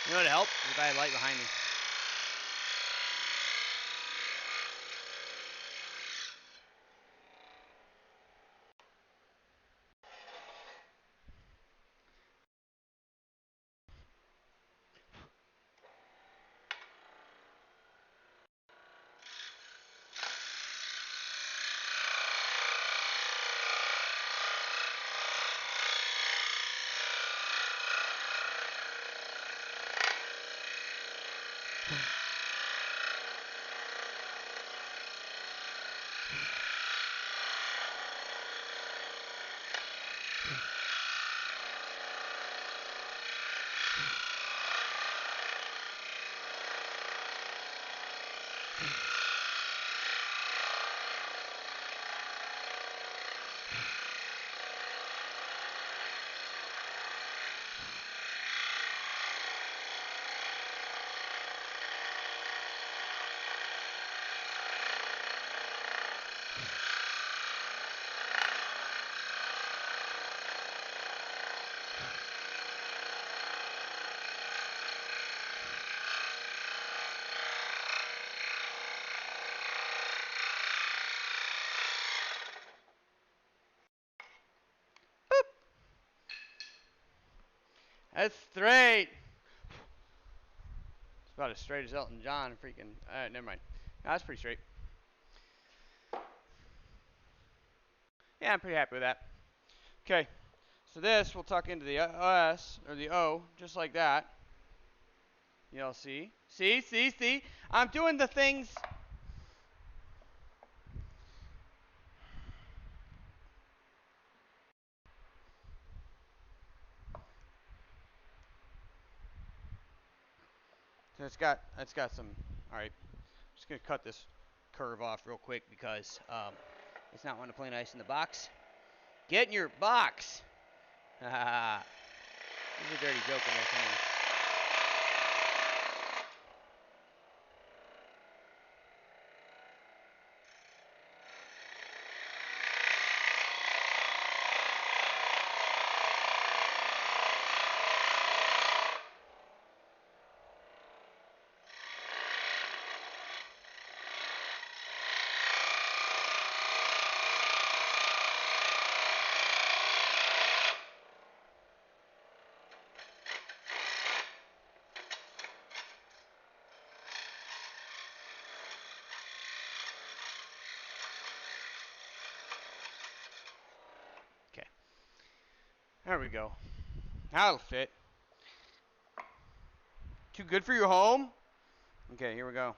You know what would help? If I had light behind me. That's straight. It's about as straight as Elton John. Freaking. Never mind. No, that's pretty straight. Yeah, I'm pretty happy with that. Okay. So this we'll tuck into the S or the O just like that. You'll see. See. I'm doing the things. So it's got some. All right. I'm just gonna cut this curve off real quick because it's not wanting to play nice in the box. Get in your box. There's a dirty joke in there somewhere. Okay. There we go. That'll fit. Too good for your home? Okay, here we go.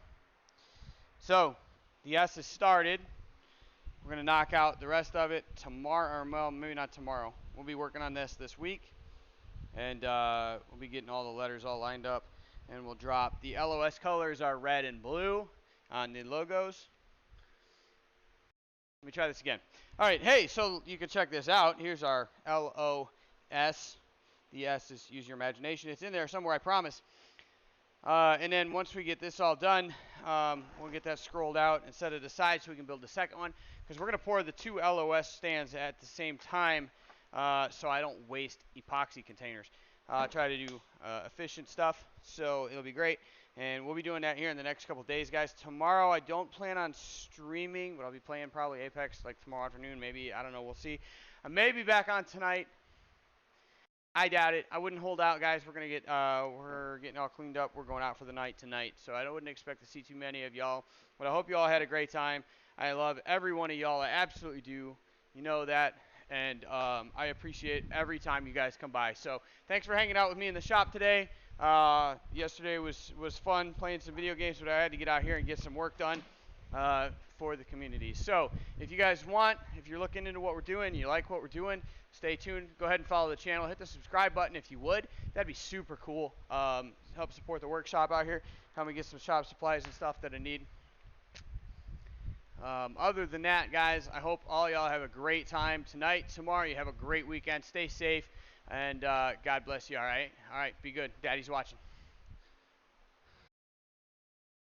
So, the S is started. We're going to knock out the rest of it tomorrow, or well, maybe not tomorrow. We'll be working on this week, and we'll be getting all the letters all lined up, and we'll drop. The LOS colors are red and blue on the logos. Let me try this again. All right, hey, so you can check this out. Here's our LOS. The S is use your imagination. It's in there somewhere, I promise. And then once we get this all done, we'll get that scrolled out and set it aside so we can build the second one. Because we're going to pour the two LOS stands at the same time so I don't waste epoxy containers. Try to do efficient stuff, so it'll be great. And we'll be doing that here in the next couple days, guys. Tomorrow I don't plan on streaming, but I'll be playing probably Apex like tomorrow afternoon. Maybe, I don't know, we'll see. I may be back on tonight. I doubt it. I wouldn't hold out, guys. We're getting all cleaned up. We're going out for the night tonight, so I wouldn't expect to see too many of y'all. But I hope you all had a great time. I love every one of y'all. I absolutely do. You know that, and I appreciate every time you guys come by. So thanks for hanging out with me in the shop today. Yesterday was fun playing some video games, but I had to get out here and get some work done for the community. So if you guys want, if you're looking into what we're doing, you like what we're doing, stay tuned. Go ahead and follow the channel. Hit the subscribe button if you would. That'd be super cool. Help support the workshop out here. Help me get some shop supplies and stuff that I need. Other than that, guys, I hope all y'all have a great time tonight, tomorrow. You have a great weekend. Stay safe, and God bless you, all right? All right, be good. Daddy's watching.